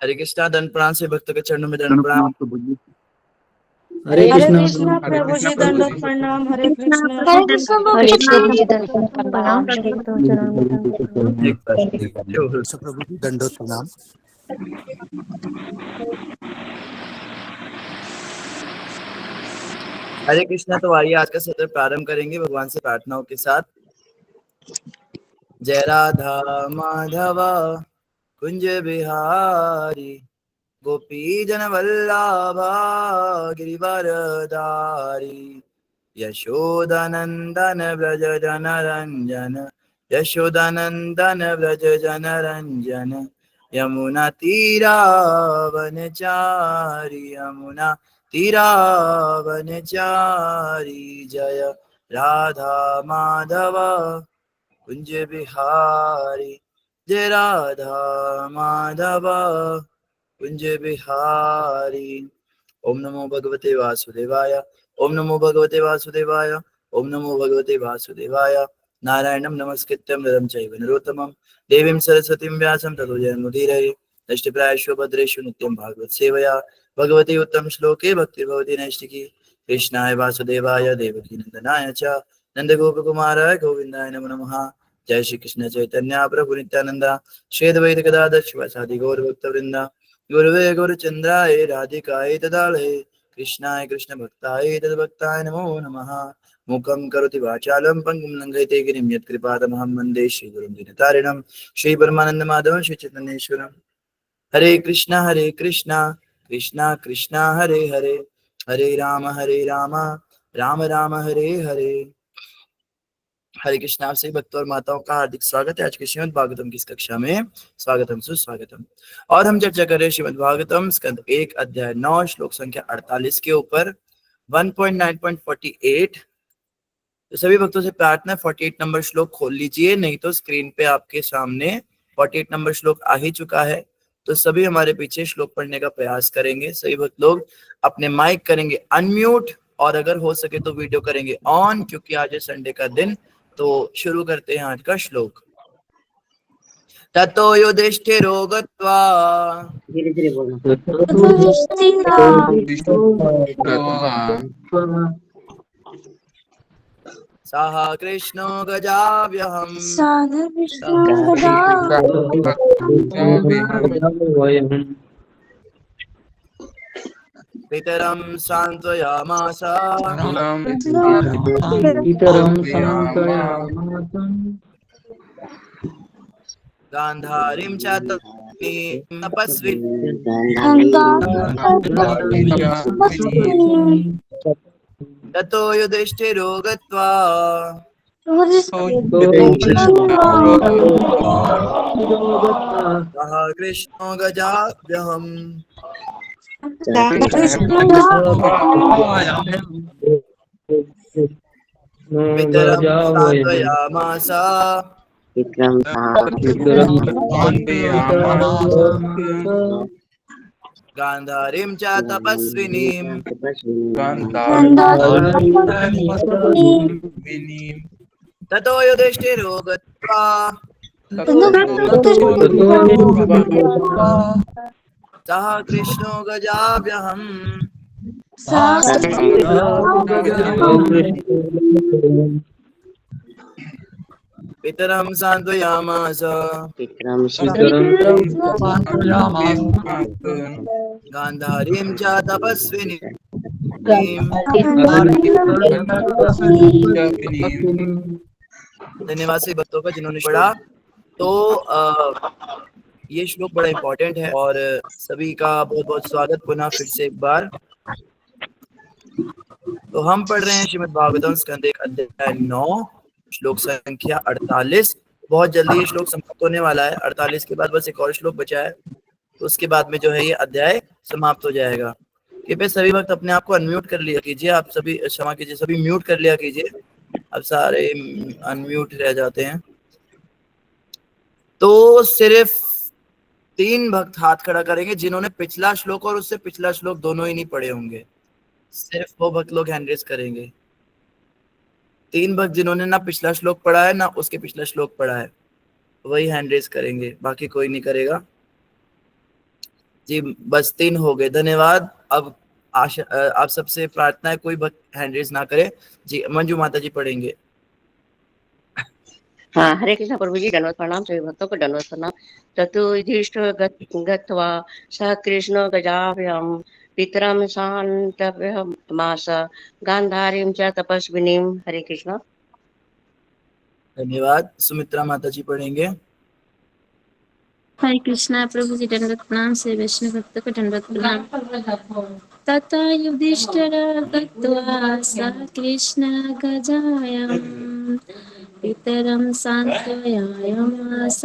हरे कृष्णा। दंड प्रणाम से भक्तों के चरणों में दंड प्रणाम। हरे हरे कृष्णा कृष्णा प्रभु जी दंडवत प्रणाम। हरे कृष्णा हरे कृष्णा प्रभु जी दंडवत प्रणाम। एक बार प्रभु जी दंडोत प्रणाम। हरे कृष्णा। तो आइए आज का सत्र प्रारंभ करेंगे भगवान से प्रार्थनाओं के साथ। जय राधा माधव कुंज बिहारी गोपी जन वल्लभा गिरिवरधारी यशोदानंदन व्रज जन रंजन यशोदानंदन व्रज जन रंजन यमुना तीरावनचारी यमुना तीरावनचारी जय राधा माधव कुंज बिहारी जय राधा माधव कुंज बिहारी। ओम नमो भगवते वासुदेवाय। ओम नमो भगवते वासुदेवाय। ओम नमो भगवते वासुदेवाय। नारायणं नमस्कृत्यं नरं चैव नरोत्तमं देवीं सरस्वतीं व्यासं ततो जयमुदीरये। नष्टप्रायेषु भद्रेषु नित्यं भागवत सेवया भगवती उत्तम श्लोके भक्तिर्भवति नैष्टिकी। कृष्णाय वासुदेवाय देवकी नंदनाय च नंदगोपकुमाराय गोविन्दाय नमो नमः। जय श्री कृष्ण चैतन्य प्रभु नित्यानंद श्री अद्वैत गदाधर शिवासादि गौर भक्तवृंद गुरुवे गुरुचंद्राय राधिकाय तदालये कृष्णाय कृष्ण भक्ताय तद्भक्ताय नमो नमः। मूकं करोति वाचालं पंगुं लंघयते गिरिं यत्कृपातमहं वन्दे श्रीगुरुं दीनतारिणं श्री परमानंद माधवं श्री चैतन्येश्वरम्। हरे कृष्णा कृष्णा कृष्णा हरे हरे हरे राम राम राम हरे हरे। हरे कृष्णा। आप सभी भक्तों और माताओं का हार्दिक स्वागत है आज के श्रीमद् भागवतम की इस कक्षा में। स्वागतम सुस्वागतम। और हम चर्चा कर रहे हैं श्रीमद् भागवतम स्कंद 1 अध्याय 9 श्लोक संख्या 48 के ऊपर 1.9.48। तो सभी भक्तों से प्रार्थना 48 नंबर श्लोक खोल लीजिए, नहीं तो स्क्रीन पे आपके सामने 48 नंबर श्लोक आ ही चुका है। तो सभी हमारे पीछे श्लोक पढ़ने का प्रयास करेंगे। सभी भक्त लोग अपने माइक करेंगे अनम्यूट और अगर हो सके तो वीडियो करेंगे ऑन, क्योंकि आज है संडे का दिन। तो शुरू करते हैं आज का श्लोक। ततो युधिष्ठिरो गत्वा धीरे धीरे बोलना। सः कृष्णो गजाव्यहम् पितरं सान्त्वयामास गान्धारीं च तपस्वी ततो युधिष्ठिरो गत्वा सः कृष्णो गजाभ्यहम् पितरं सान्त्वयामास गान्धारीं च तपस्विनीम् ततो युधिष्ठिरो गत्वा सः कृष्णो गजाभ्यहम् पितरं सान्त्वयामास गान्धारीं च तपस्विनीम्। धन्यवाद से भक्तों का जिन्होंने पढ़ा। तो ये श्लोक बड़ा इंपॉर्टेंट है और सभी का बहुत बहुत स्वागत पुनः फिर से एक बार। तो हम पढ़ रहे हैं श्रीमद् भागवतम स्कंद 1 अध्याय 9 श्लोक संख्या 48। बहुत जल्दी ये श्लोक समाप्त होने वाला है। 48 के बाद बस एक और श्लोक बचा है, तो उसके बाद में जो है ये अध्याय समाप्त हो जाएगा। कृपया सभी वक्त अपने आप को अनम्यूट कर लिया कीजिए। आप सभी क्षमा कीजिए, सभी म्यूट कर लिया कीजिए। अब सारे अनम्यूट रह जाते हैं। तो सिर्फ 3 भक्त हाथ खड़ा करेंगे जिन्होंने पिछला श्लोक और उससे पिछला श्लोक दोनों ही नहीं पढ़े होंगे। सिर्फ वो भक्त लोग हैंड रेज करेंगे। 3 भक्त जिन्होंने ना पिछला श्लोक पढ़ा है ना उसके पिछला श्लोक पढ़ा है, वही हैंड रेज करेंगे, बाकी कोई नहीं करेगा। जी बस 3 हो गए, धन्यवाद। अब आशा आप सबसे प्रार्थना है कोई भक्त हैंड रेज ना करे। जी मंजू माता जी पढ़ेंगे। हाँ, हरे कृष्ण प्रभु जी, दंडवत प्रणाम, सभी भक्तों को दंडवत प्रणाम। ततो गत्वा स कृष्ण गजाभ्याम पितरम शान्तव्यमास गांधारीं च तपस्विनीं। हरे कृष्ण। धन्यवाद। सुमित्रा माता जी पढ़ेंगे। हरे कृष्णा प्रभु जी, दंडवत प्रणाम, से वैष्णव भक्त को दंडवत प्रणाम। तथा युधिष्ठिर गत्वा स कृष्ण गजायां पितरं सान्त्वयामास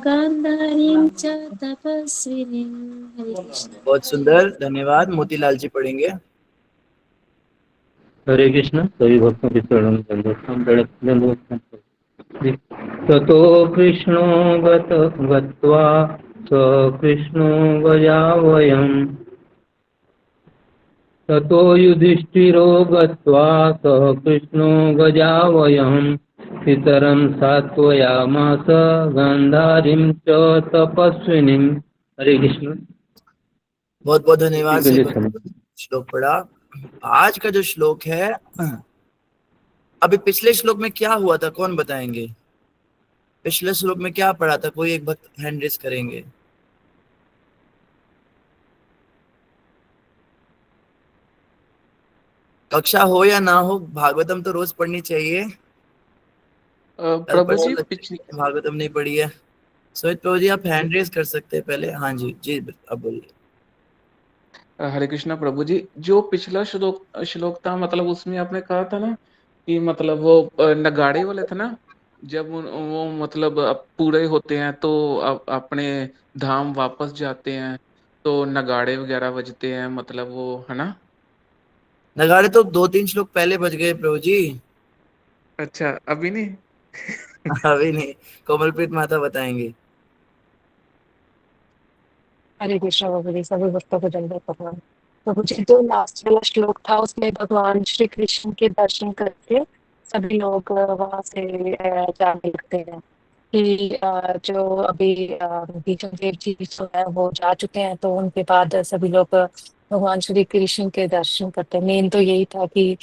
गान्धारीं च तपस्विनीं। हरे कृष्ण। बहुत सुंदर, धन्यवाद। मोतीलाल जी पढ़ेंगे। हरे कृष्ण, सभी भक्तों के चरणों में दंडवत। ततो कृष्णो गत्वा स कृष्णो गजावयम् ततो युधिष्ठिरो गत्वा सः कृष्णो गजावयम् पितरं सात्वयामास गान्धारीं च तपस्विनीम्। हरे कृष्ण। बहुत बहुत धन्यवाद सभी गले भक्तों को श्लोक पढ़ा। आज का जो श्लोक है, अभी पिछले श्लोक में क्या हुआ था कौन बताएंगे? पिछले श्लोक में क्या पढ़ा था? कोई एक भक्त हैंड रेज करेंगे। कक्षा हो या ना हो, भागवतम तो रोज पढ़नी चाहिए। कल प्रभु परसों जी लगता भागवतम नहीं पढ़ी है। सोहित प्रभु जी आप हैंड रेज कर सकते हैं पहले। हाँ जी जी अब बोलिए। हरे कृष्णा प्रभु जी, जो पिछला श्लोक श्लोक था, मतलब उसमें आपने कहा था ना कि मतलब वो नगाड़े वाले थे ना, जब वो मतलब पूरे होते हैं तो अपने धाम वापस जाते हैं तो नगाड़े वगैरह बजते हैं, मतलब वो है ना। नगाड़े तो 2-3 श्लोक पहले बज गए प्रभु जी। अच्छा, अभी नहीं। अभी नहीं, कोमलप्रीत माता बताएंगे। हरे कृष्ण प्रभु जी, सभी भक्तों को दंडवत प्रणाम। प्रभु जी, जो लास्ट वाला श्लोक था उसमें भगवान श्री कृष्ण के दर्शन करके सभी लोग वहां से जाने लगते हैं कि जो अभी भीष्म देव जी जो है वो जा चुके हैं, तो उनके बाद सभी लोग भगवान श्री कृष्ण के दर्शन करते हैं। मेन तो यही था कि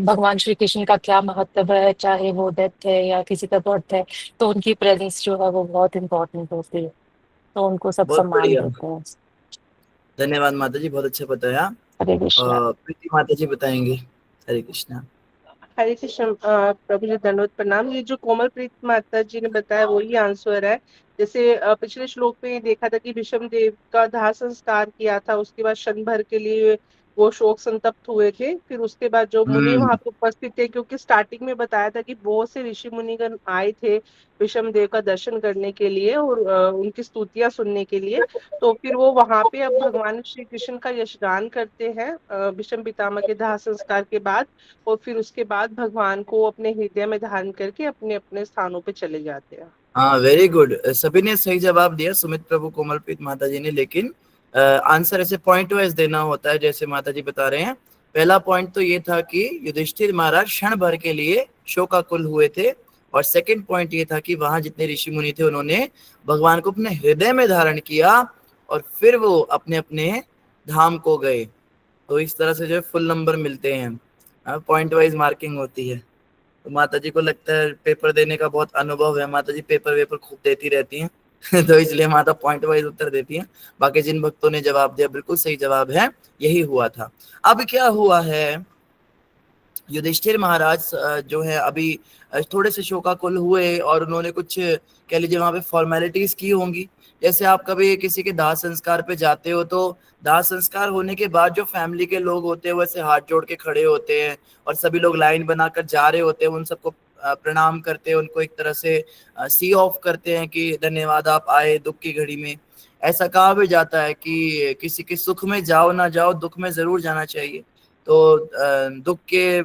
भगवान श्री कृष्ण का क्या महत्व है, चाहे वो डेथ है या किसी का बर्थ है, तो उनकी प्रेजेंस जो है वो बहुत इंपॉर्टेंट होती है, तो उनको सब बहुत सम्मान बढ़िया, देते हैं। धन्यवाद माता जी, बहुत अच्छा बताया। हरे कृष्णा। प्रीति माता जी बताएंगे। हरे कृष्णा। हरे कृष्ण प्रभु जी, धन्यवाद प्रणाम। ये जो कोमल प्रीत माता जी ने बताया वही आंसर है। जैसे पिछले श्लोक में देखा था कि भीष्म देव का दाह संस्कार किया था, उसके बाद क्षण भर के लिए वो शोक संतप्त हुए थे। फिर उसके बाद जो मुनि वहां पे उपस्थित थे, क्योंकि स्टार्टिंग में बताया था कि बहुत से ऋषि मुनिगण आए थे भीष्म देव का दर्शन करने के लिए और उनकी स्तुतियां सुनने के लिए। तो फिर वो वहां पे अब भगवान श्री कृष्ण का यशगान करते हैं भीष्म पितामह के दाह संस्कार के बाद, और फिर उसके बाद भगवान को अपने हृदय में धारण करके अपने अपने स्थानों पे चले जाते हैं। हाँ वेरी गुड, सभी ने सही जवाब दिया, सुमित प्रभु, कोमलप्रीत माता जी ने। लेकिन आंसर ऐसे पॉइंट वाइज देना होता है जैसे माता जी बता रहे हैं। पहला पॉइंट तो ये था कि युधिष्ठिर महाराज क्षण भर के लिए शोकाकुल हुए थे, और सेकंड पॉइंट ये था कि वहां जितने ऋषि मुनि थे उन्होंने भगवान को अपने हृदय में धारण किया और फिर वो अपने अपने धाम को गए। तो इस तरह से जो है फुल नंबर मिलते हैं, पॉइंट वाइज मार्किंग होती है। तो माता जी को लगता है पेपर देने का बहुत अनुभव है, माता जी पेपर वेपर खूब देती रहती हैं तो इसलिए माता पॉइंट वाइज उत्तर देती हैं। बाकी जिन भक्तों ने जवाब दिया बिल्कुल सही जवाब है, यही हुआ था। अब क्या हुआ है, युधिष्ठिर महाराज जो है अभी थोड़े से शोकाकुल हुए और उन्होंने कुछ कह लीजिए वहां पे फॉर्मेलिटीज की होंगी। जैसे आप कभी किसी के दाह संस्कार पे जाते हो तो दाह संस्कार होने के बाद जो फैमिली के लोग होते हैं वैसे हाथ जोड़ के खड़े होते हैं और सभी लोग लाइन बनाकर जा रहे होते हैं, उन सबको प्रणाम करते हैं, उनको एक तरह से सी ऑफ करते हैं कि धन्यवाद आप आए दुख की घड़ी में। ऐसा कहा भी जाता है कि किसी के सुख में जाओ ना जाओ, दुख में जरूर जाना चाहिए। तो दुख के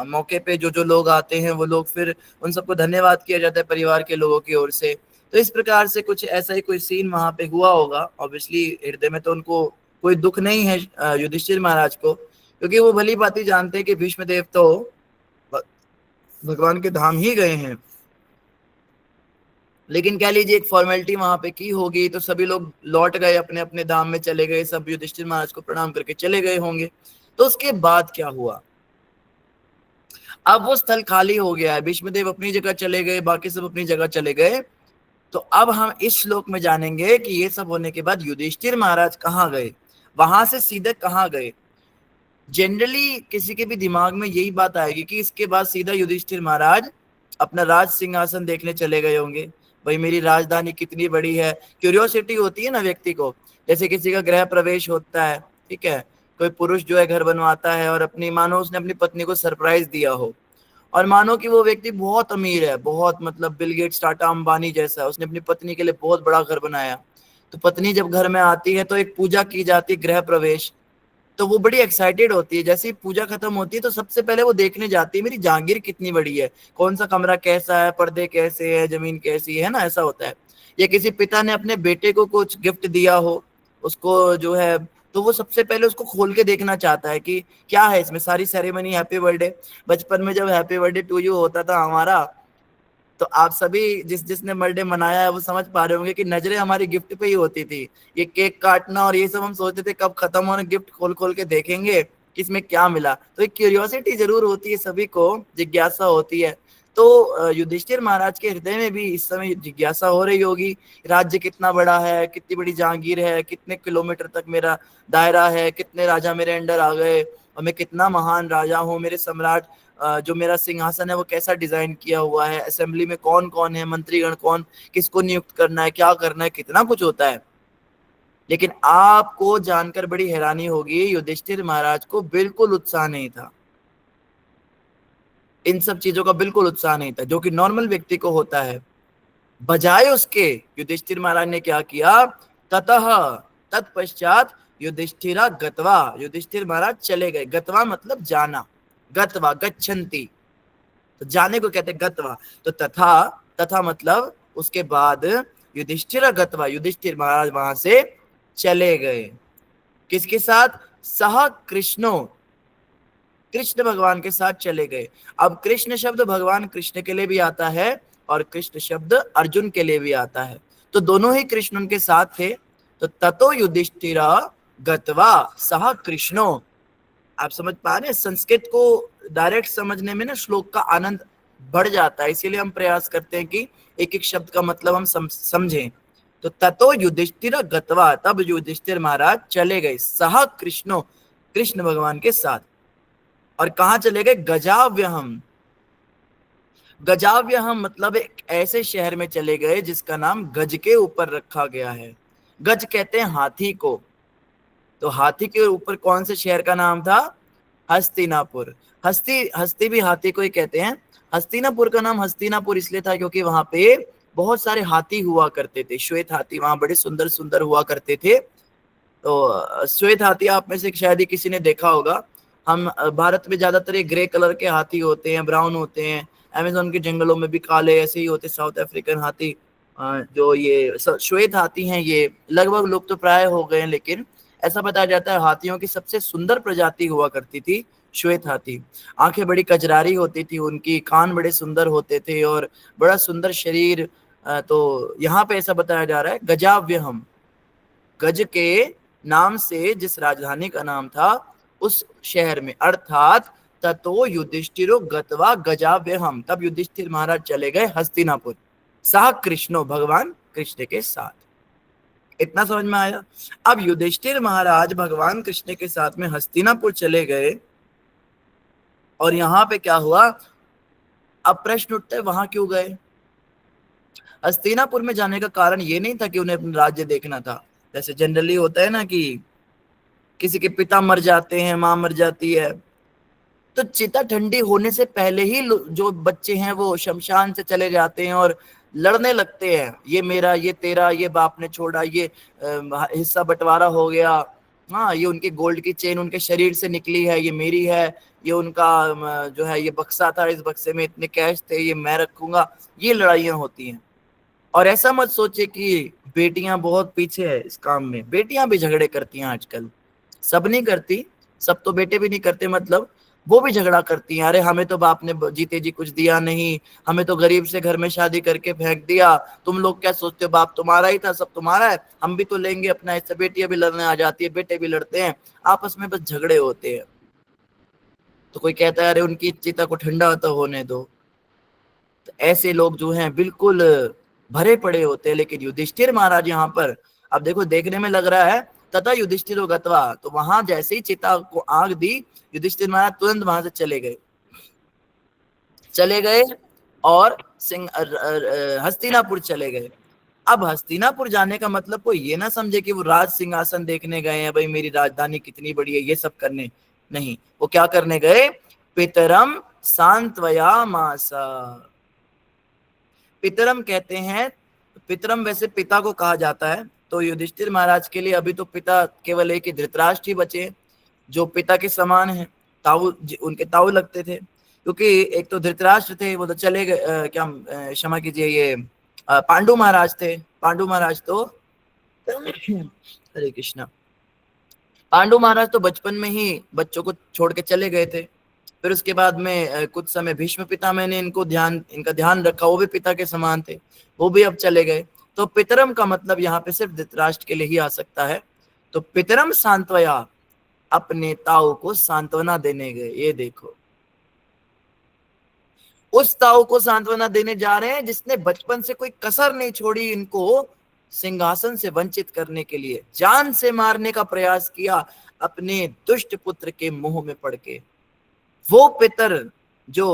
मौके पे जो जो लोग आते हैं वो लोग फिर उन सबको धन्यवाद किया जाता है परिवार के लोगों की ओर से। तो इस प्रकार से कुछ ऐसा ही कोई सीन वहां पे हुआ होगा। ऑब्वियसली हृदय में तो उनको कोई दुख नहीं है युधिष्ठिर महाराज को, क्योंकि वो भली भांति जानते हैं कि भीष्म देव तो भगवान के धाम ही गए हैं। लेकिन कह लीजिए एक फॉर्मेलिटी वहां पे की होगी, तो सभी लोग लौट गए, अपने अपने धाम में चले गए, सब युधिष्ठिर महाराज को प्रणाम करके चले गए होंगे। तो उसके बाद क्या हुआ, अब वो स्थल खाली हो गया है, भीष्मदेव अपनी जगह चले गए, बाकी सब अपनी जगह चले गए। तो अब हम इस श्लोक में जानेंगे कि ये सब होने के बाद युधिष्ठिर महाराज कहाँ गए, वहां से सीधे कहाँ गए। जनरली किसी के भी दिमाग में यही बात आएगी कि इसके बाद सीधा युधिष्ठिर महाराज अपना राज सिंहासन देखने चले गए होंगे। भाई मेरी राजधानी कितनी बड़ी है, क्यूरियोसिटी होती है ना व्यक्ति को। जैसे किसी का गृह प्रवेश होता है, ठीक है, कोई पुरुष जो है घर बनवाता है और अपनी, मानो उसने अपनी पत्नी को सरप्राइज दिया हो, और मानो कि वो व्यक्ति बहुत अमीर है, बहुत मतलब बिल गेट्स, टाटा अंबानी जैसा, उसने अपनी पत्नी के लिए बहुत बड़ा घर बनाया। तो पत्नी जब घर में आती है तो एक पूजा की जाती है, गृह प्रवेश, तो वो बड़ी एक्साइटेड होती है। जैसे ही पूजा खत्म होती है तो सबसे पहले वो देखने जाती है मेरी जागीर कितनी बड़ी है, कौन सा कमरा कैसा है, पर्दे कैसे है, जमीन कैसी है ना, ऐसा होता है। या किसी पिता ने अपने बेटे को कुछ गिफ्ट दिया हो उसको जो है, तो वो सबसे पहले उसको खोल के देखना चाहता है कि क्या है इसमें, सारी सेरेमनी हैप्पी बर्थडे। बचपन में जब हैप्पी बर्थडे टू यू होता था हमारा, तो आप सभी जिसने बर्थडे मनाया है वो समझ पा रहे होंगे कि नजरें हमारी गिफ्ट पे ही होती थी। ये केक काटना और ये सब हम सोचते थे कब खत्म होने, गिफ्ट खोल खोल के देखेंगे कि इसमें क्या मिला। तो एक क्यूरियोसिटी जरूर होती है, सभी को जिज्ञासा होती है। तो युधिष्ठिर महाराज के हृदय में भी इस समय जिज्ञासा हो रही होगी, राज्य कितना बड़ा है, कितनी बड़ी जहांगीर है, कितने किलोमीटर तक मेरा दायरा है, कितने राजा मेरे अंडर आ गए, और मैं कितना महान राजा हूँ, मेरे सम्राट जो मेरा सिंहासन है वो कैसा डिजाइन किया हुआ है, असेंबली में कौन कौन है, मंत्रीगण कौन, किसको नियुक्त करना है, क्या करना है, कितना कुछ होता है। लेकिन आपको जानकर बड़ी हैरानी होगी, युधिष्ठिर महाराज को बिल्कुल उत्साह नहीं था, इन सब चीजों का बिल्कुल उत्साह नहीं था जो कि नॉर्मल व्यक्ति को होता है। बजाय उसके युधिष्ठिर महाराज ने क्या किया, ततः तत्पश्चात युधिष्ठिरा गत्वा, युधिष्ठिर महाराज चले गए। गत्वा मतलब जाना, गत्वा गच्छन्ति, तो जाने को कहते गत्वा। तो तथा मतलब उसके बाद युधिष्ठिर गत्वा, युधिष्ठिर महाराज वहां से चले गए। किसके साथ, सह कृष्णो, कृष्ण भगवान के साथ चले गए। अब कृष्ण शब्द भगवान कृष्ण के लिए भी आता है और कृष्ण शब्द अर्जुन के लिए भी आता है, तो दोनों ही कृष्ण उनके साथ थे। तो ततो युधिष्ठिरा गत्वा सह कृष्णो, आप समझ पा रहे हैं, संस्कृत को डायरेक्ट समझने में ना श्लोक का आनंद बढ़ जाता है, इसीलिए हम प्रयास करते हैं कि एक एक शब्द का मतलब हम समझें। तो ततो युधिष्ठिर गत्वा, तब युधिष्ठिर महाराज चले गए, सह कृष्णो, कृष्ण भगवान के साथ। और कहाँ चले गए, गजाव्यहम, गजाव्यहम मतलब एक ऐसे शहर में चले गए जिसका नाम गज के ऊपर रखा गया है। गज कहते हैं हाथी को, तो हाथी के ऊपर कौन से शहर का नाम था, हस्तिनापुर। हस्ती भी हाथी को ही कहते हैं। हस्तिनापुर का नाम हस्तिनापुर इसलिए था क्योंकि वहां पे बहुत सारे हाथी हुआ करते थे, श्वेत हाथी वहां बड़े सुंदर सुंदर हुआ करते थे। तो श्वेत हाथी आप में से शायद ही किसी ने देखा होगा। हम भारत में ज्यादातर ये ग्रे कलर के हाथी होते हैं, ब्राउन होते हैं, अमेजोन के जंगलों में भी काले ऐसे ही होते, साउथ अफ्रीकन हाथी। जो ये श्वेत हाथी हैं ये लगभग लोग तो प्राय हो गए हैं, लेकिन ऐसा बताया जाता है हाथियों की सबसे सुंदर प्रजाति हुआ करती थी श्वेत हाथी। आंखें बड़ी कजरारी होती थी उनकी, कान बड़े सुंदर होते थे और बड़ा सुंदर शरीर। तो यहाँ पे ऐसा बताया जा रहा है गजाव्यहम, गज के नाम से जिस राजधानी का नाम था उस शहर में, अर्थात ततो युधिष्ठिरो गत्वा गजाव्यहम, तब युधिष्ठिर महाराज चले गए हस्तिनापुर, सह कृष्णो, भगवान कृष्ण के साथ। इतना समझ में आया। अब युधिष्ठिर महाराज भगवान कृष्ण के साथ में हस्तिनापुर चले गए, और यहां पे क्या हुआ, अब प्रश्न उठता है वहां क्यों गए। हस्तिनापुर में जाने का कारण ये नहीं था कि उन्हें अपना राज्य देखना था। जैसे जनरली होता है ना कि किसी के पिता मर जाते हैं, माँ मर जाती है, तो चिता ठंडी होने से पहले ही जो बच्चे हैं वो शमशान से चले जाते हैं और लड़ने लगते हैं, ये मेरा, ये तेरा, ये बाप ने छोड़ा, ये हिस्सा बंटवारा हो गया, हाँ ये उनके गोल्ड की चेन उनके शरीर से निकली है, ये मेरी है, ये उनका जो है ये बक्सा था, इस बक्से में इतने कैश थे, ये मैं रखूंगा, ये लड़ाइयाँ होती हैं। और ऐसा मत सोचे कि बेटियां बहुत पीछे है इस काम में, बेटियां भी झगड़े करती हैं आजकल, सब नहीं करती, सब तो बेटे भी नहीं करते, मतलब वो भी झगड़ा करती हैं, अरे हमें तो बाप ने जीते जी कुछ दिया नहीं, हमें तो गरीब से घर में शादी करके फेंक दिया, तुम लोग क्या सोचते हो बाप तुम्हारा ही था, सब तुम्हारा है, हम भी तो लेंगे अपना हिस्सा। बेटियां भी लड़ने आ जाती है, बेटे भी लड़ते हैं, आपस में बस झगड़े होते हैं। तो कोई कहता है अरे उनकी चिता को ठंडा तो होने दो। तो ऐसे लोग जो हैं बिल्कुल भरे पड़े होते हैं। लेकिन युधिष्ठिर महाराज यहाँ पर, अब देखो देखने में लग रहा है तथा युधिष्ठिरो गत्वा, तो वहां जैसे ही चिता को आग दी, युधिष्ठिर महाराज तुरंत वहां से चले गए और हस्तिनापुर चले गए। अब हस्तिनापुर जाने का मतलब कोई ये ना समझे कि वो राज सिंहासन देखने गए हैं, भाई मेरी राजधानी कितनी बड़ी है, ये सब करने नहीं। वो क्या करने गए, पितरम सांत्वयामासा। पितरम कहते हैं, पितरम वैसे पिता को कहा जाता है, तो युधिष्ठिर महाराज के लिए अभी तो पिता केवल एक ही धृतराष्ट्र ही बचे जो पिता के समान है, ताऊ उनके ताऊ लगते थे। क्योंकि एक तो धृतराष्ट्र थे, वो तो चले गए, क्या क्षमा कीजिए, ये पांडु महाराज थे। पांडु महाराज तो हरे कृष्णा, पांडु महाराज तो बचपन में ही बच्चों को छोड़ के चले गए थे। फिर उसके बाद में कुछ समय भीष्म पितामह ने इनका ध्यान रखा, वो भी पिता के समान थे, वो भी अब चले गए। तो पितरम का मतलब यहाँ पे सिर्फ धृतराष्ट्र के लिए ही आ सकता है। तो पितरम सांत्वया, अपने ताऊ को सांत्वना देने गए। ये देखो, उस ताऊ को सांत्वना देने जा रहे हैं जिसने बचपन से कोई कसर नहीं छोड़ी इनको सिंहासन से वंचित करने के लिए, जान से मारने का प्रयास किया अपने दुष्ट पुत्र के मुंह में पड़ के। वो पितर जो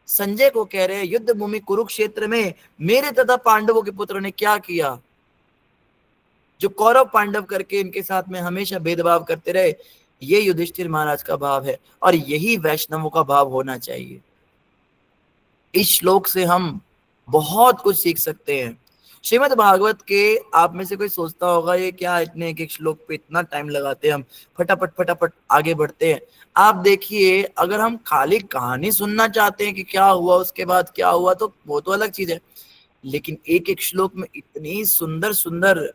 संजय को कह रहे हैं युद्ध भूमि कुरुक्षेत्र में मेरे तथा पांडवों के पुत्र ने क्या किया, जो कौरव पांडव करके इनके साथ में हमेशा भेदभाव करते रहे। ये युधिष्ठिर महाराज का भाव है और यही वैष्णवों का भाव होना चाहिए। इस श्लोक से हम बहुत कुछ सीख सकते हैं। श्रीमद् भागवत के, आप में से कोई सोचता होगा ये क्या इतने एक एक श्लोक पे इतना टाइम लगाते हैं, हम फटाफट फटाफट आगे बढ़ते हैं। आप देखिए, अगर हम खाली कहानी सुनना चाहते हैं कि क्या हुआ उसके बाद क्या हुआ, तो वो तो अलग चीज है। लेकिन एक एक श्लोक में इतनी सुंदर सुंदर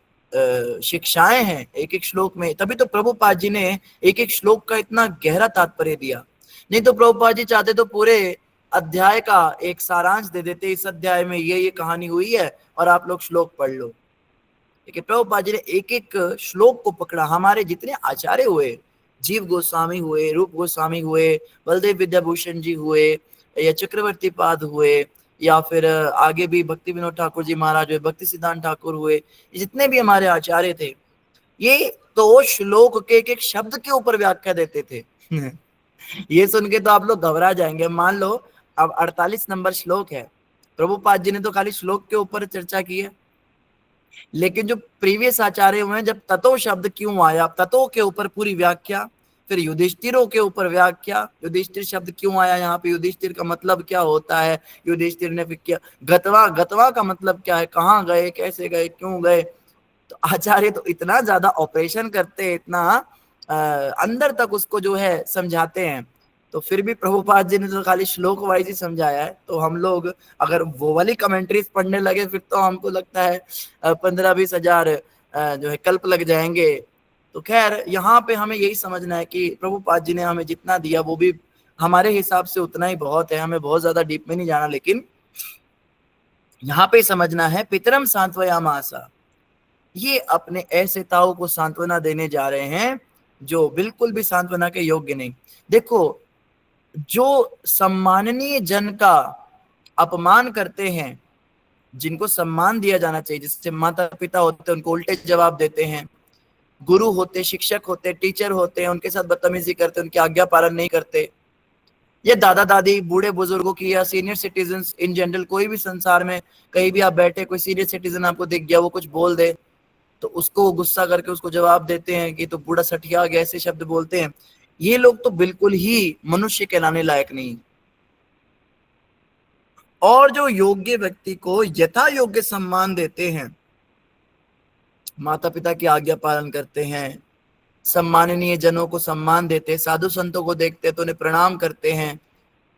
शिक्षाएं हैं एक एक श्लोक में, तभी तो प्रभुपाद जी ने एक एक श्लोक का इतना गहरा तात्पर्य दिया। नहीं तो प्रभुपाद जी चाहते तो पूरे अध्याय का एक सारांश दे देते, इस अध्याय में ये कहानी हुई है और आप लोग श्लोक पढ़ लो। लेकिन प्रभुपाद जी ने एक एक श्लोक को पकड़ा। हमारे जितने आचार्य हुए, जीव गोस्वामी हुए, रूप गोस्वामी हुए, बलदेव विद्याभूषण जी हुए, या चक्रवर्ती पाद हुए, या फिर आगे भी भक्ति विनोद ठाकुर जी महाराज हुए, भक्ति सिद्धांत ठाकुर हुए, जितने भी हमारे आचार्य थे, ये तो श्लोक के एक एक शब्द के ऊपर व्याख्या देते थे। ये सुन के तो आप लोग घबरा जाएंगे। मान लो अब 48 नंबर श्लोक है, प्रभुपाद जी ने तो खाली श्लोक के ऊपर चर्चा की है, लेकिन जो प्रीवियस आचार्य हुए हैं, जब ततो शब्द क्यों आया, ततो के ऊपर पूरी व्याख्या, फिर युधिष्ठिरों के ऊपर व्याख्या, युधिष्ठिर शब्द क्यों आया यहाँ पे, युधिष्ठिर का मतलब क्या होता है, युधिष्ठिर ने फिर क्या, गतवा, गतवा का मतलब क्या है, कहाँ गए, कैसे गए, क्यों गए। तो आचार्य तो इतना ज्यादा ऑपरेशन करते हैं, इतना अंदर तक उसको जो है समझाते हैं। तो फिर भी प्रभुपाद जी ने तो खाली श्लोक वाइज ही समझाया है। तो हम लोग अगर वो वाली कमेंट्रीज पढ़ने लगे, फिर तो हमको लगता है 15-20 हजार जो है कल्प लग जाएंगे। तो खैर, यहाँ पे हमें यही समझना है कि प्रभुपाद जी ने हमें जितना दिया वो भी हमारे हिसाब से उतना ही बहुत है, हमें बहुत ज्यादा डीप में नहीं जाना। लेकिन यहाँ पे समझना है पितरम सांत्वयामासा, ये अपने ऐसे ताऊ को सांत्वना देने जा रहे हैं जो बिल्कुल भी सांत्वना के योग्य नहीं। देखो, जो सम्माननीय जन का अपमान करते हैं, जिनको सम्मान दिया जाना चाहिए, जिससे माता पिता होते हैं उनको उल्टे जवाब देते हैं, गुरु होते, शिक्षक होते, टीचर होते हैं, उनके साथ बदतमीजी करते, उनकी आज्ञा पालन नहीं करते, ये दादा दादी, बूढ़े बुजुर्गों की, या सीनियर सिटीजन इन जनरल, कोई भी संसार में कहीं भी आप बैठे, कोई सीनियर सिटीजन आपको दिख गया, वो कुछ बोल दे तो उसको गुस्सा करके उसको जवाब देते हैं कि तो बूढ़ा सठिया गया, ऐसे शब्द बोलते हैं। ये लोग तो बिल्कुल ही मनुष्य कहलाने लायक नहीं। और जो योग्य व्यक्ति को यथा योग्य सम्मान देते हैं, माता पिता की आज्ञा पालन करते हैं, सम्माननीय जनों को सम्मान देते हैं, साधु संतों को देखते हैं तो उन्हें प्रणाम करते हैं,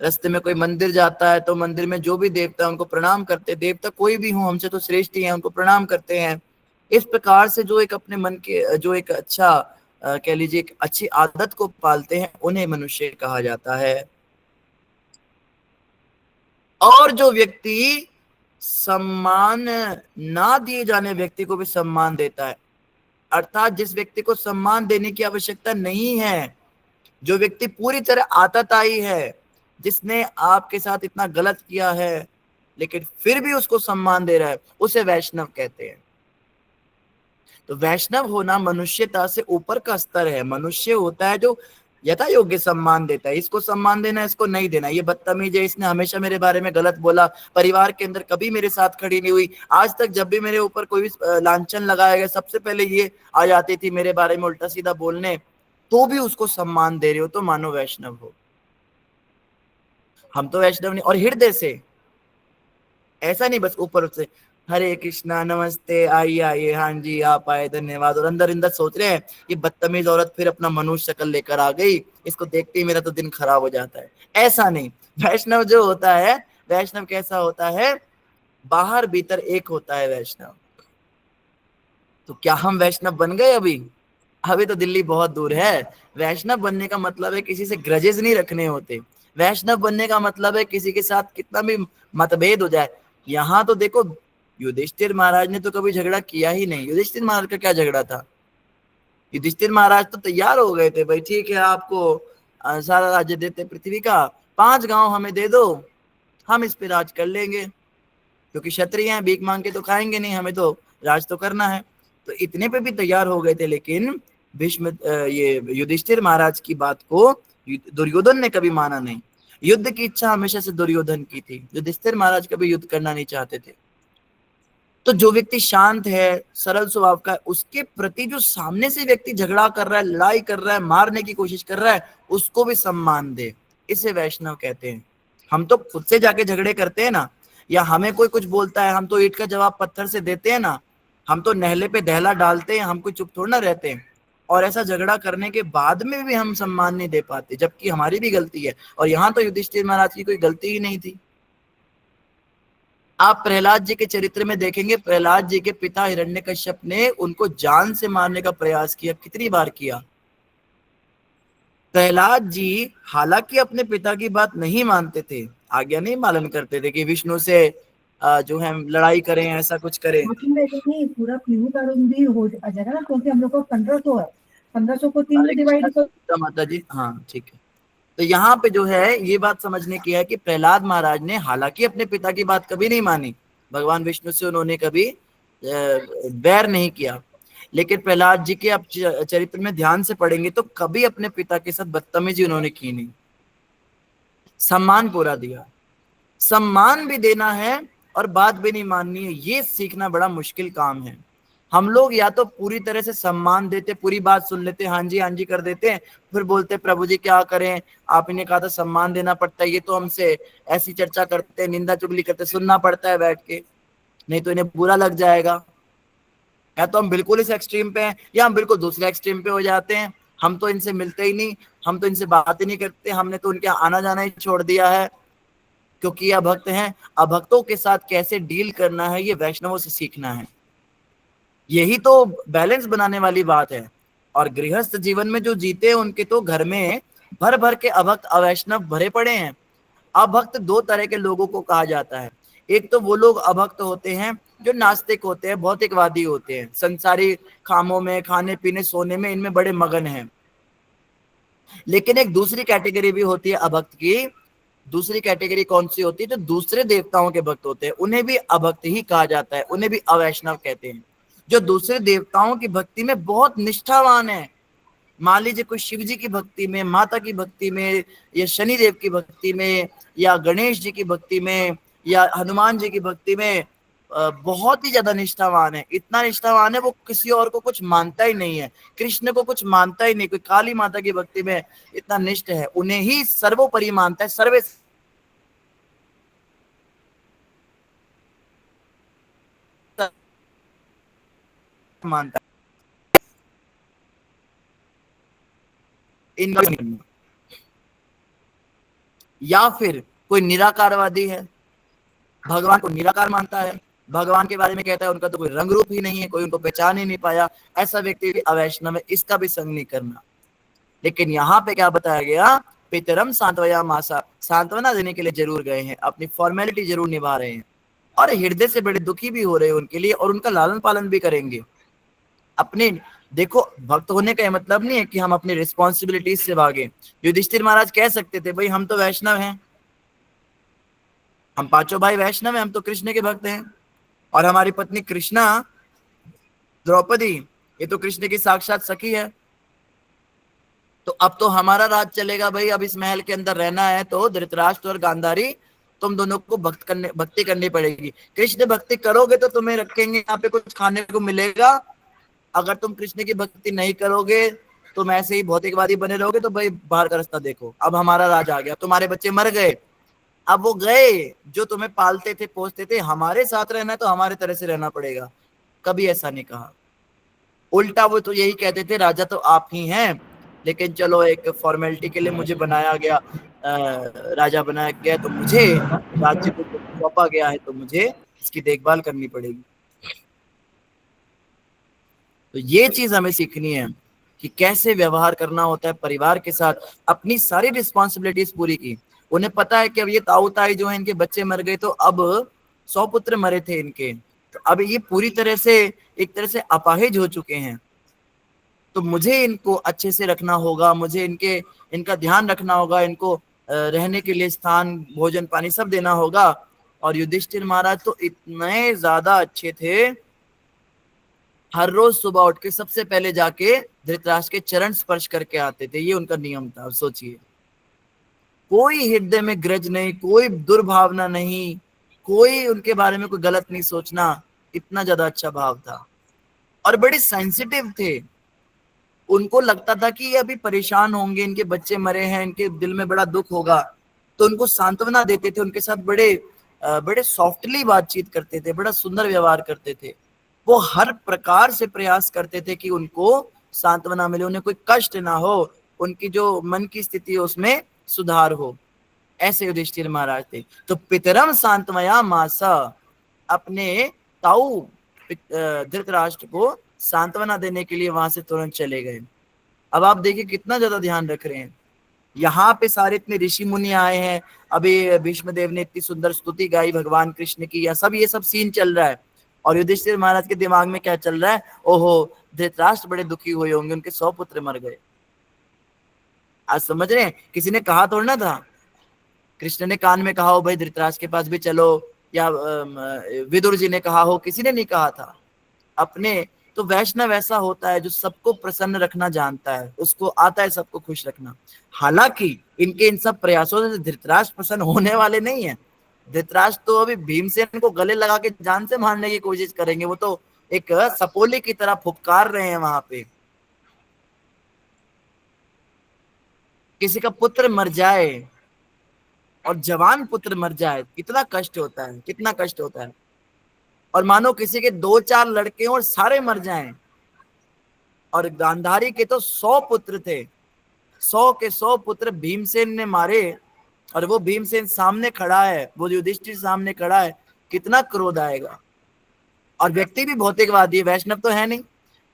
रास्ते में कोई मंदिर जाता है तो मंदिर में जो भी देवता है उनको प्रणाम करते हैं, देवता कोई भी हो हमसे तो श्रेष्ठ ही है, उनको प्रणाम करते हैं। इस प्रकार से जो एक अपने मन के, जो एक अच्छा कह लीजिए एक अच्छी आदत को पालते हैं, उन्हें मनुष्य कहा जाता है। और जो व्यक्ति सम्मान ना दिए जाने व्यक्ति को भी सम्मान देता है, अर्थात जिस व्यक्ति को सम्मान देने की आवश्यकता नहीं है, जो व्यक्ति पूरी तरह आतताई है, जिसने आपके साथ इतना गलत किया है लेकिन फिर भी उसको सम्मान दे रहा है, उसे वैष्णव कहते हैं। तो वैष्णव होना मनुष्यता से ऊपर का स्तर है। मनुष्य होता है जो यथा योग्य सम्मान देता है, इसको सम्मान देना, इसको नहीं देना, ये बदतमीज है, इसने हमेशा मेरे बारे में गलत बोला, परिवार के अंदर कभी मेरे साथ खड़ी नहीं हुई, आज तक जब भी मेरे ऊपर कोई भी लांछन लगाया गया सबसे पहले ये आ जाती थी मेरे बारे में उल्टा सीधा बोलने, तो भी उसको सम्मान दे रहे हो तो मानो वैष्णव हो। हम तो वैष्णव नहीं, और हृदय से, ऐसा नहीं बस ऊपर से हरे कृष्णा नमस्ते आइए आइए हाँ जी आप आए धन्यवाद, और अंदर अंदर सोच रहे हैं ये बदतमीज औरत फिर अपना मनुष्य शक्ल लेकर आ गई, इसको देखते ही मेरा तो दिन खराब हो जाता है। ऐसा नहीं। वैष्णव जो होता है, वैष्णव कैसा होता है, बाहर भीतर एक होता है वैष्णव। तो क्या हम वैष्णव बन गए? अभी तो दिल्ली बहुत दूर है। वैष्णव बनने का मतलब है किसी से ग्रजेस नहीं रखने होते। वैष्णव बनने का मतलब है किसी के साथ कितना भी मतभेद हो जाए। यहाँ तो देखो युधिष्ठिर महाराज ने तो कभी झगड़ा किया ही नहीं। युधिष्ठिर महाराज का क्या झगड़ा था? युधिष्ठिर महाराज तो तैयार हो गए थे, भाई ठीक है आपको सारा राज्य देते पृथ्वी का, 5 गांव हमें दे दो, हम इस पे राज कर लेंगे, क्योंकि क्षत्रिय हैं, भीख मांग के तो खाएंगे नहीं, हमें तो राज तो करना है। तो इतने पे भी तैयार हो गए थे, लेकिन भीष्म ये युधिष्ठिर महाराज की बात को दुर्योधन ने कभी माना नहीं। युद्ध की इच्छा हमेशा से दुर्योधन की थी, युधिष्ठिर महाराज कभी युद्ध करना नहीं चाहते थे। तो जो व्यक्ति शांत है, सरल स्वभाव का है, उसके प्रति जो सामने से व्यक्ति झगड़ा कर रहा है, लड़ाई कर रहा है, मारने की कोशिश कर रहा है, उसको भी सम्मान दे, इसे वैष्णव कहते हैं। हम तो खुद से जाके झगड़े करते हैं ना, या हमें कोई कुछ बोलता है हम तो ईंट का जवाब पत्थर से देते हैं ना, हम तो नहले पे दहला डालते हैं, हम कोई चुप थोड़ा ना रहते हैं। और ऐसा झगड़ा करने के बाद में भी हम सम्मान नहीं दे पाते, जबकि हमारी भी गलती है। और यहाँ तो युधिष्ठिर महाराज की कोई गलती ही नहीं थी। आप प्रहलाद जी के चरित्र में देखेंगे, प्रहलाद जी के पिता हिरण्यकश्यप ने उनको जान से मारने का प्रयास किया, कितनी बार किया। प्रहलाद जी हालांकि अपने पिता की बात नहीं मानते थे, आज्ञा नहीं पालन करते थे कि विष्णु से जो है लड़ाई करें, ऐसा कुछ करें। पूरा भी हो जाएगा ना, क्योंकि हम लोग को 1500 है, 1500 को 3 में डिवाइड कर। माता जी हाँ ठीक है। तो यहाँ पे जो है ये बात समझने की है कि प्रहलाद महाराज ने हालांकि अपने पिता की बात कभी नहीं मानी, भगवान विष्णु से उन्होंने कभी बैर नहीं किया, लेकिन प्रहलाद जी के आप चरित्र में ध्यान से पढ़ेंगे तो कभी अपने पिता के साथ बदतमीजी उन्होंने की नहीं, सम्मान पूरा दिया। सम्मान भी देना है और बात भी नहीं माननी है, ये सीखना बड़ा मुश्किल काम है। हम लोग या तो पूरी तरह से सम्मान देते, पूरी बात सुन लेते, हाँ जी कर देते हैं, फिर बोलते प्रभु जी क्या करें, आप इन्हें कहा था सम्मान देना पड़ता है, ये तो हमसे ऐसी चर्चा करते हैं, निंदा चुगली करते, सुनना पड़ता है बैठ के, नहीं तो इन्हें बुरा लग जाएगा। या तो हम बिल्कुल इस एक्सट्रीम पे हैं या हम बिल्कुल दूसरे एक्सट्रीम पे हो जाते हैं, हम तो इनसे मिलते ही नहीं, हम तो इनसे बात ही नहीं करते, हमने तो उनके आना जाना ही छोड़ दिया है क्योंकि अभक्त हैं। अभक्तों के साथ कैसे डील करना है ये वैष्णवों से सीखना है, यही तो बैलेंस बनाने वाली बात है। और गृहस्थ जीवन में जो जीते हैं उनके तो घर में भर भर के अभक्त अवैष्णव भरे पड़े हैं। अभक्त 2 तरह के लोगों को कहा जाता है, एक तो वो लोग अभक्त होते हैं जो नास्तिक होते हैं, भौतिकवादी होते हैं, संसारी कामों में, खाने पीने सोने में, इनमें बड़े मगन हैं। लेकिन एक दूसरी कैटेगरी भी होती है अभक्त की। दूसरी कैटेगरी कौन सी होती है? जो दूसरे देवताओं के भक्त होते हैं, उन्हें भी अभक्त ही कहा जाता है, उन्हें भी अवैष्णव कहते हैं। जो दूसरे देवताओं की भक्ति में बहुत निष्ठावान है, मान लीजिए कोई शिव जी की भक्ति में, माता की भक्ति में, या शनि देव की भक्ति में, या गणेश जी की भक्ति में, या हनुमान जी की भक्ति में बहुत ही ज्यादा निष्ठावान है। इतना निष्ठावान है वो किसी और को कुछ मानता ही नहीं है, कृष्ण को कुछ मानता ही नहीं। कोई काली माता की भक्ति में इतना निष्ठ है, उन्हें ही सर्वोपरि मानता है, सर्वे मानता है। इनका या फिर कोई निराकारवादी है, भगवान को निराकार मानता है, भगवान के बारे में कहता है उनका तो कोई रंग रूप ही नहीं है, कोई उनको पहचान ही नहीं पाया, ऐसा व्यक्ति भी अवैष्णव है, इसका भी संग नहीं करना। लेकिन यहाँ पे क्या बताया गया, पितरम सांत्वया मासा, सांत्वना देने के लिए जरूर गए हैं, अपनी फॉर्मेलिटी जरूर निभा रहे हैं और हृदय से बड़े दुखी भी हो रहे हैं उनके लिए, और उनका लालन पालन भी करेंगे। अपने देखो, भक्त होने का मतलब नहीं है कि हम अपनी रिस्पॉन्सिबिलिटीज से भागे। युधिष्ठिर महाराज कह सकते थे भाई हम तो वैष्णव हैं, हम पांचों भाई वैष्णव हैं, हम तो कृष्ण के भक्त हैं, और हमारी पत्नी कृष्णा द्रौपदी ये तो कृष्ण की साक्षात सखी है, तो अब तो हमारा राज चलेगा भाई, अब इस महल के अंदर रहना है तो धृतराष्ट्र और गांधारी तुम दोनों को भक्ति करनी पड़ेगी। कृष्ण भक्ति करोगे तो तुम्हें रखेंगे, यहाँ पे कुछ खाने को मिलेगा, अगर तुम कृष्ण की भक्ति नहीं करोगे तुम ऐसे ही भौतिकवादी बने रहोगे, तो भाई बाहर का रास्ता देखो, अब हमारा राज आ गया, तुम्हारे बच्चे मर गए, अब वो गए जो तुम्हें पालते थे पोसते थे, हमारे साथ रहना है तो हमारे तरह से रहना पड़ेगा। कभी ऐसा नहीं कहा, उल्टा वो तो यही कहते थे राजा तो आप ही हैं, लेकिन चलो एक फॉर्मेलिटी के लिए मुझे बनाया गया, राजा बनाया गया, तो मुझे राज्य को सौंपा गया है तो मुझे इसकी देखभाल करनी पड़ेगी। तो ये चीज हमें सीखनी है कि कैसे व्यवहार करना होता है परिवार के साथ, अपनी सारी रिस्पॉन्सिबिलिटीज पूरी की। उन्हें पता है कि अब ये ताऊ ताई जो है इनके बच्चे मर गए, तो अब 100 पुत्र मरे थे इनके, तो अब ये पूरी तरह से एक तरह से अपाहिज हो चुके हैं, तो मुझे इनको अच्छे से रखना होगा, मुझे इनका ध्यान रखना होगा, इनको रहने के लिए स्थान भोजन पानी सब देना होगा। और युधिष्ठिर महाराज तो इतने ज्यादा अच्छे थे, हर रोज सुबह उठ के सबसे पहले जाके धृतराष्ट्र के चरण स्पर्श करके आते थे, ये उनका नियम था। सोचिए, कोई हृदय में ग्रज नहीं, कोई दुर्भावना नहीं, कोई उनके बारे में कोई गलत नहीं सोचना, इतना ज्यादा अच्छा भाव था। और बड़े सेंसिटिव थे, उनको लगता था कि ये अभी परेशान होंगे, इनके बच्चे मरे हैं, इनके दिल में बड़ा दुख होगा, तो उनको सांत्वना देते थे, उनके साथ बड़े सॉफ्टली बातचीत करते थे, बड़ा सुंदर व्यवहार करते थे। वो हर प्रकार से प्रयास करते थे कि उनको सांत्वना मिले, उन्हें कोई कष्ट ना हो, उनकी जो मन की स्थिति है उसमें सुधार हो। ऐसे युधिष्ठिर महाराज थे। तो पितरम सांत्वया मासा, अपने ताऊ धृतराष्ट्र को सांत्वना देने के लिए वहां से तुरंत चले गए। अब आप देखिए कितना ज्यादा ध्यान रख रहे हैं, यहाँ पे सारे इतने ऋषि मुनि आए हैं, अभी भीष्म देव ने इतनी सुंदर स्तुति गाई भगवान कृष्ण की, या सब ये सब सीन चल रहा है, और युधिष्ठिर महाराज के दिमाग में क्या चल रहा है, ओहो धृतराष्ट्र बड़े दुखी हुए होंगे, उनके 100 पुत्र मर गए। आज समझ रहे हैं, किसी ने कहा थोड़ा ना था, कृष्ण ने कान में कहा हो भाई धृतराष्ट्र के पास भी चलो, या विदुर जी ने कहा हो, किसी ने नहीं कहा था। अपने तो वैष्णव ऐसा होता है जो सबको प्रसन्न रखना जानता है, उसको आता है सबको खुश रखना। हालांकि इनके इन सब प्रयासों से धृतराष्ट्र प्रसन्न होने वाले नहीं है। धृतराष्ट्र तो अभी भीमसेन को गले लगा के जान से मारने की कोशिश करेंगे, वो तो एक सपोले की तरह फुफकार रहे हैं वहां पे। किसी का पुत्र मर जाए और जवान पुत्र मर जाए, कितना कष्ट होता है, कितना कष्ट होता है। और मानो किसी के 2-4 लड़के और सारे मर जाएं, और गांधारी के तो 100 पुत्र थे, 100 के 100 पुत्र भीमसेन ने मारे, और वो भीमसेन सामने खड़ा है, वो युधिष्ठिर सामने खड़ा है, कितना क्रोध आएगा। और व्यक्ति भी भौतिकवादी है, वैष्णव तो है नहीं,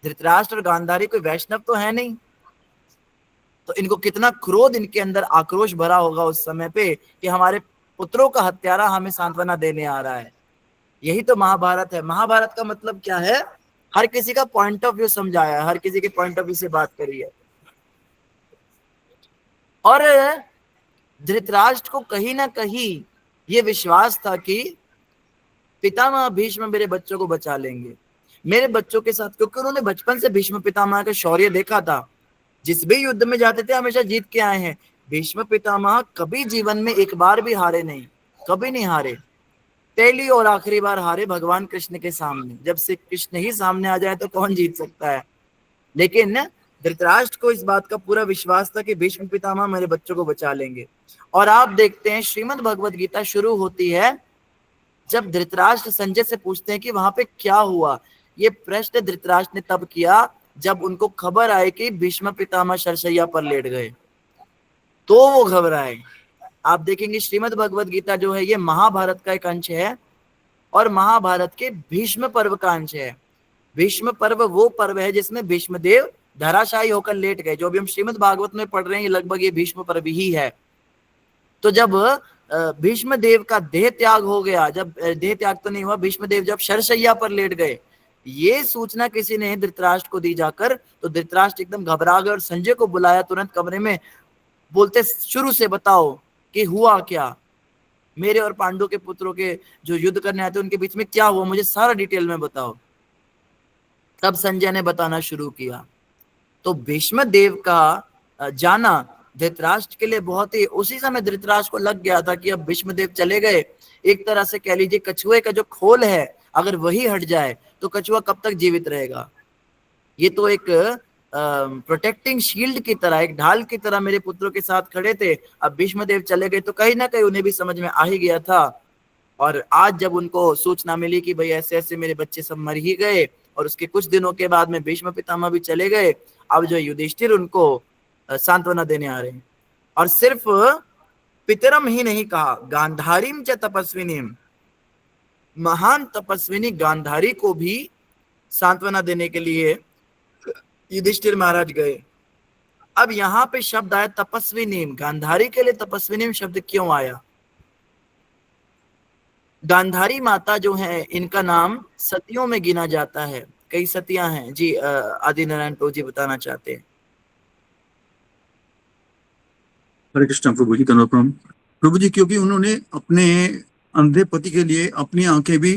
धृतराष्ट्र और गांधारी कोई वैष्णव तो है नहीं, तो इनको कितना क्रोध, इनके अंदर आक्रोश भरा होगा उस समय पे कि हमारे पुत्रों का हत्यारा हमें सांत्वना देने आ रहा है। यही तो महाभारत है। महाभारत का मतलब क्या है, हर किसी का पॉइंट ऑफ व्यू समझाया है, हर किसी के पॉइंट ऑफ व्यू से बात करी है। और धृतराष्ट्र को कहीं ना कहीं ये विश्वास था कि पितामह भीष्म मेरे बच्चों को बचा लेंगे, मेरे बच्चों के साथ, क्योंकि उन्होंने बचपन से भीष्म पितामह का शौर्य देखा था, जिस भी युद्ध में जाते थे हमेशा जीत के आए हैं। भीष्म पितामह कभी जीवन में एक बार भी हारे नहीं, कभी नहीं हारे। पहली और आखिरी बार हारे भगवान कृष्ण के सामने, जब से कृष्ण ही सामने आ जाए तो कौन जीत सकता है। लेकिन धृतराष्ट्र को इस बात का पूरा विश्वास था कि भीष्म पितामह मेरे बच्चों को बचा लेंगे। और आप देखते हैं श्रीमद् भगवद गीता शुरू होती है जब धृतराष्ट्र संजय से पूछते हैं कि वहां पे क्या हुआ। ये प्रश्न धृतराष्ट्र ने तब किया जब उनको खबर आई कि भीष्म पितामह शरशैया पर लेट गए, तो वो घबराए। आप देखेंगे श्रीमद् भगवद गीता जो है ये महाभारत का एक अंश है, और महाभारत के भीष्म पर्व का अंश है। भीष्म पर्व वो पर्व है जिसमें भीष्मदेव धराशायी होकर लेट गए। जो भी हम श्रीमद् भागवत में पढ़ रहे हैं, ये लगभग ये भीष्म पर्व ही है। तो जब भीष्म देव का देह त्याग हो गया, जब देह त्याग तो नहीं हुआ, भीष्म देव जब शरशैया पर लेट गए, ये सूचना किसी ने धृतराष्ट्र को दी जाकर, तो धृतराष्ट्र एकदम घबरा गए और संजय को बुलाया तुरंत कमरे में, बोलते शुरू से बताओ कि हुआ क्या, मेरे और पांडु के पुत्रों के जो युद्ध करने आए थे उनके बीच में क्या हुआ, मुझे सारा डिटेल में बताओ। तब संजय ने बताना शुरू किया। तो भीष्म देव का जाना धृतराष्ट्र के लिए बहुत ही, उसी समय धृतराष्ट्र को लग गया था कि अब भीष्मदेव चले गए, एक तरह से कह लीजिए कछुए का जो खोल है अगर वही हट जाए तो कछुआ कब तक जीवित रहेगा। ये तो एक प्रोटेक्टिंग शील्ड की तरह, एक ढाल की तरह मेरे पुत्रों के साथ खड़े थे। अब भीष्मदेव चले गए तो कहीं ना कहीं उन्हें भी समझ में आ ही गया था। और आज जब उनको सूचना मिली कि भाई ऐसे ऐसे मेरे बच्चे सब मर ही गए, और उसके कुछ दिनों के बाद में भीष्म पितामह भी चले गए, अब जो युधिष्ठिर उनको सांत्वना देने आ रहे हैं। और सिर्फ पितरम ही नहीं कहा, गांधारीम च तपस्विनीम, महान तपस्विनी गांधारी को भी सांत्वना देने के लिए युधिष्ठिर महाराज गए। अब यहाँ पे शब्द आया तपस्विनीम, गांधारी के लिए तपस्विनीम शब्द क्यों आया? गांधारी माता जो है इनका नाम सतियों में गिना जाता है, कई सतियां हैं जी। आदि नारायण प्रभु जी बताना चाहते हैं। हरे कृष्ण प्रभु जी, कन्वर्ट प्रभु जी, क्योंकि उन्होंने अपने अंधे पति के लिए अपनी आंखें भी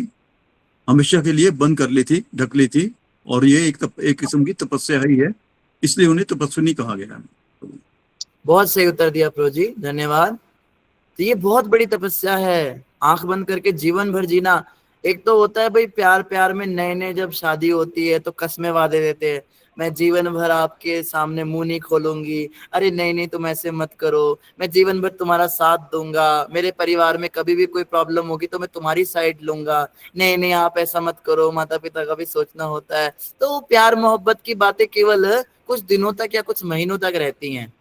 हमेशा के लिए बंद कर ली थी, ढक ली थी, और ये एक किस्म की तपस्या ही है, इसलिए उन्हें तपस्विनी कहा गया। बहुत सही उत्तर दिया प्रभु जी, धन्यवाद। तो ये बहुत बड़ी तपस्या है, आंख बंद करके जीवन भर जीना। एक तो होता है भाई प्यार प्यार में नए नए जब शादी होती है तो कस्में वादे देते हैं, मैं जीवन भर आपके सामने मुंह नहीं खोलूंगी, अरे नहीं नहीं तुम ऐसे मत करो, मैं जीवन भर तुम्हारा साथ दूंगा, मेरे परिवार में कभी भी कोई प्रॉब्लम होगी तो मैं तुम्हारी साइड लूंगा, नहीं नहीं आप ऐसा मत करो, माता पिता का भी सोचना होता है। तो प्यार मोहब्बत की बातें केवल कुछ दिनों तक या कुछ महीनों तक रहती हैं।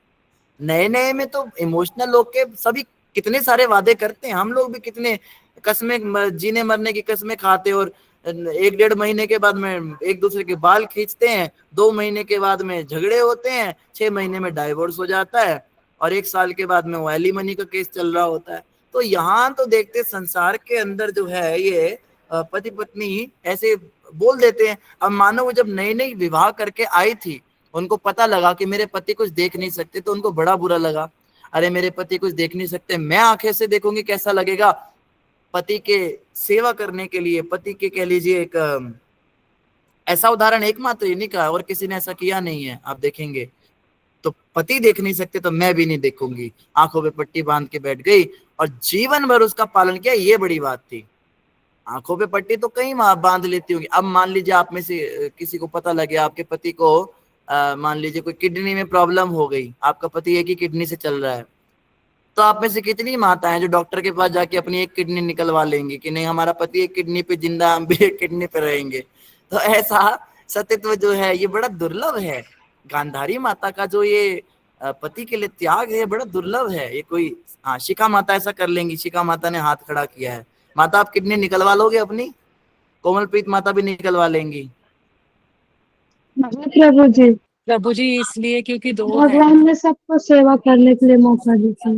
नए नए में तो इमोशनल लोग के सभी कितने सारे वादे करते हैं, हम लोग भी कितने कस्में, जीने मरने की कस्में खाते, और 1-1.5 महीने के बाद में एक दूसरे के बाल खींचते हैं, 2 महीने के बाद में झगड़े होते हैं, 6 महीने में डाइवोर्स हो जाता है, और 1 साल के बाद में वो एलिमनी का केस चल रहा होता है। तो यहाँ तो देखते संसार के अंदर जो है ये पति पत्नी ऐसे बोल देते हैं। अब मानो वो जब नई नई विवाह करके आई थी, उनको पता लगा कि मेरे पति कुछ देख नहीं सकते, तो उनको बड़ा बुरा लगा, अरे मेरे पति कुछ देख नहीं सकते, मैं आंखें से देखूंगी कैसा लगेगा। पति के सेवा करने के लिए, पति के कह लीजिए एक ऐसा उदाहरण एकमात्र इन्हीं का, और किसी ने ऐसा किया नहीं है, आप देखेंगे। तो पति देख नहीं सकते तो मैं भी नहीं देखूंगी, आंखों पे पट्टी बांध के बैठ गई और जीवन भर उसका पालन किया, ये बड़ी बात थी। आंखों पे पट्टी तो कहीं बांध लेती होगी। अब मान लीजिए आप में से किसी को पता लगे आपके पति को मान लीजिए कोई किडनी में प्रॉब्लम हो गई, आपका पति एक ही किडनी से चल रहा है, तो आप में से कितनी माताएं जो डॉक्टर के पास जाके अपनी एक किडनी निकलवा लेंगी कि नहीं हमारा पति एक किडनी पे जिंदा, हम भी एक किडनी पे रहेंगे। तो ऐसा सतीत्व जो है ये बड़ा दुर्लभ है। गांधारी माता का जो ये पति के लिए त्याग है बड़ा दुर्लभ है। ये कोई हाँ शिखा माता ऐसा कर लेंगी। शिखा माता ने हाथ खड़ा किया है। माता आप किडनी निकलवा लोगे अपनी? कोमलप्रीत माता भी निकलवा लेंगी। प्रभु जी इसलिए क्योंकि दो है। भगवान ने सबको सेवा करने के लिए मौका दिया,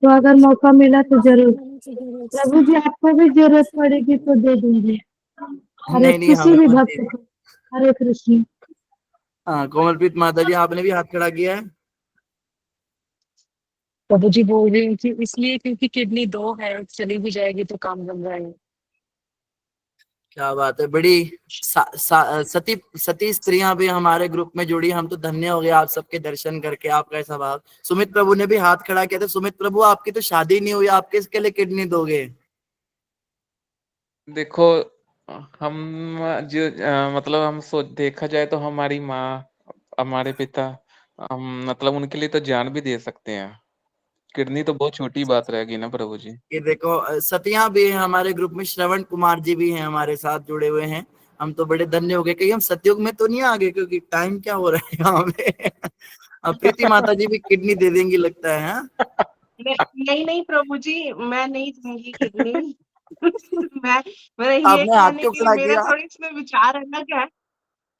तो अगर मौका मिला तो जरूर। प्रभु जी आपको भी जरूरत पड़ेगी तो दे दूंगी, अरे नहीं किसी भी भक्त को। हरे कृष्ण। हाँ कोमलप्रीत माता जी आपने भी हाथ खड़ा किया है। प्रभु जी बोल रही हूँ कि इसलिए क्योंकि किडनी 2 है, चली भी जाएगी तो काम बन जाएगा। क्या बात है। बड़ी सती स्त्रियां भी हमारे ग्रुप में जुड़ी, हम तो धन्य हो गए आप सबके दर्शन करके, आपका ऐसा भाव। सुमित प्रभु ने भी हाथ खड़ा किया था। सुमित प्रभु आपकी तो शादी नहीं हुई, आप किसके लिए किडनी दोगे? देखो हम जो मतलब हम देखा जाए तो हमारी माँ, हमारे पिता, हम मतलब उनके लिए तो जान भी दे सकते हैं। किडनी तो बहुत छोटी बात रहेगी ना प्रभु जी। ये देखो सतियां भी हैं हमारे ग्रुप में, श्रवण कुमार जी भी हैं हमारे साथ जुड़े हुए हैं। हम तो बड़े धन्य हो गए। कहीं हम सतयुग में तो नहीं आ गए? क्योंकि टाइम क्या हो रहा है यहाँ पे। अब प्रीति माता जी भी किडनी दे देंगी लगता है। हाँ नहीं नहीं प्रभु जी, मैं नहीं दूंगी किडनी। मैं मेरा ये आपने हाथ कहने क्यों की खड़ा मेरा किया? थोड़ी इसमें विचार अलग है।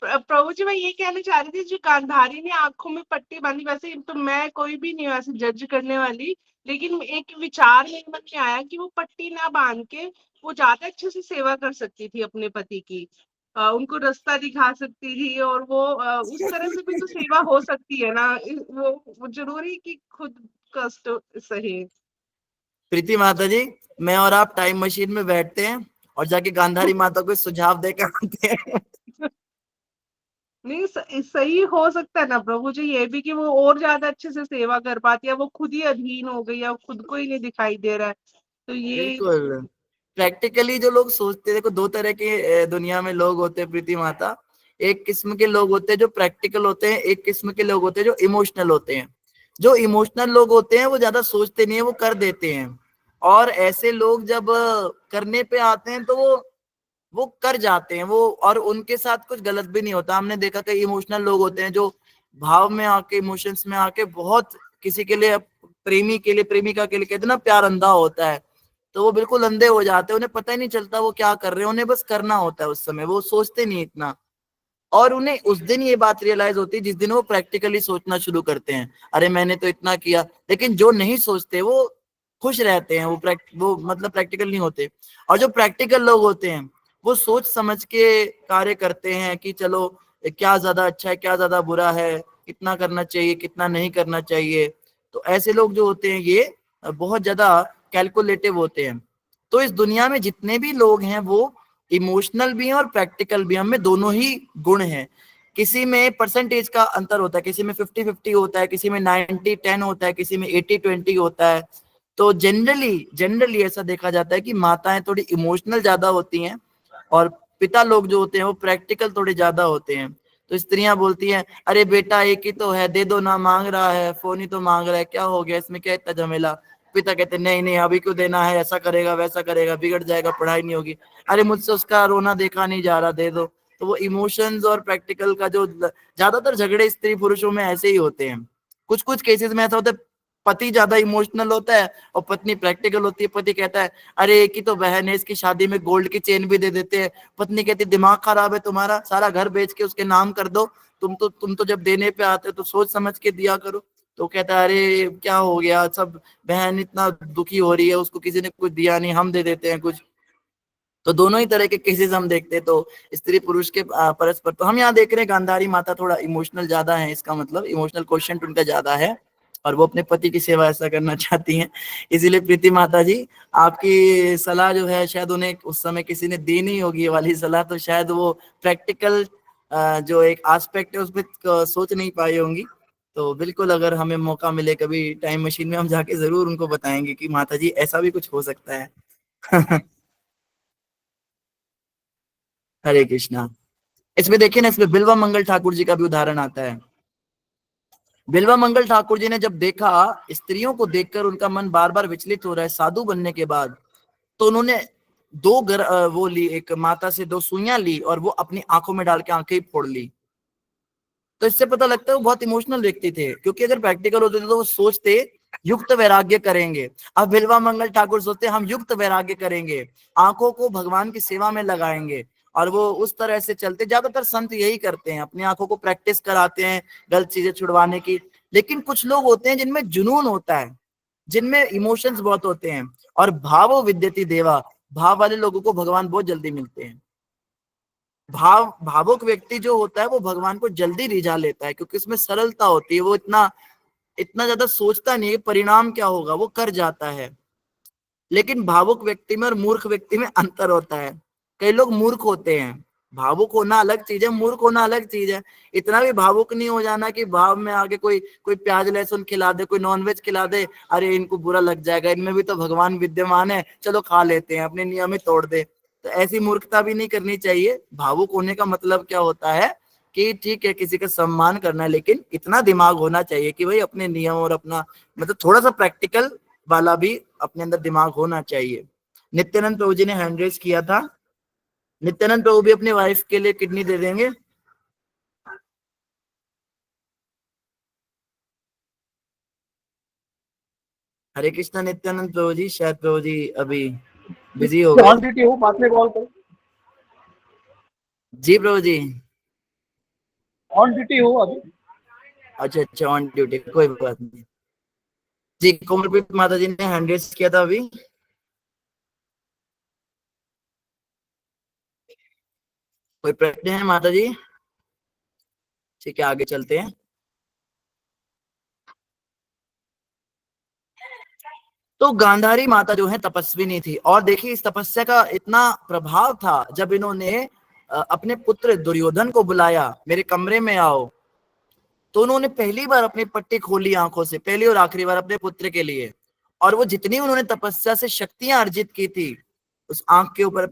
प्रभु जी मैं ये कहना चाह रही थी, जो गांधारी ने आंखों में पट्टी बांधी, वैसे तो मैं कोई भी नहीं हूँ ऐसे जज करने वाली, लेकिन एक विचार मेरे मन में आया कि वो पट्टी ना बांध के वो ज्यादा अच्छे से सेवा कर सकती थी अपने पति की। उनको रास्ता दिखा सकती थी, और वो उस तरह से भी तो सेवा हो सकती है ना। वो जरूरी कि खुद कष्ट सहे। प्रीति माता जी, मैं और आप टाइम मशीन में बैठते हैं और जाके गांधारी माता को सुझाव देकर आते हैं। नहीं सही हो सकता है ना प्रभु जी, ये भी कि वो और ज्यादा अच्छे से सेवा कर पाती है, वो खुद ही अधीन हो गई है, खुद को ही नहीं दिखाई दे रहा है, तो ये। बिल्कुल। प्रैक्टिकली जो लोग सोचते हैं, देखो दो तरह के दुनिया में लोग होते हैं प्रीति माता। एक किस्म के लोग होते हैं जो प्रैक्टिकल होते हैं, एक किस्म के लोग होते हैं जो इमोशनल होते हैं। जो इमोशनल लोग होते हैं वो ज्यादा सोचते नहीं है, वो कर देते हैं। और ऐसे लोग जब करने पे आते हैं तो वो कर जाते हैं वो, और उनके साथ कुछ गलत भी नहीं होता। हमने देखा कई इमोशनल लोग होते हैं जो भाव में आके, इमोशंस में आके बहुत किसी के लिए, प्रेमी के लिए, प्रेमिका के लिए कहते हैं ना, प्यार अंधा होता है। तो वो बिल्कुल अंधे हो जाते हैं, उन्हें पता ही नहीं चलता वो क्या कर रहे हैं, उन्हें बस करना होता है उस समय, वो सोचते नहीं इतना। और उन्हें उस दिन ये बात रियलाइज होती है जिस दिन वो प्रैक्टिकली सोचना शुरू करते हैं, अरे मैंने तो इतना किया। लेकिन जो नहीं सोचते वो खुश रहते हैं, वो मतलब प्रैक्टिकल नहीं होते। और जो प्रैक्टिकल लोग होते हैं वो सोच समझ के कार्य करते हैं कि चलो क्या ज्यादा अच्छा है, क्या ज्यादा बुरा है, कितना करना चाहिए, कितना नहीं करना चाहिए। तो ऐसे लोग जो होते हैं ये बहुत ज्यादा कैलकुलेटिव होते हैं। तो इस दुनिया में जितने भी लोग हैं वो इमोशनल भी हैं और प्रैक्टिकल भी हैं, हमें दोनों ही गुण हैं। किसी में परसेंटेज का अंतर होता है, किसी में 50-50 होता है, किसी में 90-10 होता है, किसी में 80-20 होता है। तो जनरली जनरली ऐसा देखा जाता है कि माताएं थोड़ी इमोशनल ज्यादा होती हैं और पिता लोग जो होते हैं वो प्रैक्टिकल थोड़े ज्यादा होते हैं। तो स्त्रियां बोलती हैं, अरे बेटा एक ही तो है, दे दो ना, मांग रहा है, फोन ही तो मांग रहा है, क्या हो गया इसमें, क्या इतना झमेला। पिता कहते हैं, नहीं नहीं अभी क्यों देना है, ऐसा करेगा वैसा करेगा, बिगड़ जाएगा, पढ़ाई नहीं होगी, अरे मुझसे उसका रोना देखा नहीं जा रहा, दे दो। तो वो इमोशंस और प्रैक्टिकल का जो ज्यादातर झगड़े स्त्री पुरुषों में ऐसे ही होते हैं। कुछ कुछ केसेस में ऐसा होता है पति ज्यादा इमोशनल होता है और पत्नी प्रैक्टिकल होती है। पति कहता है, अरे एक ही तो बहन है, इसकी शादी में गोल्ड की चेन भी दे देते हैं। पत्नी कहती है, दिमाग खराब है तुम्हारा, सारा घर बेच के उसके नाम कर दो, तुम तो जब देने पे आते हो तो सोच समझ के दिया करो। तो कहता है, अरे क्या हो गया, सब बहन इतना दुखी हो रही है, उसको किसी ने कुछ दिया नहीं, हम दे देते हैं कुछ। तो दोनों ही तरह के केसेस हम देखते हैं। तो स्त्री पुरुष के परस्पर, तो हम यहाँ देख रहे हैं गांधारी माता थोड़ा इमोशनल ज्यादा है, इसका मतलब इमोशनल क्वेश्चन उनका ज्यादा है और वो अपने पति की सेवा ऐसा करना चाहती हैं। इसीलिए प्रीति माता जी, आपकी सलाह जो है शायद उन्हें उस समय किसी ने दी नहीं होगी ये वाली सलाह, तो शायद वो प्रैक्टिकल जो एक एस्पेक्ट है उसमें सोच नहीं पाई होंगी। तो बिल्कुल अगर हमें मौका मिले कभी टाइम मशीन में, हम जाके जरूर उनको बताएंगे कि माता जी ऐसा भी कुछ हो सकता है। हरे कृष्णा। इसमें देखिए ना, इसमें बिल्वा मंगल ठाकुर जी का भी उदाहरण आता है। बिल्वा मंगल ठाकुर जी ने जब देखा स्त्रियों को देखकर उनका मन बार बार विचलित हो रहा है साधु बनने के बाद, तो उन्होंने वो ली, एक माता से 2 सुइयां ली और वो अपनी आंखों में डाल के आंखें ही फोड़ ली। तो इससे पता लगता है वो बहुत इमोशनल व्यक्ति थे, क्योंकि अगर प्रैक्टिकल होते थे तो वो सोचते युक्त वैराग्य करेंगे। अब बिल्वा मंगल ठाकुर सोचते हम युक्त वैराग्य करेंगे, आंखों को भगवान की सेवा में लगाएंगे, और वो उस तरह से चलते। ज्यादातर संत यही करते हैं, अपनी आंखों को प्रैक्टिस कराते हैं गलत चीजें छुड़वाने की। लेकिन कुछ लोग होते हैं जिनमें जुनून होता है, जिनमें इमोशंस बहुत होते हैं, और भावो विद्यति देवा, भाव वाले लोगों को भगवान बहुत जल्दी मिलते हैं। भावुक व्यक्ति जो होता है वो भगवान को जल्दी रिझा लेता है, क्योंकि उसमें सरलता होती है, वो इतना इतना ज्यादा सोचता नहीं है परिणाम क्या होगा, वो कर जाता है। लेकिन भावुक व्यक्ति में और मूर्ख व्यक्ति में अंतर होता है। कई लोग मूर्ख होते हैं, भावुक होना अलग चीज है, मूर्ख होना अलग चीज है। इतना भी भावुक नहीं हो जाना कि भाव में आगे कोई कोई प्याज लहसुन खिला दे, कोई नॉनवेज खिला दे, अरे इनको बुरा लग जाएगा, इनमें भी तो भगवान विद्यमान है, चलो खा लेते हैं, अपने नियम ही तोड़ दे। तो ऐसी मूर्खता भी नहीं करनी चाहिए। भावुक होने का मतलब क्या होता है कि ठीक है किसी का सम्मान करना है, लेकिन इतना दिमाग होना चाहिए कि भाई अपने नियम और अपना, मतलब थोड़ा सा प्रैक्टिकल वाला भी अपने अंदर दिमाग होना चाहिए। नित्यानंद प्रभु जी ने हैंड रेस किया था। नित्यानंद प्रभु भी अपनी वाइफ के लिए किडनी दे देंगे। हरे कृष्णा नित्यानंद प्रभु जी, शायद प्रभु जी अभी बिजी हो गए। ऑन ड्यूटी हो, बाद में कॉल करो। जी प्रभु जी। ऑन ड्यूटी हो अभी? अच्छा अच्छा, ऑन ड्यूटी, कोई बात नहीं। जी, कोमलप्रीत माता जी ने हैंड रेज किया था अभी। कोई प्रश्न है माता जी? ठीक है, आगे चलते हैं। तो गांधारी माता जो है तपस्विनी थी, और देखिए इस तपस्या का इतना प्रभाव था, जब इन्होंने अपने पुत्र दुर्योधन को बुलाया, मेरे कमरे में आओ, तो उन्होंने पहली बार अपनी पट्टी खोली आंखों से, पहली और आखिरी बार अपने पुत्र के लिए। और वो जितनी उन्होंने तपस्या से शक्तियां अर्जित की थी उस आंख के ऊपर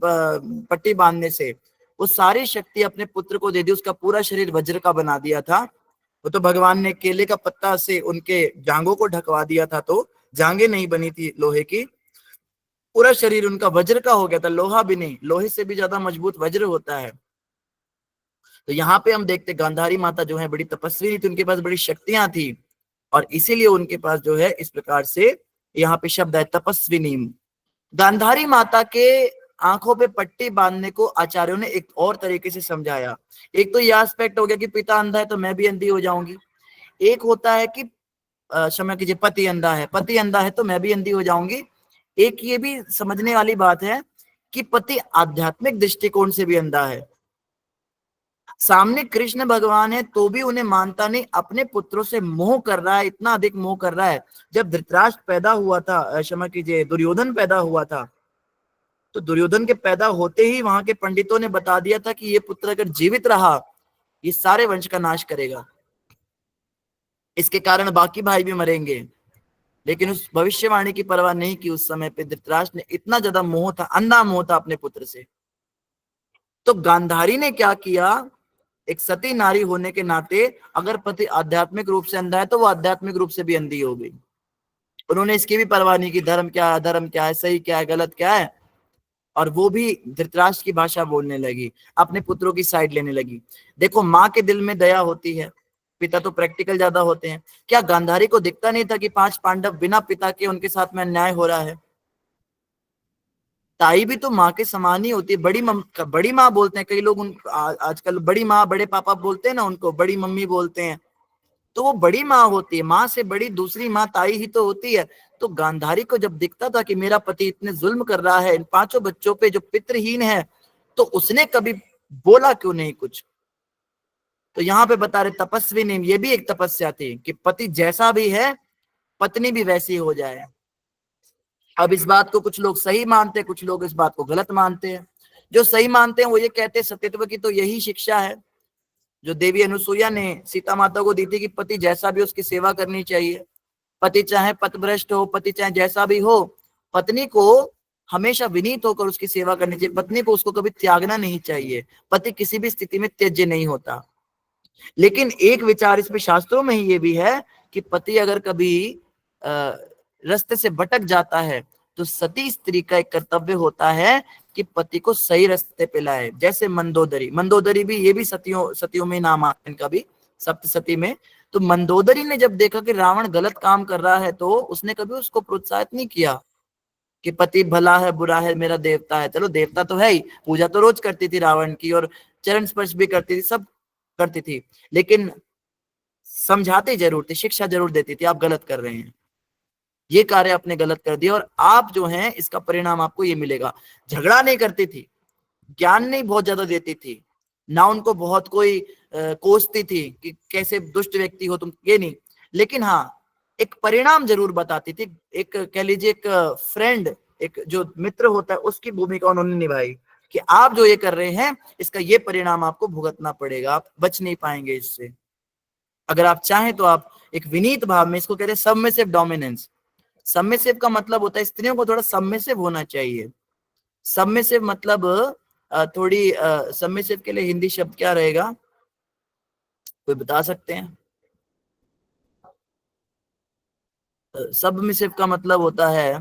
पट्टी बांधने से, वो सारी शक्ति अपने पुत्र को दे दी। उसका पूरा शरीर वज्र का बना दिया था। वो तो भगवान ने केले का पत्ता से उनके जांघों को ढकवा दिया था, तो जांघें नहीं बनी थी लोहे की, पूरा शरीर उनका वज्र का हो गया था, लोहा भी नहीं, लोहे से भी ज्यादा मजबूत वज्र होता है। तो यहाँ पे हम देखते गांधारी माता जो है बड़ी तपस्वी थी, उनके पास बड़ी शक्तियां थी, और इसीलिए उनके पास जो है इस प्रकार से यहाँ पे शब्द है तपस्विनी। गांधारी माता के आंखों पे पट्टी बांधने को आचार्यों ने एक और तरीके से समझाया। एक तो यह एस्पेक्ट हो गया कि पिता अंधा है तो मैं भी अंधी हो जाऊंगी। एक होता है कि क्षमा कीजिए, पति अंधा है, पति अंधा है तो मैं भी अंधी हो जाऊंगी। एक ये भी समझने वाली बात है कि पति आध्यात्मिक दृष्टिकोण से भी अंधा है। सामने कृष्ण भगवान है तो भी उन्हें मानता नहीं, अपने पुत्रों से मोह कर रहा है, इतना अधिक मोह कर रहा है। जब धृतराष्ट्र पैदा हुआ था, क्षमा कीजिए, दुर्योधन पैदा हुआ था, तो दुर्योधन के पैदा होते ही वहां के पंडितों ने बता दिया था कि ये पुत्र अगर जीवित रहा ये सारे वंश का नाश करेगा, इसके कारण बाकी भाई भी मरेंगे। लेकिन उस भविष्यवाणी की परवाह नहीं की। उस समय पे धृतराष्ट्र ने इतना ज्यादा मोह था, अंधा मोह था अपने पुत्र से। तो गांधारी ने क्या किया, एक सती नारी होने के नाते अगर पति आध्यात्मिक रूप से अंधा है तो वो आध्यात्मिक रूप से भी अंधी हो गई। उन्होंने इसकी भी परवाह नहीं की, धर्म क्या है, अधर्म क्या है, सही क्या है, गलत क्या है, और वो भी धृतराष्ट्र की भाषा बोलने लगी, अपने पुत्रों की साइड लेने लगी। देखो, माँ के दिल में दया होती है, पिता तो प्रैक्टिकल ज्यादा होते हैं। क्या गांधारी को दिखता नहीं था कि 5 पांडव बिना पिता के उनके साथ में अन्याय हो रहा है? ताई भी तो माँ के समान ही होती है। बड़ी माँ बोलते हैं कई लोग, आजकल बड़ी माँ बड़े पापा बोलते हैं ना, उनको बड़ी मम्मी बोलते हैं, तो वो बड़ी माँ होती है। माँ से बड़ी दूसरी माँ ताई ही तो होती है। तो गांधारी को जब दिखता था कि मेरा पति इतने जुल्म कर रहा है इन 5 बच्चों पे जो पितृहीन है, तो उसने कभी बोला क्यों नहीं कुछ? तो यहाँ पे बता रहे तपस्वी ने, ये भी एक तपस्या थी कि पति जैसा भी है पत्नी भी वैसी हो जाए। अब इस बात को कुछ लोग सही मानते हैं, कुछ लोग इस बात को गलत मानते हैं। जो सही मानते हैं वो ये कहते हैं सत्यत्व की तो यही शिक्षा है जो देवी अनुसुईया ने सीता माता को दी थी कि पति जैसा भी उसकी सेवा करनी चाहिए। पति चाहे पथभ्रष्ट हो, पति चाहे जैसा भी हो, पत्नी को हमेशा विनीत होकर उसकी सेवा करनी चाहिए। पत्नी को उसको कभी त्यागना नहीं चाहिए। पति किसी भी स्थिति में त्याज्य नहीं होता। लेकिन एक विचार इसमें शास्त्रों में ही ये भी है कि पति अगर कभी रास्ते से भटक जाता है तो सती स्त्री का एक कर्तव्य होता है कि पति को सही रास्ते पे लाए। जैसे मंदोदरी भी, ये भी सतियों में नाम आता है इनका भी, सप्तसती में। तो मंदोदरी ने जब देखा कि रावण गलत काम कर रहा है तो उसने कभी उसको प्रोत्साहित नहीं किया कि पति भला है बुरा है मेरा देवता है। चलो देवता तो है ही, पूजा तो रोज करती थी रावण की, और चरण स्पर्श भी करती थी, सब करती थी, लेकिन समझाती जरूर थी, शिक्षा जरूर देती थी, आप गलत कर रहे हैं, ये कार्य आपने गलत कर दिया और आप जो हैं इसका परिणाम आपको ये मिलेगा। झगड़ा नहीं करती थी, ज्ञान नहीं बहुत ज्यादा देती थी, ना उनको बहुत कोई कोसती थी कि कैसे दुष्ट व्यक्ति हो तुम, ये नहीं। लेकिन हाँ, एक परिणाम जरूर बताती थी। एक कह लीजिए एक फ्रेंड, एक जो मित्र होता है उसकी भूमिका उन्होंने निभाई कि आप जो ये कर रहे हैं इसका ये परिणाम आपको भुगतना पड़ेगा, आप बच नहीं पाएंगे इससे। अगर आप चाहें तो आप एक विनीत भाव में, इसको कहते हैं सबमिसिव डोमिनेंस। सबमिसिव का मतलब होता है स्त्रियों को थोड़ा सबमिसिव होना चाहिए। सबमिसिव मतलब थोड़ी सबमिसिव के लिए हिंदी शब्द क्या रहेगा, कोई बता सकते हैं? सबमिसिव का मतलब होता है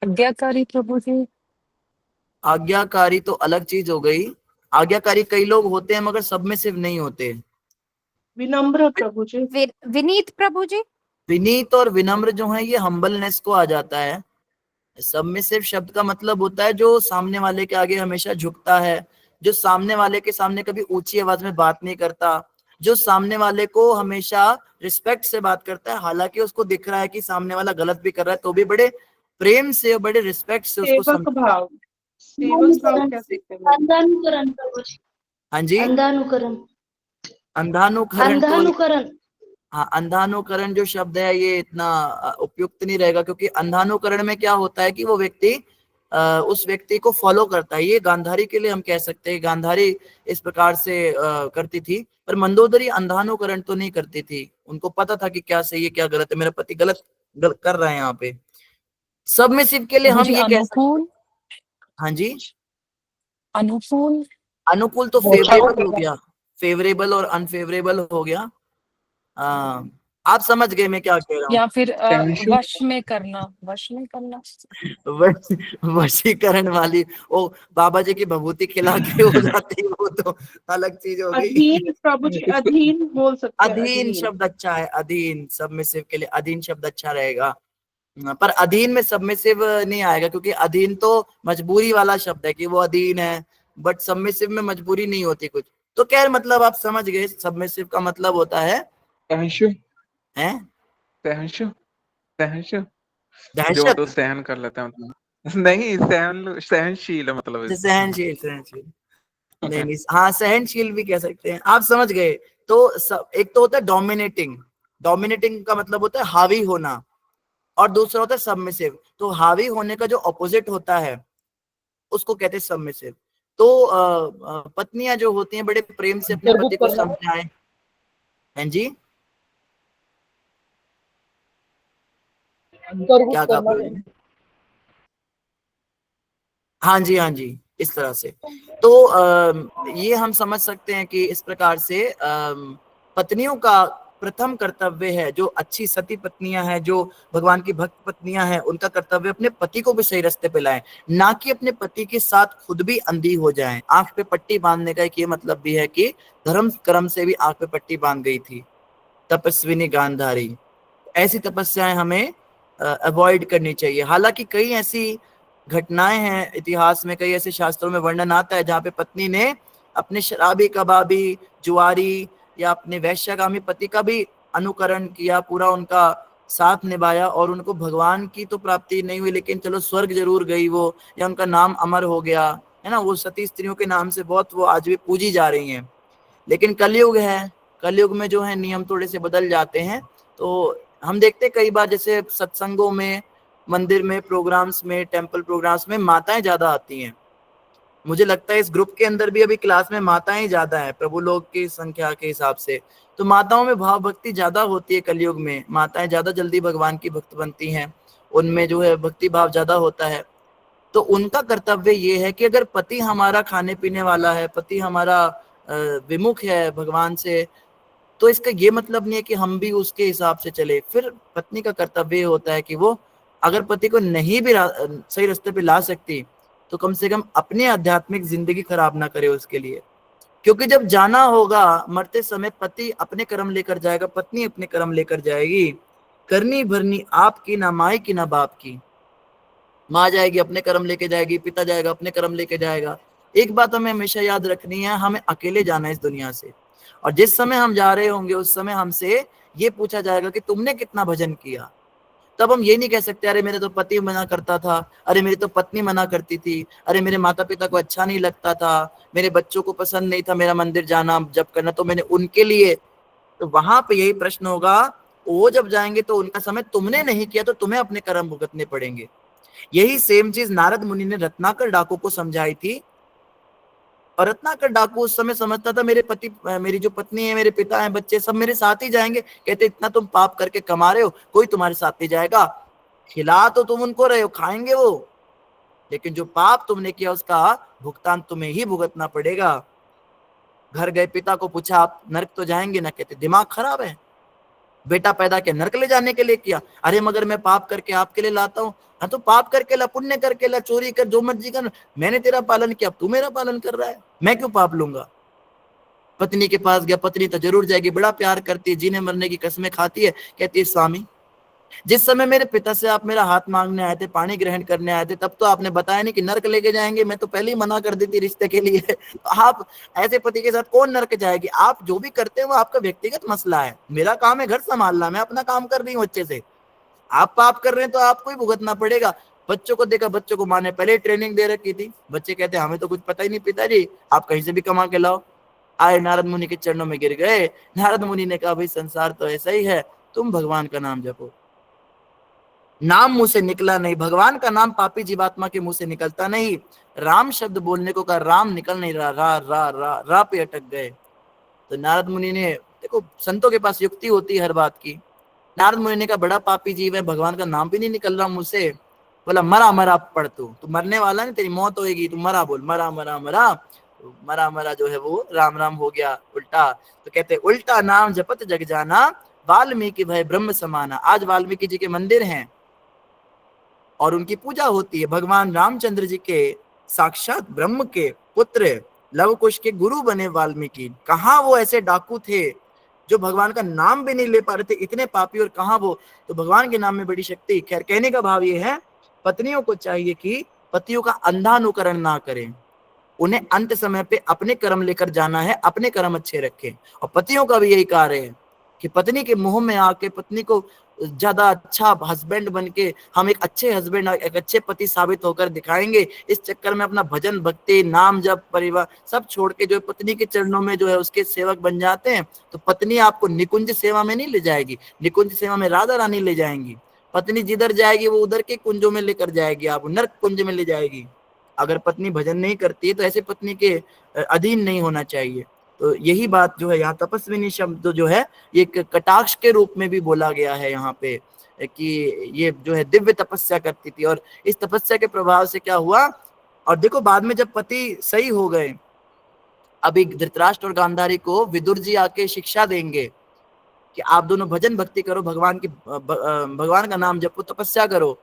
आज्ञाकारी प्रभु जी। आज्ञाकारी तो अलग चीज हो गई। आज्ञाकारी कई लोग होते हैं मगर सबमिसिव नहीं होते। विनम्र प्रभु जी। विनीत प्रभु जी। विनीत और विनम्र जो है ये हम्बलनेस को आ जाता है। सबमिसिव शब्द का मतलब होता है जो सामने वाले के आगे हमेशा झुकता है, जो सामने वाले के सामने कभी ऊंची आवाज में बात नहीं करता, जो सामने वाले को हमेशा रिस्पेक्ट से बात करता है, हालांकि उसको दिख रहा है कि सामने वाला गलत भी कर रहा है तो भी बड़े प्रेम से और बड़े रिस्पेक्ट से उसको सेवक भाव, सेवक भाव क्या सीखते हैं? अंधानुकरण प्रभु जी। हाँ जी, अंधानुकरण। अंधानुकरण तो अंधानुकरण। हाँ, अंधानुकरण जो शब्द है ये इतना उपयुक्त नहीं रहेगा, क्योंकि अंधानुकरण में क्या होता है कि वो व्यक्ति उस व्यक्ति को फॉलो करता है। ये गांधारी के लिए हम कह सकते हैं, गांधारी इस प्रकार से करती थी, पर मंदोदरी अंधानुकरण तो नहीं करती थी। उनको पता था कि क्या सही है क्या गलत है, मेरा पति गलत कर रहा है यहाँ पे। सबमिसिव के लिए हम ये कह सकते हैं, हाँ जी, अनुकूल। अनुकूल तो फेवरेबल हो गया, फेवरेबल और अनफेवरेबल हो गया। आप समझ गए मैं क्या कह रहा हूँ। या फिर वश में करना, वश में करना। वशीकरण वाली, ओ बाबा जी की भभूति खिला के हो जाती है, वो तो अलग चीज होगी। अधीन प्रभु जी, अधीन बोल सकते हैं। अधीन शब्द अच्छा है, अधीन सबमिसिव के लिए अधीन शब्द अच्छा रहेगा, पर अधीन में सबमिसिव नहीं आएगा, क्योंकि अधीन तो मजबूरी वाला शब्द है कि वो अधीन है, बट सबमिसिव में मजबूरी नहीं होती कुछ। तो क्या मतलब आप समझ गए, सबमिसिव का मतलब होता है जो तो सहन कर लेते हैं मतलब। नहीं, सहनशील है मतलब इसका। सहनशील, नहीं, हाँ सहनशील भी कह सकते हैं, आप समझ गए। तो एक तो होता है डोमिनेटिंग, डोमिनेटिंग का मतलब होता है हावी होना, और दूसरा होता है सबमिसिव। तो हावी होने का जो ऑपोजिट होता है उसको कहते हैं सबमिसिव। तो पत्नियां जो होती हैं बड़े प्रेम से अपने पति को समझाएं। हैं जी, क्या कहा? हाँ जी, हाँ जी, इस तरह से। तो ये हम समझ सकते हैं कि इस प्रकार से पत्नियों का प्रथम कर्तव्य है, जो अच्छी सती पत्नियां हैं, जो भगवान की भक्त पत्नियां हैं, उनका कर्तव्य अपने पति को भी सही रास्ते पे लाएं, ना कि अपने पति के साथ खुद भी अंधी हो जाएं। आंख पे पट्टी बांधने का एक ये मतलब भी है कि धर्म कर्म से भी आंख पे पट्टी बांध गई थी तपस्विनी गांधारी। ऐसी तपस्याएं हमें अवॉइड करनी चाहिए। हालांकि कई ऐसी घटनाएं हैं इतिहास में, कई ऐसे शास्त्रों में वर्णन आता है जहाँ पे पत्नी ने अपने शराबी, कबाबी, जुआरी या अपने वैश्यगामी पति का भी अनुकरण किया, पूरा उनका साथ निभाया, और उनको भगवान की तो प्राप्ति नहीं हुई, लेकिन चलो स्वर्ग जरूर गई वो, या उनका नाम अमर हो गया है ना। वो सती स्त्रियों के नाम से बहुत वो आज भी पूजी जा रही हैं। लेकिन कलयुग है, कलयुग में जो है नियम थोड़े से बदल जाते हैं। तो हम देखते कई बार जैसे सत्संगों में, मंदिर में, प्रोग्राम्स में, टेंपल प्रोग्राम्स में माताएं ज्यादा आती हैं। मुझे लगता है इस ग्रुप के अंदर भी अभी क्लास में माताएं ज्यादा है प्रभु लोग की संख्या के हिसाब से। तो माताओं में भाव भक्ति ज्यादा होती है कलयुग में, माताएं ज्यादा जल्दी भगवान की भक्त बनती हैं, उनमें जो है भक्ति भाव ज्यादा होता है। तो उनका कर्तव्य ये है कि अगर पति हमारा खाने पीने वाला है, पति हमारा विमुख है भगवान से, तो इसका ये मतलब नहीं है कि हम भी उसके हिसाब से चले। फिर पत्नी का कर्तव्य होता है कि वो अगर पति को नहीं भी सही रास्ते पे ला सकती, तो कम से कम अपनी आध्यात्मिक जिंदगी खराब ना करे उसके लिए। क्योंकि जब जाना होगा मरते समय, पति अपने कर्म लेकर जाएगा, पत्नी अपने कर्म लेकर जाएगी। करनी भरनी आपकी, ना माई की ना बाप की। माँ जाएगी अपने कर्म लेके जाएगी, पिता जाएगा अपने कर्म लेके जाएगा। एक बात हमें हमेशा याद रखनी है, हमें अकेले जाना है इस दुनिया से, और जिस समय हम जा रहे होंगे उस समय हमसे ये पूछा जाएगा कि तुमने कितना भजन किया। तब हम ये नहीं कह सकते अरे मेरे तो पति मना करता था, अरे मेरी तो पत्नी मना करती थी, अरे मेरे माता पिता को अच्छा नहीं लगता था, मेरे बच्चों को पसंद नहीं था मेरा मंदिर जाना जब करना, तो मैंने उनके लिए। तो वहां पे यही प्रश्न होगा, वो जब जाएंगे तो उनका समय तुमने नहीं किया तो तुम्हें अपने कर्म भुगतने पड़ेंगे। यही सेम चीज नारद मुनि ने रत्नाकर डाकू को समझाई थी। और रत्नाकर डाकू उस समय समझता था मेरे पति, मेरी जो पत्नी है, मेरे पिता है, बच्चे सब मेरे साथ ही जाएंगे। कहते इतना तुम पाप करके कमा रहे हो, कोई तुम्हारे साथ नहीं जाएगा। खिला तो तुम उनको रहे हो, खाएंगे वो, लेकिन जो पाप तुमने किया उसका भुगतान तुम्हें ही भुगतना पड़ेगा। घर गए, पिता को पूछा आप नरक तो जाएंगे ना? कहते दिमाग खराब है, बेटा पैदा किया नरक ले जाने के लिए किया? अरे मगर मैं पाप करके आपके लिए लाता हूँ। हाँ तो पाप करके ला, पुण्य करके ला, चोरी कर, जो मर्जी कर, मैंने तेरा पालन किया, अब तू मेरा पालन कर रहा है, मैं क्यों पाप लूंगा? पत्नी के पास गया, पत्नी तो जरूर जाएगी, बड़ा प्यार करती है, जीने मरने की कसमें खाती है। कहती है स्वामी जिस समय मेरे पिता से आप मेरा हाथ मांगने आए थे, पानी ग्रहण करने आए थे, तब तो आपने बताया नहीं कि नर्क लेके जाएंगे। मैं तो पहले ही मना कर दी थी रिश्ते के लिए। तो आप ऐसे पति के साथ कौन नर्क जाएगी? आप जो भी करते हैं वो आपका व्यक्तिगत मसला है। मेरा काम है घर संभालना, मैं अपना काम कर रही हूँ अच्छे से। आप पाप कर रहे हैं तो आपको ही भुगतना पड़ेगा। बच्चों को देखा, बच्चों को माँ ने पहले ही ट्रेनिंग दे रखी थी। बच्चे कहते हैं हमें तो कुछ पता ही नहीं पिताजी, आप कहीं से भी कमा के लाओ। आए नारद मुनि के चरणों में गिर गए। नारद मुनि ने कहा भाई संसार तो ऐसा ही है, तुम भगवान का नाम जपो। नाम मुंह से निकला नहीं, भगवान का नाम पापी जीवात्मा के मुंह से निकलता नहीं। राम शब्द बोलने को कहा, राम निकल नहीं रहा, रा रा रा रा पे अटक गए। तो नारद मुनि ने, देखो संतों के पास युक्ति होती है हर बात की। नारद मुनि ने कहा बड़ा पापी जीव है, भगवान का नाम भी नहीं निकल रहा मुंह से। बोला मरा मरा पढ़, तू मरने वाला नहीं, तेरी मौत होएगी, तू मरा बोल, मरा मरा मरा। तो मरा मरा जो है वो राम राम हो गया उल्टा। तो कहते उल्टा नाम जपत जग जाना, वाल्मीकि भय ब्रह्म समाना। आज वाल्मीकि जी के मंदिर हैं और उनकी पूजा होती है। भगवान रामचंद्र जी के साक्षात ब्रह्म के पुत्र, लव कुश के गुरु बने वाल्मीकि। कहाँ वो ऐसे डाकू थे जो भगवान का नाम भी नहीं ले पा रहे थे, इतने पापी, और कहाँ वो। तो भगवान के नाम में बड़ी शक्ति। खैर, कहने का भाव ये है, पत्नियों को चाहिए कि पतियों का अंधा अनुकरण ना करें। उन्हें अंत समय पे अपने कर्म लेकर जाना है, अपने कर्म अच्छे रखें। और पतियों का भी यही कार्य है कि पत्नी के मुंह में आके पत्नी को ज्यादा अच्छा हस्बैंड बन के हम एक अच्छे हस्बैंड, एक अच्छे पति साबित होकर दिखाएंगे। इस चक्कर में अपना भजन भक्ति, नाम जप, परिवार सब छोड़ के जो है पत्नी के चरणों में जो है उसके सेवक बन जाते हैं। तो पत्नी आपको निकुंज सेवा में नहीं ले जाएगी, निकुंज सेवा में राधा रानी ले जाएंगी। पत्नी जिधर जाएगी वो उधर के कुंजों में लेकर जाएगी, आपको नर्क कुंज में ले जाएगी। अगर पत्नी भजन नहीं करती है तो ऐसे पत्नी के अधीन नहीं होना चाहिए। तो यही बात जो है यहाँ तपस्विनी शब्द जो है एक कटाक्ष के रूप में भी बोला गया है यहाँ पे, कि ये जो है दिव्य तपस्या करती थी। और इस तपस्या के प्रभाव से क्या हुआ, और देखो बाद में जब पति सही हो गए, अभी धृतराष्ट्र और गांधारी को विदुर जी आके शिक्षा देंगे कि आप दोनों भजन भक्ति करो, भगवान का नाम जपो, तपस्या करो।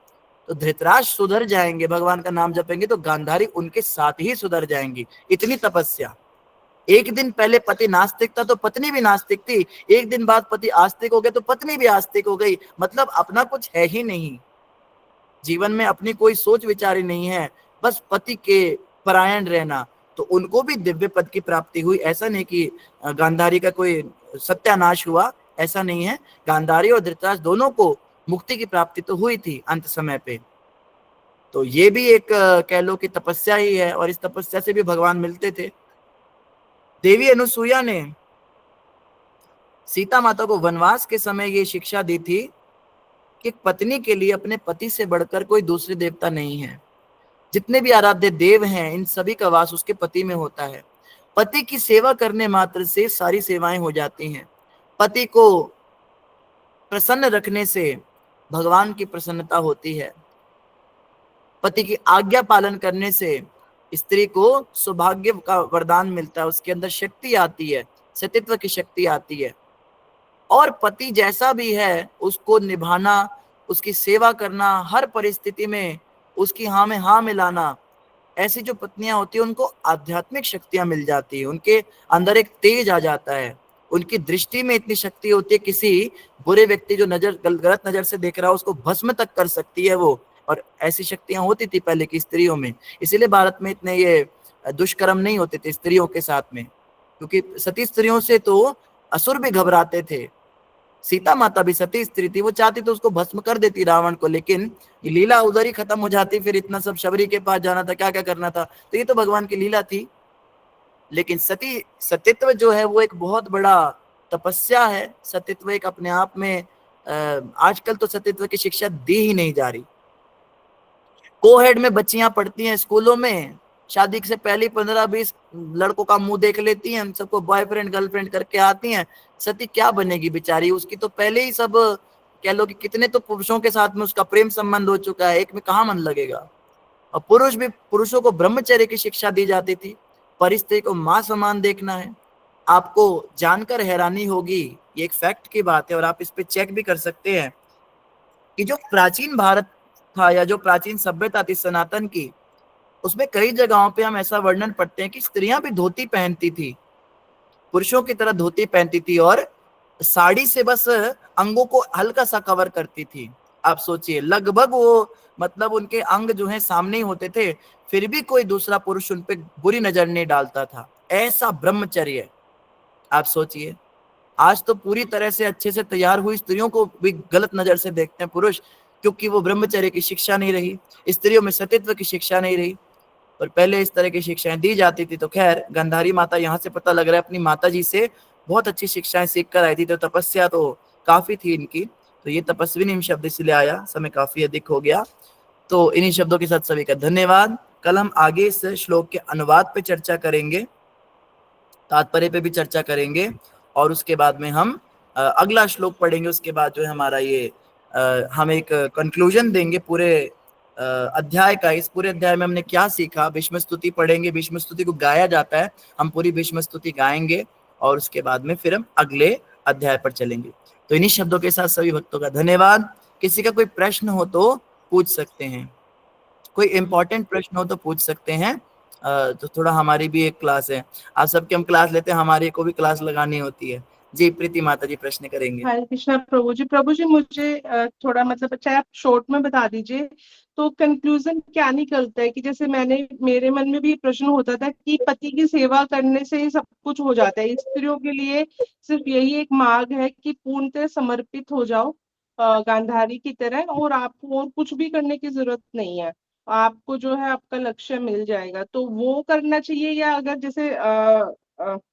तो धृतराष्ट्र सुधर जाएंगे, भगवान का नाम जपेंगे, तो गांधारी उनके साथ ही सुधर जाएंगी। इतनी तपस्या। एक दिन पहले पति नास्तिक था तो पत्नी भी नास्तिक थी, एक दिन बाद पति आस्तिक हो गया तो पत्नी भी आस्तिक हो गई। मतलब अपना कुछ है ही नहीं जीवन में, अपनी कोई सोच विचार ही नहीं है, बस पति के परायण रहना। तो उनको भी दिव्य पद की प्राप्ति हुई। ऐसा नहीं कि गांधारी का कोई सत्यानाश हुआ, ऐसा नहीं है। गांधारी और धृतराष्ट्र दोनों को मुक्ति की प्राप्ति तो हुई थी अंत समय पे। तो ये भी एक कह लो कि तपस्या ही है, और इस तपस्या से भी भगवान मिलते थे। देवी अनुसुईया ने सीता माता को वनवास के समय ये शिक्षा दी थी कि पत्नी के लिए अपने पति से बढ़कर कोई दूसरे देवता नहीं है। जितने भी आराध्य देव हैं इन सभी का वास उसके पति में होता है। पति की सेवा करने मात्र से सारी सेवाएं हो जाती हैं। पति को प्रसन्न रखने से भगवान की प्रसन्नता होती है। पति की आज्ञा पालन करने से स्त्री को सौभाग्य का वरदान मिलता है, उसके अंदर शक्ति आती है, सतीत्व की शक्ति आती है। और पति जैसा भी है उसको निभाना, उसकी सेवा करना, हर परिस्थिति में उसकी हाँ में हाँ मिलाना, ऐसी जो पत्नियां होती है उनको आध्यात्मिक शक्तियां मिल जाती है, उनके अंदर एक तेज आ जाता है, उनकी दृष्टि में इतनी शक्ति होती है, किसी बुरे व्यक्ति जो गलत नजर से देख रहा है उसको भस्म तक कर सकती है वो। और ऐसी शक्तियां होती थी पहले की स्त्रियों में, इसीलिए भारत में इतने ये दुष्कर्म नहीं होते थे स्त्रियों के साथ में, क्योंकि सती स्त्रियों से तो असुर भी घबराते थे। सीता माता भी सती स्त्री थी, वो चाहती तो उसको भस्म कर देती रावण को, लेकिन ये लीला उधर ही खत्म हो जाती। फिर इतना सब शबरी के पास जाना था, क्या क्या करना था, तो ये तो भगवान की लीला थी। लेकिन सतीत्व जो है वो एक बहुत बड़ा तपस्या है। सतीत्व एक अपने आप में आजकल तो सतीत्व की शिक्षा दी ही नहीं जा रही। कोहेड में बच्चियां पढ़ती हैं स्कूलों में, शादी से पहले 15-20 लड़कों का मुंह देख लेती हैं, सबको बॉयफ्रेंड गर्लफ्रेंड करके आती हैं। सती क्या बनेगी बेचारी, उसकी तो पहले ही सब कह लो कि कितने तो पुरुषों के साथ में उसका प्रेम संबंध हो चुका है, एक में कहाँ मन लगेगा। और पुरुषों को ब्रह्मचर्य की शिक्षा दी जाती थी, परिस्थिति को माँ समान देखना है। आपको जानकर हैरानी होगी, ये एक फैक्ट की बात है और आप इस पे चेक भी कर सकते हैं कि जो प्राचीन भारत था या जो प्राचीन सभ्यता थी सनातन की, उसमें कई जगहों पे हम ऐसा वर्णन पढ़ते हैं कि स्त्रियां भी धोती पहनती थी, पुरुषों की तरह धोती पहनती थी और साड़ी से बस अंगों को हल्का सा कवर करती थी। आप सोचिए, लगभग वो मतलब उनके अंग जो है सामने ही होते थे, फिर भी कोई दूसरा पुरुष उन पे बुरी नजर नहीं डालता था। ऐसा ब्रह्मचर्य, आप सोचिए। आज तो पूरी तरह से अच्छे से तैयार हुई स्त्रियों को भी गलत नजर से देखते हैं पुरुष, क्योंकि वो ब्रह्मचर्य की शिक्षा नहीं रही, स्त्रियों में सतीत्व की शिक्षा नहीं रही। पर पहले इस तरह की शिक्षाएं दी जाती थी। तो खैर, गांधारी माता यहाँ से पता लग रहा है अपनी माता जी से बहुत अच्छी शिक्षाएं सीख कर आई थी, तो तपस्या तो काफी थी इनकी। तो ये तपस्विनी शब्द इसलिए आया, समय काफी अधिक हो गया। तो इन्हीं शब्दों के साथ सभी का धन्यवाद। कल हम आगे इस श्लोक के अनुवाद पे चर्चा करेंगे, तात्पर्य पे भी चर्चा करेंगे, और उसके बाद में हम अगला श्लोक पढ़ेंगे। उसके बाद जो है हमारा ये हम एक कंक्लूजन देंगे पूरे अध्याय का। इस पूरे अध्याय में हमने क्या सीखा, भीष्म स्तुति पढ़ेंगे। भीष्म स्तुति को गाया जाता है, हम पूरी भीष्म स्तुति गाएंगे, और उसके बाद में फिर हम अगले अध्याय पर चलेंगे। तो इन्हीं शब्दों के साथ सभी भक्तों का धन्यवाद। किसी का कोई प्रश्न हो तो पूछ सकते हैं, कोई इंपॉर्टेंट प्रश्न हो तो पूछ सकते हैं। तो थोड़ा हमारी भी एक क्लास है, आप सबके हम क्लास लेते हैं, हमारी को भी क्लास लगानी होती है। जी प्रीति माता जी प्रश्न करेंगे। हरे कृष्णा प्रभु जी। प्रभु जी मुझे थोड़ा मतलब चाहे आप शॉर्ट में बता दीजिए, तो कंक्लूजन क्या निकलता है कि जैसे मेरे मन में भी प्रश्न होता था कि पति की सेवा करने से ही सब कुछ हो जाता है, स्त्रियों के लिए सिर्फ यही एक मार्ग है कि पूर्णतः समर्पित हो जाओ गांधारी की तरह, और आपको और कुछ भी करने की जरूरत नहीं है, आपको जो है आपका लक्ष्य मिल जाएगा। तो वो करना चाहिए, या अगर जैसे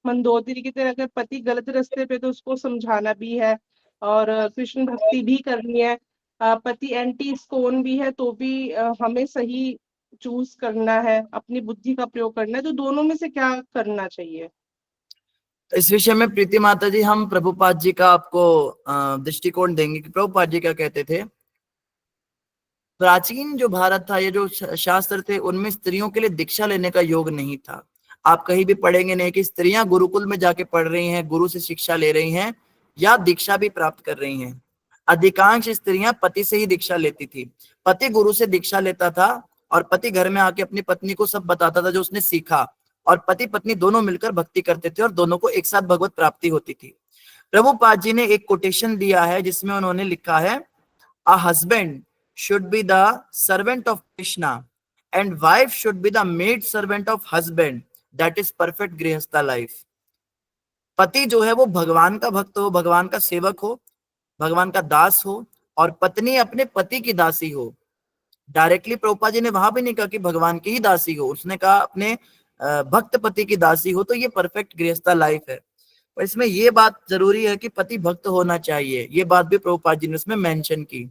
मंदोदरी की तरह अगर पति गलत रास्ते पे तो उसको समझाना भी है, और कृष्ण भक्ति भी करनी है, पति एंटी स्कोन भी है तो भी हमें सही चूज करना है, अपनी बुद्धि का प्रयोग करना है, तो दोनों में से क्या करना चाहिए? इस विषय में प्रीति माता जी हम प्रभुपाद जी का आपको दृष्टिकोण देंगे कि प्रभुपाद जी क्या कहते थे। प्राचीन जो भारत था, ये जो शास्त्र थे, उनमें स्त्रियों के लिए दीक्षा लेने का योग नहीं था। आप कहीं भी पढ़ेंगे नहीं कि स्त्रियां गुरुकुल में जाके पढ़ रही हैं, गुरु से शिक्षा ले रही हैं या दीक्षा भी प्राप्त कर रही हैं। अधिकांश स्त्रियां पति से ही दीक्षा लेती थी। पति गुरु से दीक्षा लेता था और पति घर में आके अपनी पत्नी को सब बताता था जो उसने सीखा, और पति पत्नी दोनों मिलकर भक्ति करते थे और दोनों को एक साथ भगवत प्राप्ति होती थी। प्रभुपाद जी ने एक कोटेशन दिया है जिसमें उन्होंने लिखा है, a husband should be the servant of Krishna and wife should be the maid servant of husband, that is perfect गृहस्था life। पति जो है वो भगवान का भक्त हो, भगवान का सेवक हो, भगवान का दास हो, और पत्नी अपने पति की दासी हो। डायरेक्टली प्रभुपाद जी ने वहां भी नहीं कहा कि भगवान की ही दासी हो, उसने कहा अपने भक्त पति की दासी हो। तो ये परफेक्ट गृहस्था लाइफ है। पर इसमें ये बात जरूरी है कि पति भक्त होना चाहिए, ये बात भी प्रभुपाद जी ने उसमें मेंशन की।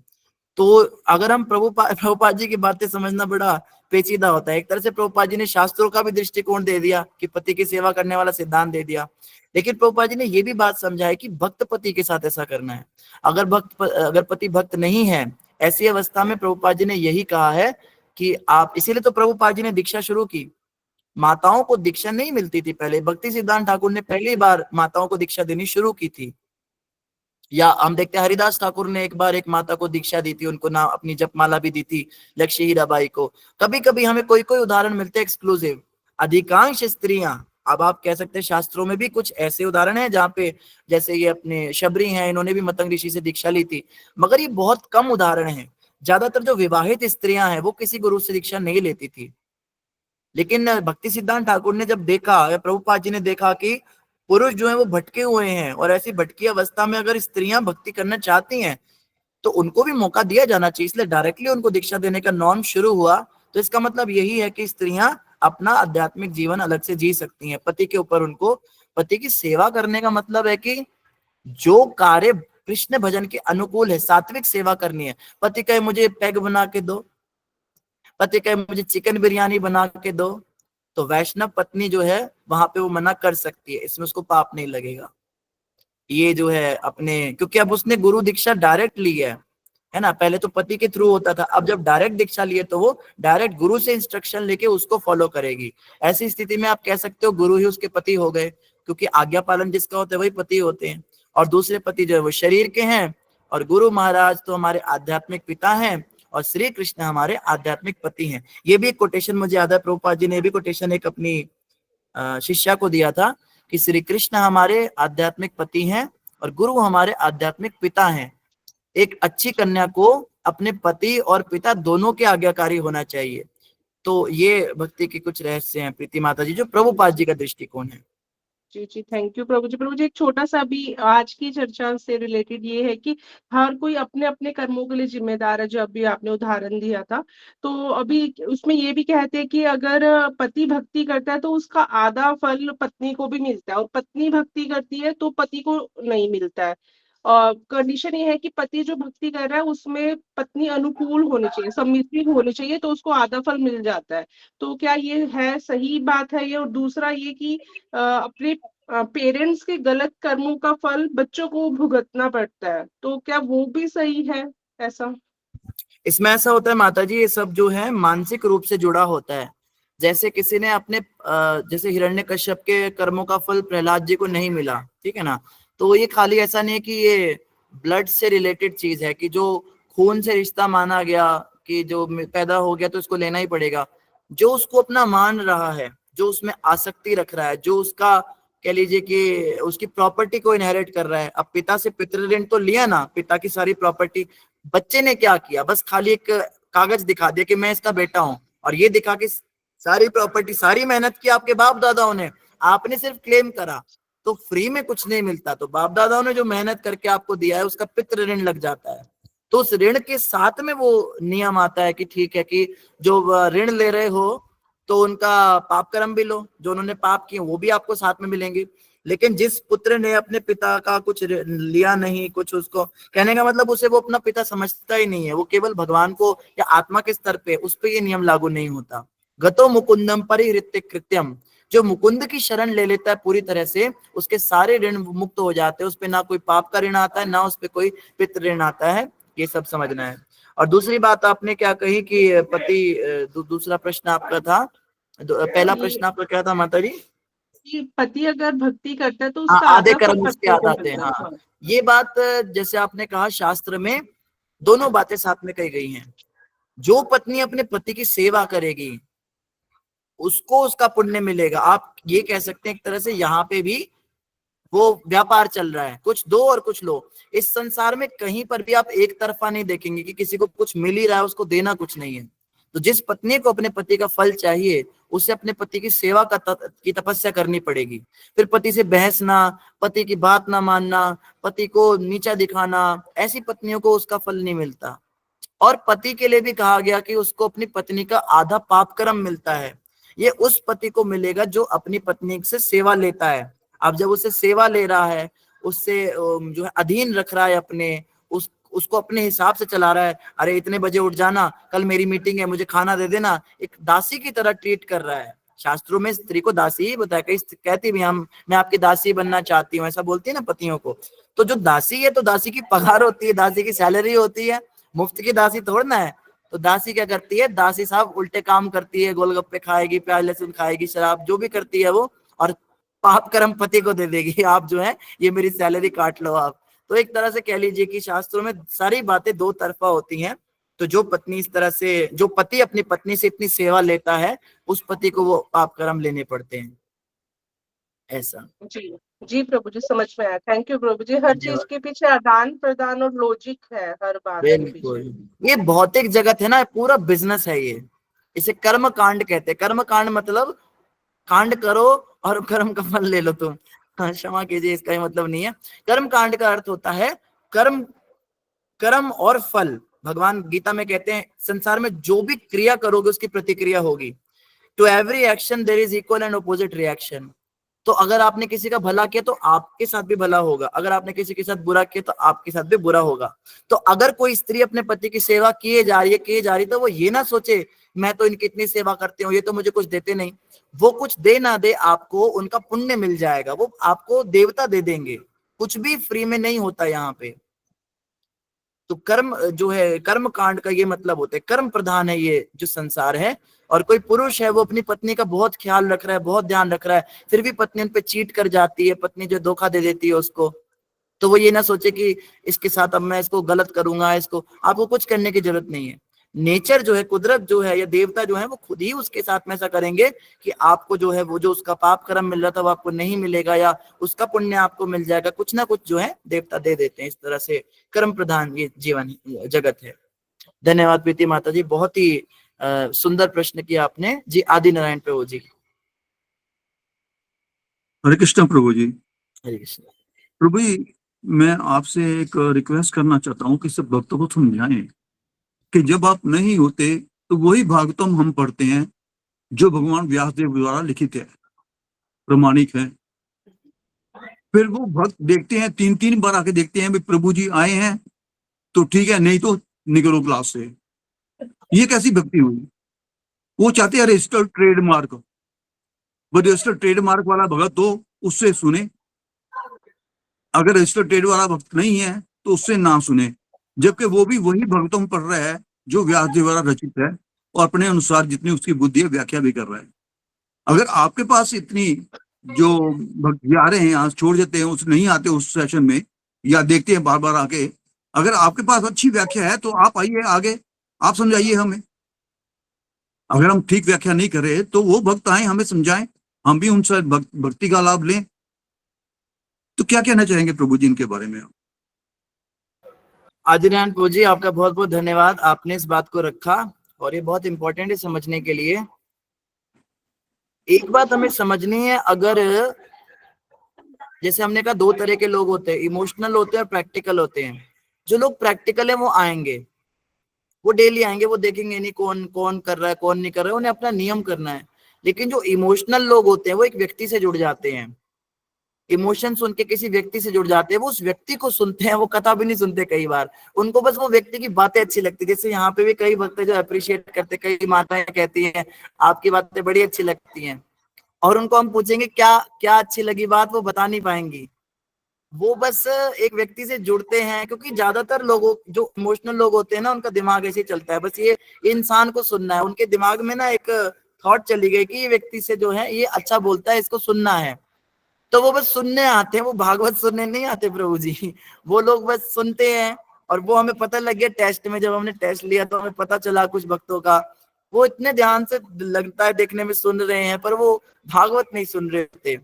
तो अगर हम प्रभुपाद जी की बातें समझना बड़ा पेचीदा होता है। एक तरह से प्रभुपाद जी ने शास्त्रों का भी दृष्टिकोण दे दिया कि पति की सेवा करने वाला सिद्धांत दे दिया, लेकिन प्रभुपाद जी ने ये भी बात समझाई कि भक्त पति के साथ ऐसा करना है। अगर पति भक्त नहीं है, ऐसी अवस्था में प्रभुपाद जी ने यही कहा है कि आप, इसीलिए तो प्रभुपाद जी ने दीक्षा शुरू की। माताओं को दीक्षा नहीं मिलती थी पहले, भक्ति सिद्धांत ठाकुर ने पहली बार माताओं को दीक्षा देनी शुरू की थी। या हम देखते हैं हरिदास ठाकुर ने एक बार एक माता को दीक्षा दी थी, उनको नाम अपनी जपमाला भी दी थी, लक्ष्य हीराबाई को। कभी कभी हमें कोई कोई उदाहरण मिलते हैं एक्सक्लूसिव। अधिकांश स्त्रियां, अब आप कह सकते हैं शास्त्रों में भी कुछ ऐसे उदाहरण हैं जहाँ पे, जैसे ये अपने शबरी हैं, इन्होंने भी मतंग ऋषि से दीक्षा ली थी, मगर ये बहुत कम उदाहरण है। ज्यादातर जो विवाहित स्त्रियां हैं वो किसी गुरु से दीक्षा नहीं लेती थी। लेकिन भक्ति सिद्धांत ठाकुर ने जब देखा, प्रभुपाद जी ने देखा कि पुरुष जो है वो भटके हुए हैं, और ऐसी भटकी अवस्था में अगर स्त्रियां भक्ति करना चाहती हैं तो उनको भी मौका दिया जाना चाहिए, इसलिए डायरेक्टली उनको दीक्षा देने का नॉर्म शुरू हुआ। तो इसका मतलब यही है कि स्त्रियां अपना आध्यात्मिक जीवन अलग से जी सकती हैं। पति के ऊपर उनको, पति की सेवा करने का मतलब है कि जो कार्य कृष्ण भजन के अनुकूल है, सात्विक सेवा करनी है। पति कहे मुझे पैग बना के दो, पति कहे मुझे चिकन बिरयानी बना के दो, तो वैष्णव पत्नी जो है वहां पे वो मना कर सकती है, इसमें उसको पाप नहीं लगेगा। ये जो है अपने, क्योंकि अब उसने गुरु दीक्षा डायरेक्ट ली है ना, पहले तो पति के थ्रू होता था, अब जब डायरेक्ट दीक्षा लिए तो वो डायरेक्ट गुरु से इंस्ट्रक्शन लेके उसको फॉलो करेगी। ऐसी स्थिति में आप कह सकते हो गुरु ही उसके पति हो गए, क्योंकि आज्ञा पालन जिसका होता है वही पति होते हैं, और दूसरे पति जो है वो शरीर के हैं, और गुरु महाराज तो हमारे आध्यात्मिक पिता हैं, और श्री कृष्ण हमारे आध्यात्मिक पति हैं। ये भी एक कोटेशन मुझे याद है, प्रभुपाद जी ने भी कोटेशन एक अपनी शिष्या को दिया था कि श्री कृष्ण हमारे आध्यात्मिक पति हैं और गुरु हमारे आध्यात्मिक पिता हैं। एक अच्छी कन्या को अपने पति और पिता दोनों के आज्ञाकारी होना चाहिए। तो ये भक्ति के कुछ रहस्य हैं प्रीति माता जी, जो प्रभुपाद जी का दृष्टिकोण है। जी जी, थैंक यू प्रभु जी। प्रभु जी, एक छोटा सा भी आज की चर्चा से रिलेटेड ये है कि हर कोई अपने अपने कर्मों के लिए जिम्मेदार है, जो अभी आपने उदाहरण दिया था। तो अभी उसमें ये भी कहते हैं कि अगर पति भक्ति करता है तो उसका आधा फल पत्नी को भी मिलता है, और पत्नी भक्ति करती है तो पति को नहीं मिलता है। कंडीशन ये है कि पति जो भक्ति कर रहा है उसमें पत्नी अनुकूल होनी चाहिए, सम्मिलित होनी चाहिए, तो उसको आधा फल मिल जाता है। तो क्या ये है, सही बात है ये? और दूसरा ये कि अपने पेरेंट्स के गलत कर्मों का फल बच्चों को भुगतना पड़ता है, तो क्या वो भी सही है ऐसा? इसमें ऐसा होता है माता जी, ये सब जो है मानसिक रूप से जुड़ा होता है। जैसे किसी ने अपने जैसे हिरण्यकश्यप के कर्मों का फल प्रहलाद जी को नहीं मिला, ठीक है ना, तो ये खाली ऐसा नहीं है कि ये ब्लड से रिलेटेड चीज है कि जो खून से रिश्ता माना गया कि जो पैदा हो गया तो उसको लेना ही पड़ेगा। जो उसको अपना मान रहा है, जो उसमें आसक्ति रख रहा है, जो उसका कह लीजिए कि उसकी प्रॉपर्टी को इनहेरिट कर रहा है। अब पिता से पितृ ऋण तो लिया ना, पिता की सारी प्रॉपर्टी। बच्चे ने क्या किया, बस खाली एक कागज दिखा दिया कि मैं इसका बेटा हूं, और ये दिखा के सारी प्रॉपर्टी, सारी मेहनत की आपके बाप दादाओं ने, आपने सिर्फ क्लेम करा। तो फ्री में कुछ नहीं मिलता, तो बाप दादाओं ने जो मेहनत करके आपको दिया है उसका पितृ ऋण लग जाता है। तो उस ऋण के साथ में वो नियम आता है कि ठीक है कि जो ऋण ले रहे हो तो उनका पाप कर्म भी लो, जो उन्होंने पाप किए वो भी आपको साथ में मिलेंगे। लेकिन जिस पुत्र ने अपने पिता का कुछ लिया नहीं, कुछ उसको, कहने का मतलब उसे वो अपना पिता समझता ही नहीं है, वो केवल भगवान को या आत्मा के स्तर पे, उस पे ये नियम लागू नहीं होता। गतो मुकुंदम परिहृत्य कृत्यम, जो मुकुंद की शरण ले लेता है पूरी तरह से, उसके सारे ऋण मुक्त हो जाते हैं। उस पे ना कोई पाप का ऋण आता है, ना उस पे कोई पितृ ऋण आता है। ये सब समझना है। और दूसरी बात आपने क्या कही कि पति, दूसरा प्रश्न आपका था, पहला प्रश्न आपका क्या था माता जी? कि पति अगर भक्ति करता है तो हाँ, उसका आधे आधा कर्म फल उसके पत्नी को आधा थे। मिलता है। हाँ, ये बात जैसे आपने कहा, शास्त्र में दोनों बातें साथ में कही गई हैं। जो पत्नी अपने पति की सेवा करेगी उसको उसका पुण्य मिलेगा। आप ये कह सकते हैं एक तरह से यहाँ पे भी वो व्यापार चल रहा है, कुछ दो और कुछ लो। इस संसार में कहीं पर भी आप एक तरफा नहीं देखेंगे कि किसी को कुछ मिल ही रहा है, उसको देना कुछ नहीं है। तो जिस पत्नी को अपने पति का फल चाहिए, उसे अपने पति की सेवा की तपस्या करनी पड़ेगी। फिर पति से बहसना, पति की बात ना मानना, पति को नीचा दिखाना, ऐसी पत्नियों को उसका फल नहीं मिलता। और पति के लिए भी कहा गया कि उसको अपनी पत्नी का आधा पाप कर्म मिलता है। ये उस पति को मिलेगा जो अपनी पत्नी से सेवा लेता है। अब जब उसे सेवा ले रहा है, उससे जो है अधीन रख रहा है अपने, उसको अपने हिसाब से चला रहा है, अरे इतने बजे उठ जाना, कल मेरी मीटिंग है, मुझे खाना दे देना, एक दासी की तरह ट्रीट कर रहा है। शास्त्रों में स्त्री को दासी ही बताया, कहीं कहती भी मैं आपकी दासी बनना चाहती हूँ, ऐसा बोलती है ना पतियों को। तो जो दासी है, तो दासी की पगार होती है, दासी की सैलरी होती है, मुफ्त की दासी थोड़ना है। तो दासी क्या करती है, दासी साहब उल्टे काम करती है, गोलगप्पे खाएगी, प्याज लहसुन खाएगी, शराब जो भी करती है वो, और पाप कर्म पति को दे देगी, आप जो है ये मेरी सैलरी काट लो आप। तो एक तरह से कह लीजिए कि शास्त्रों में सारी बातें दो तरफा होती हैं। तो जो पत्नी इस तरह से, जो पति अपनी पत्नी से इतनी सेवा लेता है, उस पति को वो पाप कर्म लेने पड़ते हैं, ऐसा। जी जी प्रभु जी, समझ में आया। थैंक यू प्रभु जी। हर चीज धन्यवाद। के पीछे आदान प्रदान और लॉजिक है, हर बात के पीछे। बिल्कुल, ये भौतिक जगत है ना, पूरा बिजनेस है ये। इसे कर्म कांड कहते हैं। कर्म कांड मतलब कांड करो और कर्म का फल ले लो तुम। हाँ, क्षमा कीजिए, इसका ये मतलब नहीं है। कर्म कांड का अर्थ होता है कर्म, कर्म और फल। भगवान गीता में कहते हैं संसार में जो भी क्रिया करोगे उसकी प्रतिक्रिया होगी। To every action there is equal and opposite reaction. तो अगर आपने किसी का भला किया तो आपके साथ भी भला होगा, अगर आपने किसी के साथ बुरा किया तो आपके साथ भी बुरा होगा। तो अगर कोई स्त्री अपने पति की सेवा किए जा रही तो वो ये ना सोचे मैं तो इनकी इतनी सेवा करती हूँ, ये तो मुझे कुछ देते नहीं। वो कुछ दे ना दे, आपको उनका पुण्य मिल जाएगा, वो आपको देवता दे देंगे। कुछ भी फ्री में नहीं होता यहाँ पे। तो कर्म जो है, कर्म कांड का ये मतलब होता है, कर्म प्रधान है ये जो संसार है। और कोई पुरुष है, वो अपनी पत्नी का बहुत ख्याल रख रहा है, बहुत ध्यान रख रहा है, फिर भी पत्नी उन पे चीट कर जाती है, पत्नी जो धोखा दे देती है उसको, तो वो ये ना सोचे कि इसके साथ अब मैं इसको गलत करूंगा। इसको आपको कुछ करने की जरूरत नहीं है। नेचर जो है, कुदरत जो है, या देवता जो है, वो खुद ही उसके साथ में ऐसा करेंगे कि आपको जो है वो जो उसका पाप कर्म मिल रहा था वो आपको नहीं मिलेगा, या उसका पुण्य आपको मिल जाएगा। कुछ ना कुछ जो है देवता दे देते हैं। इस तरह से कर्म प्रधान ये जीवन जगत है। धन्यवाद प्रीति माता जी, बहुत ही सुंदर प्रश्न किया आपने जी। आदि नारायण प्रभु जी। हरे कृष्ण प्रभु जी। हरे कृष्ण प्रभु जी, मैं आपसे एक रिक्वेस्ट करना चाहता हूँ कि सब भक्तों को समझाएं कि जब आप नहीं होते तो वही भागवतम हम पढ़ते हैं जो भगवान व्यासदेव द्वारा लिखित है, प्रमाणिक है। फिर वो भक्त देखते हैं, 3-3 बार आके देखते हैं, भाई प्रभु जी आए हैं तो ठीक है, नहीं तो निकलो क्लास से। ये कैसी भक्ति हुई? वो चाहते हैं रजिस्टर्ड ट्रेडमार्क, रजिस्टर्ड ट्रेडमार्क वाला भगत तो उससे सुने, अगर रजिस्टर्ड ट्रेड वाला भक्त नहीं है तो उससे ना सुने, जबकि वो भी वही भगतों पढ़ रहा है जो व्यासदेव द्वारा रचित है और अपने अनुसार जितनी उसकी बुद्धि है व्याख्या भी कर रहा है। अगर आपके पास इतनी जो भक्त आ रहे हैं यहाँ छोड़ देते हैं, उस नहीं आते उस सेशन में या देखते हैं बार बार आके, अगर आपके पास अच्छी व्याख्या है तो आप आइए आगे, आप समझाइए हमें। अगर हम ठीक व्याख्या नहीं कर रहे तो वो भक्त आए हमें समझाएं, हम भी उनसे भक्ति का लाभ लें। तो क्या कहना चाहेंगे प्रभु जी इनके बारे में? आदिनारायण प्रभु जी, आपका बहुत बहुत धन्यवाद, आपने इस बात को रखा और ये बहुत इंपॉर्टेंट है समझने के लिए। एक बात हमें समझनी है, अगर जैसे हमने कहा 2 तरह के लोग होते हैं, इमोशनल होते हैं और प्रैक्टिकल होते हैं। जो लोग प्रैक्टिकल है वो आएंगे, वो डेली आएंगे, वो देखेंगे नहीं कौन कौन कर रहा है कौन नहीं कर रहा है, उन्हें अपना नियम करना है। लेकिन जो इमोशनल लोग होते हैं वो एक व्यक्ति से जुड़ जाते हैं, इमोशन सुन के किसी व्यक्ति से जुड़ जाते हैं, वो उस व्यक्ति को सुनते हैं, वो कथा भी नहीं सुनते कई बार, उनको बस वो व्यक्ति की बातें अच्छी लगती है। जैसे यहाँ पे भी कई भक्त जो अप्रिशिएट करते, कई माताएं कहती हैं आपकी बातें बड़ी अच्छी लगती हैं, और उनको हम पूछेंगे क्या क्या अच्छी लगी बात, वो बता नहीं पाएंगी। वो बस एक व्यक्ति से जुड़ते हैं, क्योंकि ज्यादातर लोगों जो इमोशनल लोग होते हैं ना, उनका दिमाग ऐसे ही चलता है, बस ये इंसान को सुनना है। उनके दिमाग में ना एक थॉट चली गई कि ये व्यक्ति से जो है ये अच्छा बोलता है, इसको सुनना है, तो वो बस सुनने आते हैं, वो भागवत सुनने नहीं आते प्रभु जी। वो लोग बस सुनते हैं, और वो हमें पता लग गया टेस्ट में, जब हमने टेस्ट लिया तो हमें पता चला कुछ भक्तों का, वो इतने ध्यान से लगता है देखने में सुन रहे हैं, पर वो भागवत नहीं सुन रहे होते।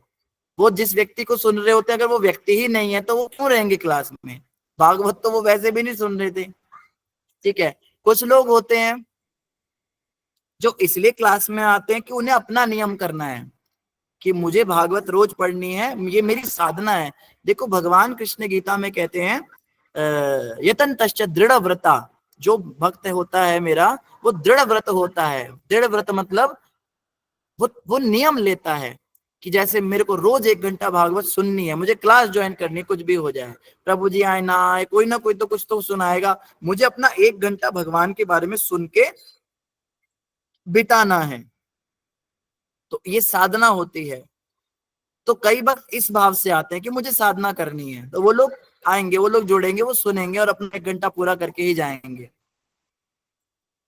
वो जिस व्यक्ति को सुन रहे होते हैं, अगर वो व्यक्ति ही नहीं है तो वो क्यों रहेंगे क्लास में? भागवत तो वो वैसे भी नहीं सुन रहे थे। ठीक है, कुछ लोग होते हैं जो इसलिए क्लास में आते हैं कि उन्हें अपना नियम करना है कि मुझे भागवत रोज पढ़नी है, ये मेरी साधना है। देखो भगवान कृष्ण गीता में कहते हैं यतन तश्च दृढ़ व्रता, जो भक्त होता है मेरा वो दृढ़ व्रत होता है। दृढ़ व्रत मतलब वो नियम लेता है कि जैसे मेरे को रोज 1 घंटा भागवत सुननी है, मुझे क्लास ज्वाइन करनी है, कुछ भी हो जाए, प्रभु जी आए ना आए, कोई ना कोई तो कुछ तो सुनाएगा, मुझे अपना 1 घंटा भगवान के बारे में सुन के बिताना है। तो ये साधना होती है। तो कई बार इस भाव से आते हैं कि मुझे साधना करनी है, तो वो लोग आएंगे, वो लोग जुड़ेंगे, वो सुनेंगे और अपना 1 घंटा पूरा करके ही जाएंगे।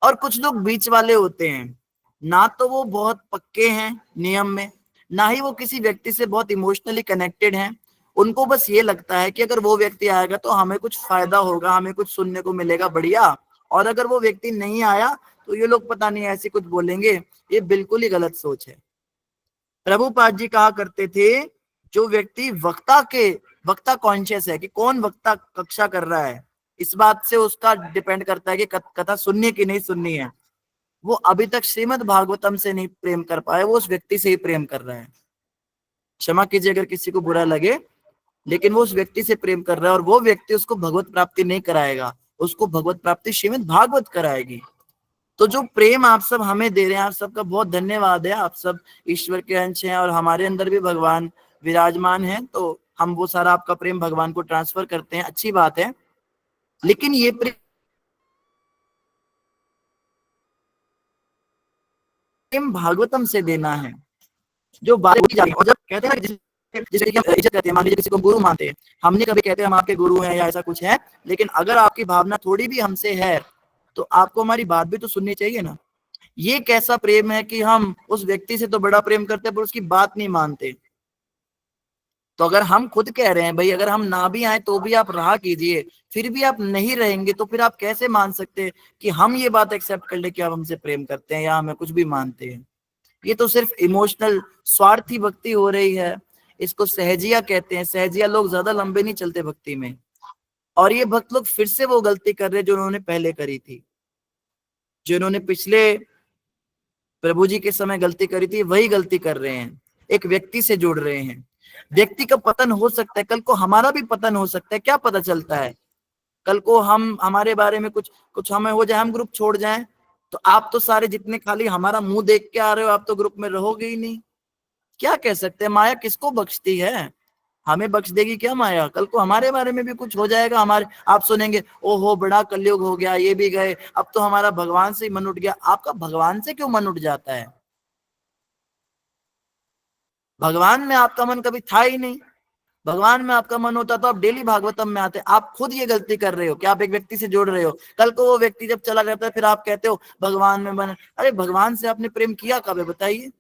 और कुछ लोग बीच वाले होते हैं, ना तो वो बहुत पक्के हैं नियम में, ना ही वो किसी व्यक्ति से बहुत इमोशनली कनेक्टेड हैं। उनको बस ये लगता है कि अगर वो व्यक्ति आएगा तो हमें कुछ फायदा होगा, हमें कुछ सुनने को मिलेगा बढ़िया, और अगर वो व्यक्ति नहीं आया तो ये लोग पता नहीं ऐसे कुछ बोलेंगे। ये बिल्कुल ही गलत सोच है। प्रभुपाद जी कहा करते थे, जो व्यक्ति वक्ता कॉन्शियस है कि कौन वक्ता कक्षा कर रहा है, इस बात से उसका डिपेंड करता है कि कथा सुननी की नहीं सुननी है। वो अभी तक श्रीमद् भागवतम से नहीं प्रेम कर पाए, वो उस व्यक्ति से ही प्रेम कर रहा है। क्षमा कीजिए अगर किसी को बुरा लगे, लेकिन वो उस व्यक्ति से प्रेम कर रहा है, और वो व्यक्ति उसको भगवत प्राप्ति नहीं कराएगा, उसको भगवत प्राप्ति श्रीमद् भागवत कराएगी। तो जो प्रेम आप सब हमें दे रहे हैं, आप सबका बहुत धन्यवाद है। आप सब ईश्वर के अंश हैं और हमारे अंदर भी भगवान विराजमान है, तो हम वो सारा आपका प्रेम भगवान को ट्रांसफर करते हैं, अच्छी बात है। लेकिन ये प्रेम भागवतम से देना है, जो बात की जाती है। और जब कहते हैं जिसकी हम इज्जत करते हैं, मान लीजिए किसी को गुरु मानते हैं, हमने कभी कहते हैं हम आपके गुरु हैं या ऐसा कुछ है, लेकिन अगर आपकी भावना थोड़ी भी हमसे है तो आपको हमारी बात भी तो सुननी चाहिए ना। ये कैसा प्रेम है कि हम उस व्यक्ति से तो बड़ा प्रेम करते हैं पर उसकी बात नहीं मानते। तो अगर हम खुद कह रहे हैं भाई अगर हम ना भी आए तो भी आप रहा कीजिए, फिर भी आप नहीं रहेंगे, तो फिर आप कैसे मान सकते हैं कि हम ये बात एक्सेप्ट कर ले कि आप हमसे प्रेम करते हैं या हमें कुछ भी मानते हैं? ये तो सिर्फ इमोशनल स्वार्थी भक्ति हो रही है। इसको सहजिया कहते हैं। सहजिया लोग ज्यादा लंबे नहीं चलते भक्ति में, और ये भक्त लोग फिर से वो गलती कर रहे जो उन्होंने पहले करी थी। जो इन्होंने पिछले प्रभु जी के समय गलती करी थी वही गलती कर रहे हैं, एक व्यक्ति से जुड़ रहे हैं। व्यक्ति का पतन हो सकता है, कल को हमारा भी पतन हो सकता है, क्या पता चलता है। कल को हम हमारे बारे में कुछ हमें हो जाए, हम ग्रुप छोड़ जाएं, तो आप तो सारे जितने खाली हमारा मुंह देख के आ रहे हो, आप तो ग्रुप में रहोगे ही नहीं। क्या कह सकते हैं, माया किसको बख्शती है? हमें बख्श देगी क्या माया? कल को हमारे बारे में भी कुछ हो जाएगा, हमारे आप सुनेंगे ओहो बड़ा कलयुग हो गया, ये भी गए, अब तो हमारा भगवान से ही मन उठ गया। आपका भगवान से क्यों मन उठ जाता है? भगवान में आपका मन कभी था ही नहीं। भगवान में आपका मन होता तो आप डेली भागवतम में आते। आप खुद ये गलती कर रहे हो कि आप एक व्यक्ति से जोड़ रहे हो, कल को वो व्यक्ति जब चला जाता है फिर आप कहते हो भगवान में मन। अरे भगवान से आपने प्रेम किया कब है बताइए?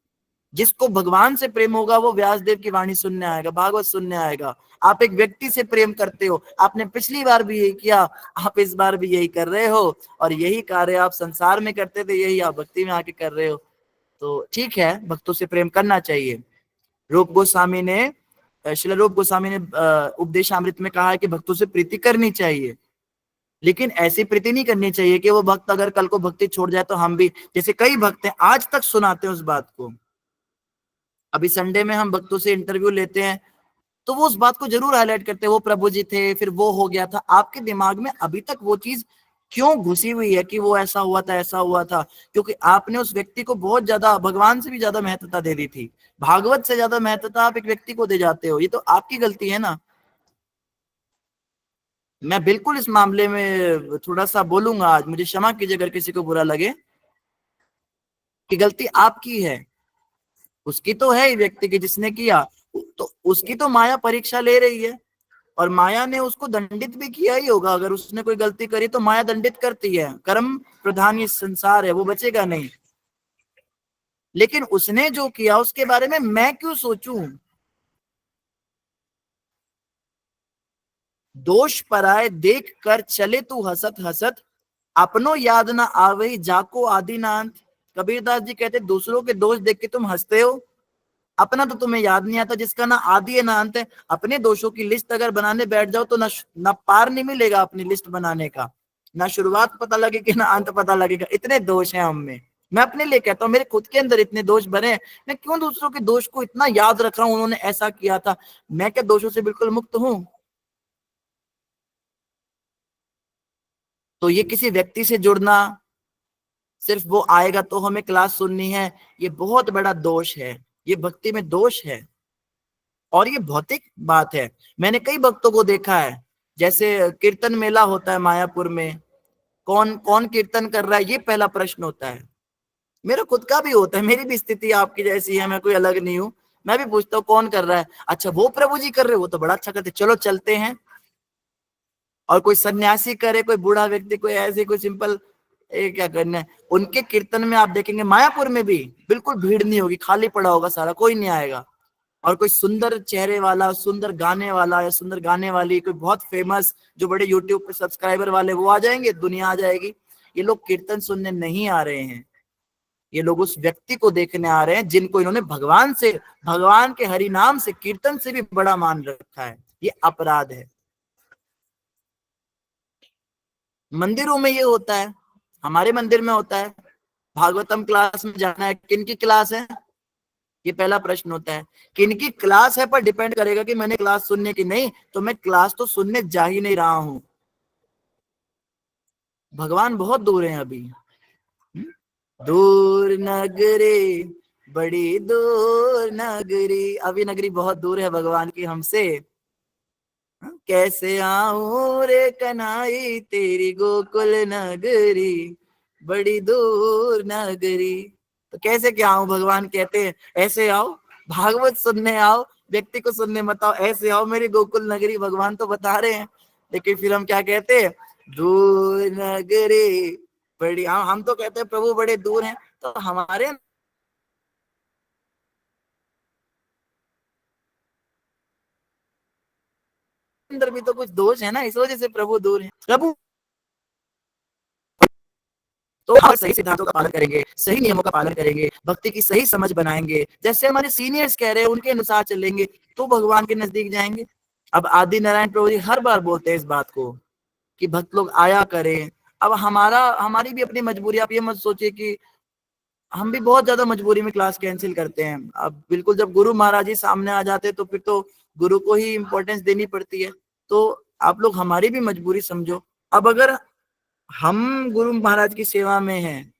जिसको भगवान से प्रेम होगा वो व्यासदेव की वाणी सुनने आएगा, भागवत सुनने आएगा। आप एक व्यक्ति से प्रेम करते हो, आपने पिछली बार भी यही किया, आप इस बार भी यही कर रहे हो, और यही कार्य आप संसार में करते थे, यही आप भक्ति में आके कर रहे हो। तो ठीक है, भक्तों से प्रेम करना चाहिए। रूप गोस्वामी ने श्रील रूप गोस्वामी ने उपदेशामृत में कहा है कि भक्तों से प्रीति करनी चाहिए, लेकिन ऐसी प्रीति नहीं करनी चाहिए कि वो भक्त अगर कल को भक्ति छोड़ जाए तो हम भी, जैसे कई भक्त हैं आज तक सुनाते हैं उस बात को। अभी संडे में हम भक्तों से इंटरव्यू लेते हैं तो वो उस बात को जरूर हाईलाइट करते हैं, वो प्रभु जी थे फिर वो हो गया था। आपके दिमाग में अभी तक वो चीज क्यों घुसी हुई है कि वो ऐसा हुआ था ऐसा हुआ था? क्योंकि आपने उस व्यक्ति को बहुत ज्यादा, भगवान से भी ज्यादा महत्वता दे दी थी, भागवत से ज्यादा महत्वता आप एक व्यक्ति को दे जाते हो। ये तो आपकी गलती है ना। मैं बिल्कुल इस मामले में थोड़ा सा बोलूंगा आज, मुझे क्षमा कीजिए अगर किसी को बुरा लगे, कि गलती आपकी है। उसकी तो है ही व्यक्ति की जिसने किया, तो उसकी तो माया परीक्षा ले रही है, और माया ने उसको दंडित भी किया ही होगा। अगर उसने कोई गलती करी तो माया दंडित करती है, कर्म प्रधान ये संसार है, वो बचेगा नहीं। लेकिन उसने जो किया उसके बारे में मैं क्यों सोचूं? दोष पराए देख कर चले तू हसत हसत, अपनो याद ना आवे जाको आदि नांत। कबीरदास जी कहते दूसरों के दोष देख के तुम हंसते हो, अपना तो तुम्हें याद नहीं आता, जिसका ना आदि है ना अंत है। अपने दोषों की लिस्ट अगर बनाने बैठ जाओ तो ना पार नहीं मिलेगा अपनी लिस्ट बनाने का, ना शुरुआत पता लगेगी ना अंत पता लगेगा। इतने दोष हैं हम में। मैं अपने लिए कहता हूँ, मेरे खुद के अंदर इतने दोष भरे हैं, मैं क्यों दूसरों के दोष को इतना याद रख रहा हूँ, उन्होंने ऐसा किया था। मैं क्या दोषों से बिल्कुल मुक्त हूं? तो ये किसी व्यक्ति से जुड़ना, सिर्फ वो आएगा तो हमें क्लास सुननी है, ये बहुत बड़ा दोष है, ये भक्ति में दोष है, और ये भौतिक बात है। मैंने कई भक्तों को देखा है, जैसे कीर्तन मेला होता है मायापुर में, कौन कौन कीर्तन कर रहा है ये पहला प्रश्न होता है। मेरा खुद का भी होता है, मेरी भी स्थिति आपकी जैसी है, मैं कोई अलग नहीं हूं। मैं भी पूछता हूँ कौन कर रहा है, अच्छा वो प्रभु जी कर रहे, वो तो बड़ा अच्छा करते, चलो चलते हैं। और कोई सन्यासी करे, कोई बूढ़ा व्यक्ति, कोई ऐसे, कोई सिंपल, ये क्या करना है। उनके कीर्तन में आप देखेंगे मायापुर में भी बिल्कुल भीड़ नहीं होगी, खाली पड़ा होगा सारा, कोई नहीं आएगा। और कोई सुंदर चेहरे वाला, सुंदर गाने वाला या सुंदर गाने वाली, कोई बहुत फेमस जो बड़े यूट्यूब पे सब्सक्राइबर वाले, वो आ जाएंगे, दुनिया आ जाएगी। ये लोग कीर्तन सुनने नहीं आ रहे हैं, ये लोग उस व्यक्ति को देखने आ रहे हैं जिनको इन्होंने भगवान से, भगवान के हरि नाम से, कीर्तन से भी बड़ा मान रखा है। ये अपराध है। मंदिरों में ये होता है, हमारे मंदिर में होता है। भागवतम क्लास में जाना है, किन की क्लास है, ये पहला प्रश्न होता है। किन की क्लास है पर डिपेंड करेगा कि मैंने क्लास सुनने की नहीं, तो मैं क्लास तो सुनने जा ही नहीं रहा हूं। भगवान बहुत दूर है अभी, दूर नगरी, बड़ी दूर नगरी, अभी नगरी बहुत दूर है भगवान की हमसे। कैसे आऊं रे कन्हई तेरी गोकुल नगरी, बड़ी दूर नगरी। तो कैसे क्या आऊं? भगवान कहते हैं ऐसे आओ, भागवत सुनने आओ, व्यक्ति को सुनने मत आओ, ऐसे आओ मेरी गोकुल नगरी। भगवान तो बता रहे हैं, लेकिन फिर हम क्या कहते हैं, दूर नगरी बड़ी। हम तो कहते हैं प्रभु बड़े दूर हैं, तो हमारे अंदर भी तो कुछ दोष है ना, इस वजह से प्रभु दूर है। प्रभु तो हम सही सिद्धांतों का पालन करेंगे, सही नियमों का पालन करेंगे, भक्ति की सही समझ बनाएंगे, जैसे हमारे सीनियर्स कह रहे हैं उनके अनुसार चलेंगे, तो भगवान के नजदीक जाएंगे। अब आदि नारायण प्रभु जी हर बार बोलते हैं इस बात को कि भक्त लोग आया करें, अब हमारी भी अपनी मजबूरी, आप ये मत सोचिए कि हम भी बहुत ज्यादा मजबूरी में क्लास कैंसिल करते हैं। अब बिल्कुल जब गुरु महाराज जी सामने आ जाते हैं तो फिर तो गुरु को ही इम्पोर्टेंस देनी पड़ती है। तो आप लोग हमारी भी मजबूरी समझो। अब अगर हम गुरु महाराज की सेवा में हैं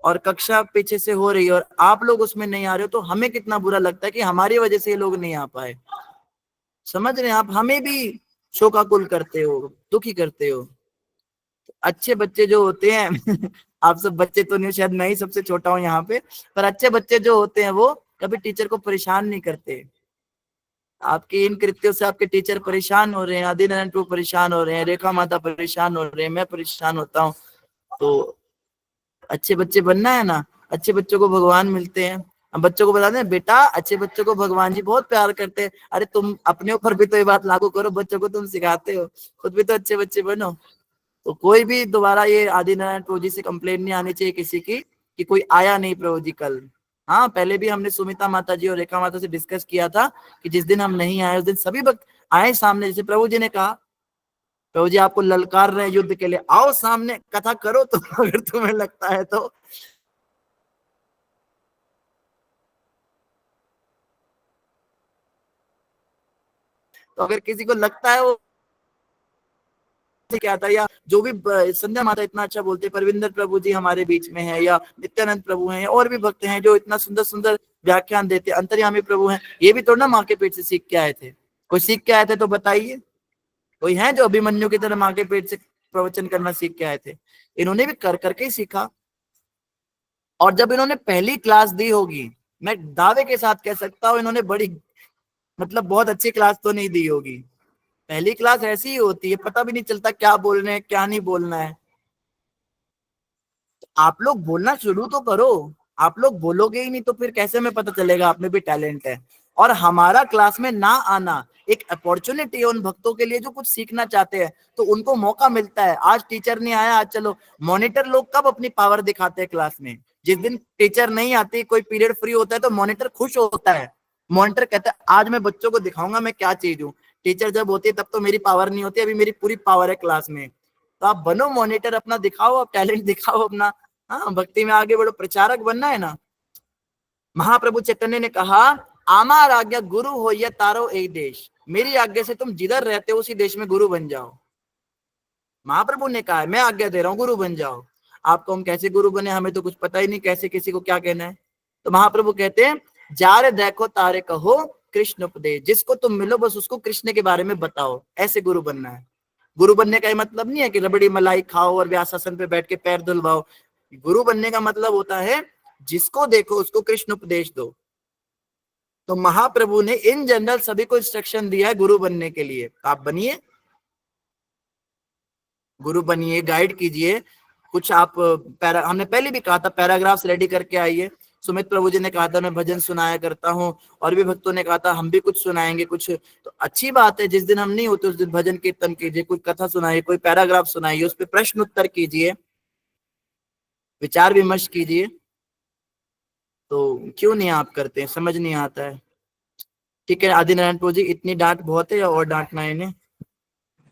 और कक्षा पीछे से हो रही है और आप लोग उसमें नहीं आ रहे हो, तो हमें कितना बुरा लगता है कि हमारी वजह से ये लोग नहीं आ पाए। समझ रहे हैं आप? हमें भी शोकाकुल करते हो, दुखी करते हो। अच्छे बच्चे जो होते हैं आप सब बच्चे तो नहीं, शायद मैं ही सबसे छोटा हूँ यहाँ पे, पर अच्छे बच्चे जो होते हैं वो कभी टीचर को परेशान नहीं करते। आपके इन कृत्यों से आपके टीचर परेशान हो रहे हैं, आदिनारायण प्रभु परेशान हो रहे हैं, रेखा माता परेशान हो रहे हैं, मैं परेशान होता हूँ। तो अच्छे बच्चे बनना है ना, अच्छे बच्चों को भगवान मिलते हैं। हम बच्चों को बता दें बेटा अच्छे बच्चों को भगवान जी बहुत प्यार करते हैं। अरे तुम अपने ऊपर भी तो ये बात लागू करो, बच्चों को तुम सिखाते हो, खुद भी तो अच्छे बच्चे बनो। तो कोई भी दोबारा ये आदिनारायण प्रभु जी से कंप्लेन नहीं आनी चाहिए किसी की कि कोई आया नहीं प्रभु जी कल। हाँ, पहले भी हमने सुमिता माता जी और रेखा माता से डिस्कस किया था कि जिस दिन हम नहीं आए उस दिन सभी भक्त आए सामने। जैसे प्रभु जी ने कहा, प्रभु जी आपको ललकार रहे हैं युद्ध के लिए, आओ सामने कथा करो तो अगर तुम्हें लगता है तो। अगर किसी को लगता है वो क्या था, या जो भी संध्या माता इतना अच्छा बोलते हैं, परविंदर प्रभु जी हमारे बीच में है, या नित्यानंद प्रभु हैं, और भी भक्त हैं जो इतना सुंदर सुंदर व्याख्यान देते हैं, अंतर्यामी प्रभु हैं, ये भी तो ना माँ के पेट से सीख के आए थे। कोई सीख के आए थे तो बताइए, कोई है जो अभिमन्यु की तरह माँ के पेट से प्रवचन करना सीख के आए थे? इन्होंने भी कर करके ही सीखा। और जब इन्होंने पहली क्लास दी होगी, मैं दावे के साथ कह सकता हूँ इन्होंने बड़ी मतलब बहुत अच्छी क्लास तो नहीं दी होगी। पहली क्लास ऐसी ही होती है, पता भी नहीं चलता क्या बोलना है क्या नहीं बोलना है। आप लोग बोलना शुरू तो करो, आप लोग बोलोगे ही नहीं तो फिर कैसे में पता चलेगा आप में भी टैलेंट है। और हमारा क्लास में ना आना एक अपॉर्चुनिटी है उन भक्तों के लिए जो कुछ सीखना चाहते हैं, तो उनको मौका मिलता है। आज टीचर नहीं आया, आज चलो मॉनिटर लोग कब अपनी पावर दिखाते हैं क्लास में? जिस दिन टीचर नहीं आती, कोई पीरियड फ्री होता है तो मॉनिटर खुश होता है। मॉनिटर कहता है आज मैं बच्चों को दिखाऊंगा मैं क्या चीज हूँ। टीचर जब होती है तब तो मेरी पावर नहीं होती, अभी मेरी पूरी पावर है क्लास में। तो आप बनो मॉनिटर, अपना दिखाओ, आप टैलेंट दिखाओ अपना। हाँ, भक्ति में आगे बढ़ो, प्रचारक बनना है ना। महाप्रभु चैतन्य ने कहा, आमार आज्ञा गुरु हो या तारो एक देश, मेरी आज्ञा से तुम जिधर रहते हो उसी देश में गुरु बन जाओ। महाप्रभु ने कहा है, मैं आज्ञा दे रहा हूँ गुरु बन जाओ। आपको हम कैसे गुरु बने हमें तो कुछ पता ही नहीं, कैसे किसी को क्या कहना है। तो महाप्रभु कहते हैं, जारे देखो तारे कहो कृष्ण उपदेश, जिसको तुम मिलो बस उसको कृष्ण के बारे में बताओ, ऐसे गुरु बनना है। गुरु बनने का ये मतलब नहीं है कि रबड़ी मलाई खाओ और व्यासासन पे बैठ के पैर धुलवाओ। गुरु बनने का मतलब होता है जिसको देखो उसको कृष्ण उपदेश दो। तो महाप्रभु ने इन जनरल सभी को इंस्ट्रक्शन दिया है गुरु बनने के लिए। आप बनिए, गुरु बनिए, गाइड कीजिए। कुछ आप हमने पहले भी कहा था पैराग्राफ्स रेडी करके आइए। सुमित प्रभु जी ने कहा था मैं भजन सुनाया करता हूँ, और भी भक्तों ने कहा था हम भी कुछ सुनाएंगे कुछ। तो अच्छी बात है, जिस दिन हम नहीं होते उस दिन भजन कीर्तन कीजिए, कोई कथा सुनाइए, कोई पैराग्राफ सुनाइए, उस पर प्रश्न उत्तर कीजिए, विचार विमर्श कीजिए। तो क्यों नहीं आप करते हैं? समझ नहीं आता है। ठीक है आदिनारायण प्रभु जी, इतनी डांट बहुत है या और डांटना है इन्हें?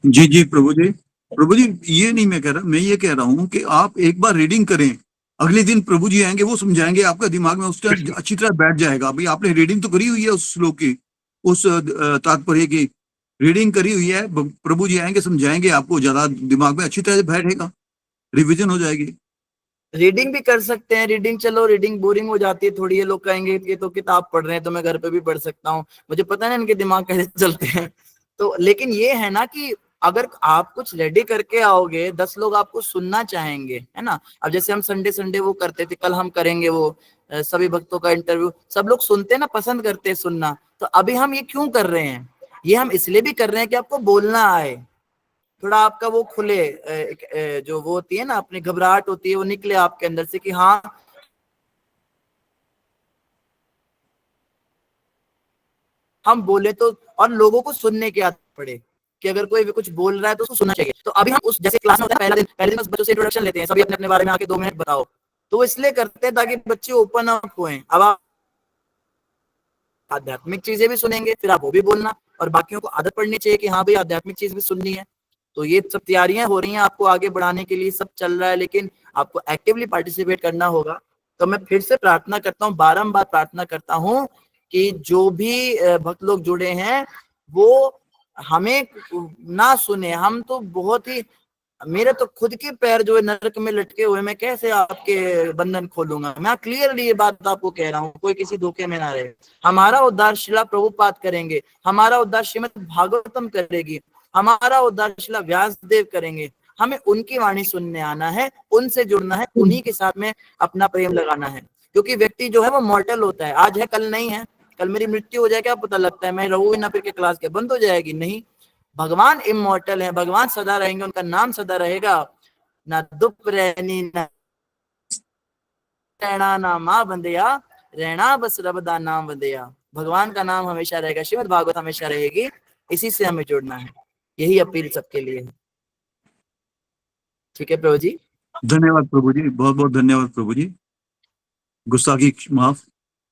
जी जी प्रभु जी, प्रभु जी ये नहीं मैं कह रहा, मैं ये कह रहा हूँ कि आप एक बार रीडिंग करें, अगले दिन प्रभु जी आएंगे वो समझाएंगे, आपका दिमाग में उसका अच्छी तरह बैठ जाएगा। भाई आपने रीडिंग तो करी हुई है उस श्लोक की, उस तात्पर्य की रीडिंग करी हुई है, प्रभु जी आएंगे समझाएंगे, आपको ज्यादा दिमाग में अच्छी तरह से बैठेगा, रिविजन हो जाएगी। रीडिंग भी कर सकते हैं, रीडिंग चलो रीडिंग बोरिंग हो जाती है थोड़ी, ये लोग कहेंगे कि तो किताब पढ़ रहे हैं तो मैं घर पे भी पढ़ सकता हूँ, मुझे पता नहीं इनके दिमाग कैसे चलते हैं। तो लेकिन ये है ना कि अगर आप कुछ रेडी करके आओगे 10 लोग आपको सुनना चाहेंगे, है ना। अब जैसे हम संडे संडे वो करते थे, कल हम करेंगे वो सभी भक्तों का इंटरव्यू, सब लोग सुनते हैं ना, पसंद करते हैं सुनना। तो अभी हम ये क्यों कर रहे हैं? ये हम इसलिए भी कर रहे हैं कि आपको बोलना आए, थोड़ा आपका वो खुले, जो वो होती है ना अपनी घबराहट होती है वो निकले आपके अंदर से कि हाँ हम बोले तो, और लोगों को सुनने की आदत पड़े कि अगर कोई भी कुछ बोल रहा है तो उसको सुनना चाहिए। तो अभी हम उस जैसे क्लास में होता है पहले दिन बच्चों से इंट्रोडक्शन लेते हैं, सभी अपने अपने बारे में आके 2 मिनट बताओ, तो वो इसलिए करते हैं ताकि बच्चे ओपन अप हुए। अब आप आध्यात्मिक चीजें भी सुनेंगे, फिर आप वो भी बोलना, और बाकियों को आदत पड़नी चाहिए कि हाँ भाई आध्यात्मिक चीज भी सुननी है। तो ये सब तैयारियां हो रही हैं आपको आगे बढ़ाने के लिए, सब चल रहा है, लेकिन आपको एक्टिवली पार्टिसिपेट करना होगा। तो मैं फिर से प्रार्थना करता हूँ, बारंबार प्रार्थना करता हूँ कि जो भी भक्त लोग जुड़े हैं वो हमें ना सुने। हम तो बहुत ही, मेरे तो खुद के पैर जो है नरक में लटके हुए, मैं कैसे आपके बंधन खोलूंगा। मैं क्लियरली ये बात आपको कह रहा हूँ, कोई किसी धोखे में ना रहे। हमारा उद्धार शिला प्रभुपाद करेंगे, हमारा उद्धार श्रीमद् भागवतम करेगी, हमारा उद्धार शिला व्यासदेव करेंगे। हमें उनकी वाणी सुनने आना है, उनसे जुड़ना है, उन्हीं के साथ में अपना प्रेम लगाना है। क्योंकि व्यक्ति जो है वो मॉर्टल होता है, आज है कल नहीं है। कल मेरी मृत्यु हो जाए क्या पता लगता है, मैं रहूँ ना फिर के क्लास के बंद हो जाएगी, नहीं। भगवान इमॉर्टल है, भगवान सदा रहेंगे, उनका नाम सदा रहेगा। ना दुप रहनी ना रहना ना माँ बंदिया, रहना बस रब दा नाम बंदिया। भगवान का नाम हमेशा रहेगा, श्रीमद् भागवत हमेशा रहेगी, इसी से हमें जुड़ना है। यही अपील सबके लिए है। ठीक है प्रभु जी। धन्यवाद प्रभु जी, बहुत बहुत धन्यवाद प्रभु जी। गुस्ताखी माफ,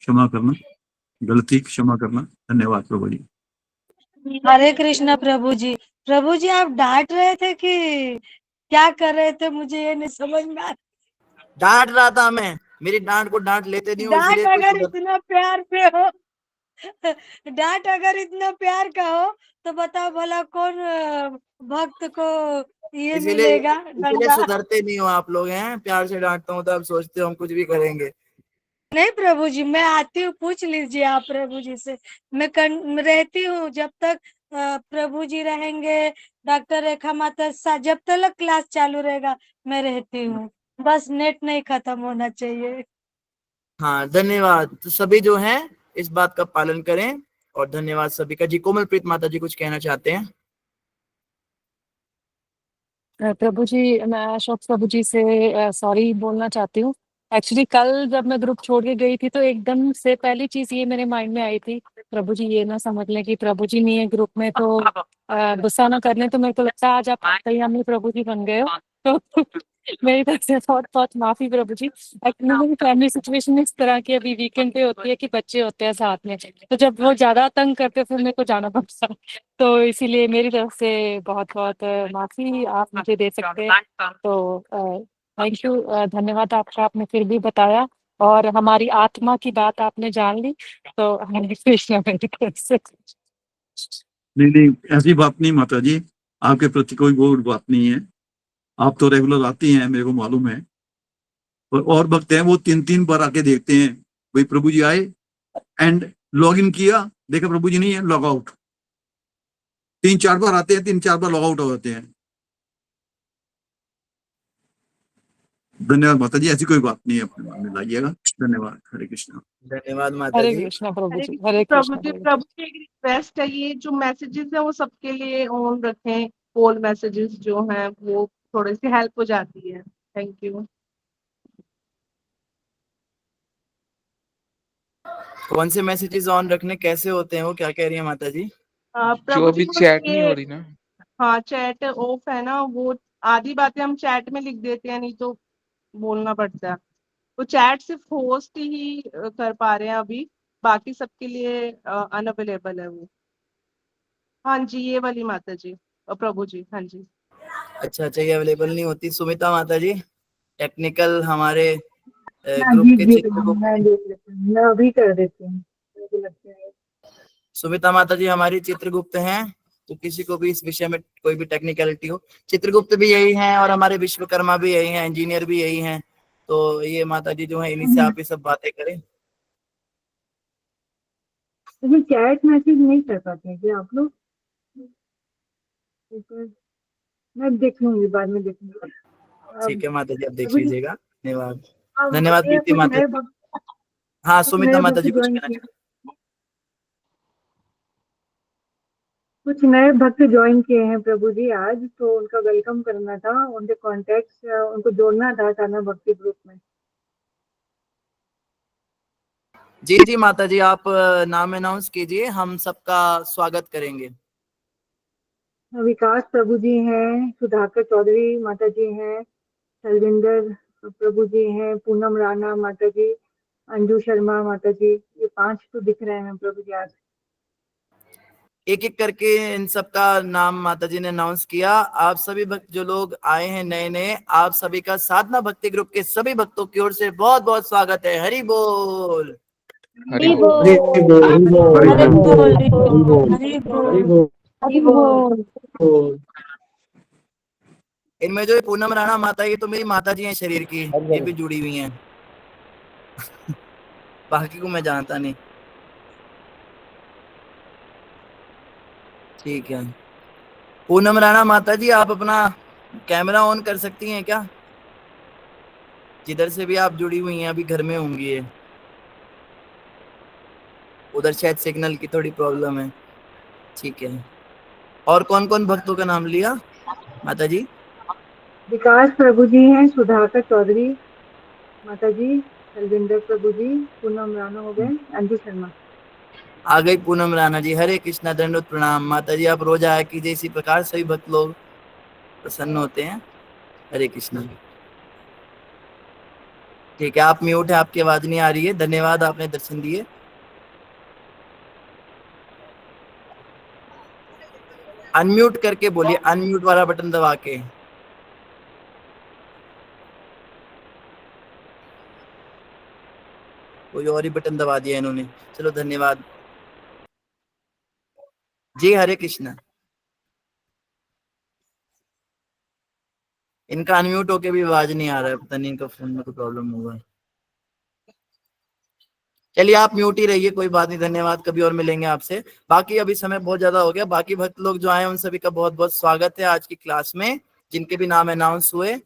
क्षमा करना, गलती क्षमा करना। धन्यवाद प्रभु जी। हरे कृष्णा प्रभु जी। प्रभु जी आप डांट रहे थे कि क्या कर रहे थे, मुझे ये नहीं समझ में आ। डांट रहा था मैं, मेरी डांट को डांट लेते नहीं हो, डांट इसीलिए तो अगर इतना प्यार पे हो डांट अगर इतना प्यार का हो तो बताओ भला कौन भक्त को ये इसीलिए मिलेगा इसीलिए दंडा। सुधरते नहीं हो आप लोग हैं। प्यार से डांटता हूँ तो आप सोचते हो हम कुछ भी करेंगे। नहीं प्रभु जी, मैं आती हूँ, पूछ लीजिए आप प्रभु जी से। मैं रहती हूँ जब तक प्रभु जी रहेंगे, डॉक्टर रेखा माता जब तक क्लास चालू रहेगा मैं रहती हूँ। बस नेट नहीं खत्म होना चाहिए। हाँ धन्यवाद। तो सभी जो हैं इस बात का पालन करें, और धन्यवाद सभी का। जी कोमलप्रीत माता जी कुछ कहना चाहते हैं। प्रभु जी, मैं अशोक प्रभु जी से सॉरी बोलना चाहती हूँ। एक्चुअली कल जब मैं ग्रुप छोड़ के गई थी तो एकदम से पहली चीज ये मेरे माइंड में आई थी, प्रभु जी ये ना समझ लें कि प्रभु जी नहीं है ग्रुप में तो गुस्सा ना कर लें। तो मेरे को लगता है आज आप कहीं प्रभु जी बन गए हो, तो मेरी तरफ से बहुत बहुत माफी प्रभु जी। एक्चुअली मेरी फैमिली सिचुएशन इस तरह की अभी वीकेंड पे होती है कि बच्चे होते हैं साथ में, तो जब वो ज्यादा तंग करते हैं फिर मेरे को जाना पड़ता है। तो इसीलिए मेरी तरफ से बहुत बहुत माफी आप मुझे दे सकते हैं। तो थैंक यू, धन्यवाद आपका, आपने फिर भी बताया और हमारी आत्मा की बात आपने जान ली। तो हरे कृष्णा मेरी तरफ से। नहीं नहीं, ऐसी बात नहीं माता जी, आपके प्रति कोई वो बात नहीं है। आप तो रेगुलर आती हैं, मेरे को मालूम है। और भक्त हैं वो 3-3 बार आके देखते हैं, भाई प्रभु जी आए एंड लॉग इन किया, देखा प्रभु जी नहीं है, लॉग आउट। 3-4 बार आते हैं, 3-4 बार लॉग आउट हो जाते हैं। धन्यवाद माता जी, ऐसी कोई बात नहीं है, अपने मन में लाइएगा। धन्यवाद। हरे कृष्णा। धन्यवाद माता हरे जी। कृष्णा प्रभु हरे जी, कृष्ण हरे प्रभु कृष्णा जी। प्रभु प्रभु जी एक रिक्वेस्ट है, ये जो मैसेजेस है वो सबके लिए ऑन रखें। कॉल मैसेजेस जो हैं वो थोड़ी सी हेल्प हो जाती है। Thank you. कौन से मैसेजेस ऑन रखने, कैसे होते हैं वो, क्या कह रही है माता जी? जो प्रभु जी अभी वो चैट नहीं हो ये, रही ना। हाँ चैट ऑफ है ना, वो आधी बातें हम चैट में लिख देते हैं, नहीं तो बोलना पड़ता है। वो चैट सिर्फ होस्ट ही कर पा रहे हैं अभी, बाकी सबके लिए अनअवेलेबल है वो। हाँ जी, ये वाली माता जी, प्रभु जी, हाँ जी। अच्छा अच्छा, ये अवेलेबल नहीं होती। सुमिता माता जी टेक्निकल हमारे हाँ ग्रुप जी के जी, चित्र मैं देख लेती हूँ, मैं अभी कर देती हूँ, मुझे लगता है। सुमिता माता जी हमारी चित्रगुप्त हैं, तो किसी को भी इस विषय में कोई भी टेक्निकलिटी हो, चित्रगुप्त भी यही हैं और हमारे विश्वकर्मा भी यही हैं, इंजीनियर भी यही हैं। तो ये माता जी जो है इन्हीं से आप ये सब बातें करें। लेकिन चैट मैसेज नहीं कर पाते हैं क्या आप लोग? मैं देख लूंगी, बाद में देखूंगी। ठीक है माता जी, आप देख प्रभु जी, लीजिएगा। धन्यवाद। अब धन्यवाद ये प्रीति माता जी। हाँ सुमिता माता जी कुछ कहना चाहते हैं। कुछ नए भक्त ज्वाइन किए हैं प्रभु जी आज, तो उनका वेलकम करना था, उनके कॉन्टेक्ट उनको जोड़ना था साना भक्ति ग्रुप में। जी जी माता जी, आप नाम अनाउंस कीजिए, हम सबका स्वागत करेंगे। विकास प्रभु जी हैं, सुधाकर चौधरी माता जी हैं, शैलविंदर प्रभु जी हैं, पूनम राणा माता जी, अंजू शर्मा माता जी, ये 5 तो दिख रहे हैं प्रभु जी आज। एक एक करके इन सबका नाम माताजी ने अनाउंस किया। आप सभी भक्त जो लोग आए हैं नए नए, आप सभी का साधना भक्ति ग्रुप के सभी भक्तों की ओर से बहुत बहुत स्वागत है। हरि बोल। हरि बोल बोल। हरि बोल हरि बोल हरि बोल हरि हरि बोल बोल हरि बोल। इनमें जो पूनम राणा माता, ये तो मेरी माता जी हैं शरीर की, ये भी जुड़ी हुई हैं। बाकी को मैं जानता नहीं। ठीक है, पूनम राणा माता जी आप अपना कैमरा ऑन कर सकती हैं क्या? जिधर से भी आप जुड़ी हुई हैं, अभी घर में होंगी ये, उधर शायद सिग्नल की थोड़ी प्रॉब्लम है। ठीक है, और कौन कौन भक्तों का नाम लिया माता जी? विकास प्रभु जी हैं, सुधाकर चौधरी माता जी, बलविंदर प्रभु जी, पूनम राणा हो गए, अंजू शर्मा। आ गई पूनम राणा जी। हरे कृष्णा, दंडवत प्रणाम माता जी। आप रोज आया कीजिए, इसी प्रकार सभी भक्त लोग प्रसन्न होते हैं। हरे कृष्णा। ठीक है, आप म्यूट है, आपकी आवाज नहीं आ रही है। धन्यवाद, आपने दर्शन दिए। अनम्यूट करके बोलिए, अनम्यूट वाला बटन दबा के। कोई और ही बटन दबा दिया इन्होंने। चलो धन्यवाद जी। हरे कृष्णा। इनका अनम्यूट होके भी आवाज नहीं आ रहा है, पता नहीं इनका फोन में कोई प्रॉब्लम होगा। चलिए आप म्यूट ही रहिए, कोई बात नहीं। धन्यवाद, कभी और मिलेंगे आपसे। बाकी अभी समय बहुत ज्यादा हो गया। बाकी भक्त लोग जो आए उन सभी का बहुत बहुत स्वागत है आज की क्लास में, जिनके भी नाम अनाउंस हुए।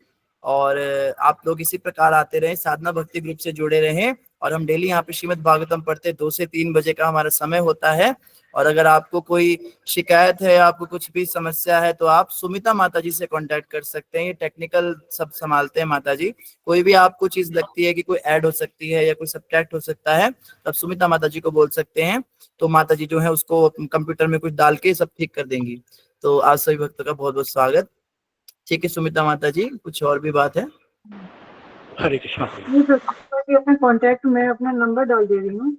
और आप लोग इसी प्रकार आते रहे, साधना भक्ति ग्रुप से जुड़े रहें। और हम डेली यहाँ पे श्रीमद् भागवतम पढ़ते 2 से 3 बजे का हमारा समय होता है। और अगर आपको कोई शिकायत है, आपको कुछ भी समस्या है, तो आप सुमिता माता जी से कांटेक्ट कर सकते हैं। ये टेक्निकल सब संभालते हैं माता जी। कोई भी आपको चीज लगती है कि कोई ऐड हो सकती है या कोई सब्ट्रैक्ट हो सकता है, तब सुमिता माता जी को बोल सकते हैं। तो माता जी जो है उसको कंप्यूटर में कुछ डाल के सब ठीक कर देंगी। तो आप सभी भक्तों का बहुत बहुत स्वागत। ठीक है सुमिता माता जी, कुछ और भी बात है? हरे कृष्णा। नहीं प्रभु, अपना कॉन्टेक्ट, मैं अपना नंबर डाल दे रही हूँ,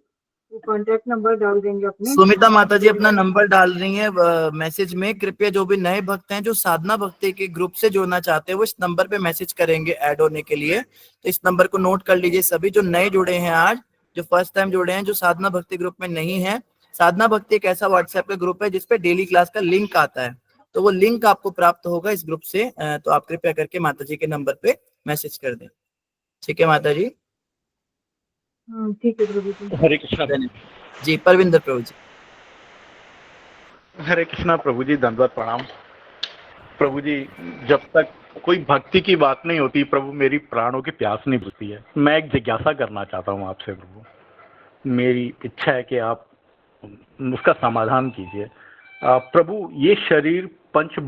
वो कॉन्टेक्ट नंबर डाल देंगे अपने। सुमिता माता जी अपना नंबर डाल रही हैं मैसेज में। कृपया जो भी नए भक्त हैं जो साधना भक्ति के ग्रुप से जुड़ना चाहते हैं, वो इस नंबर पे मैसेज करेंगे ऐड होने के लिए। तो इस नंबर को नोट कर लीजिए सभी जो नए जुड़े हैं आज, जो फर्स्ट टाइम जुड़े हैं, जो साधना भक्ति ग्रुप में नहीं है। साधना भक्ति एक ऐसा व्हाट्सएप का ग्रुप है जिसपे डेली क्लास का लिंक आता है, तो वो लिंक आपको प्राप्त होगा इस ग्रुप से। तो आप कृपया करके माता जी के नंबर पे मैसेज कर दें। ठीक है माता जी? ठीक है प्रभु जी। हरे कृष्णा जी। परविंदर प्रभु जी। हरे कृष्णा प्रभु जी, दंडवत प्रणाम। प्रभु जी, जब तक कोई भक्ति की बात नहीं होती प्रभु, मेरी प्राणों की प्यास नहीं बुझती है। मैं एक जिज्ञासा करना चाहता हूँ आपसे प्रभु। मेरी इच्छा है कि आप उसका समाधान कीजिए। प्रभु, ये शरीर पंच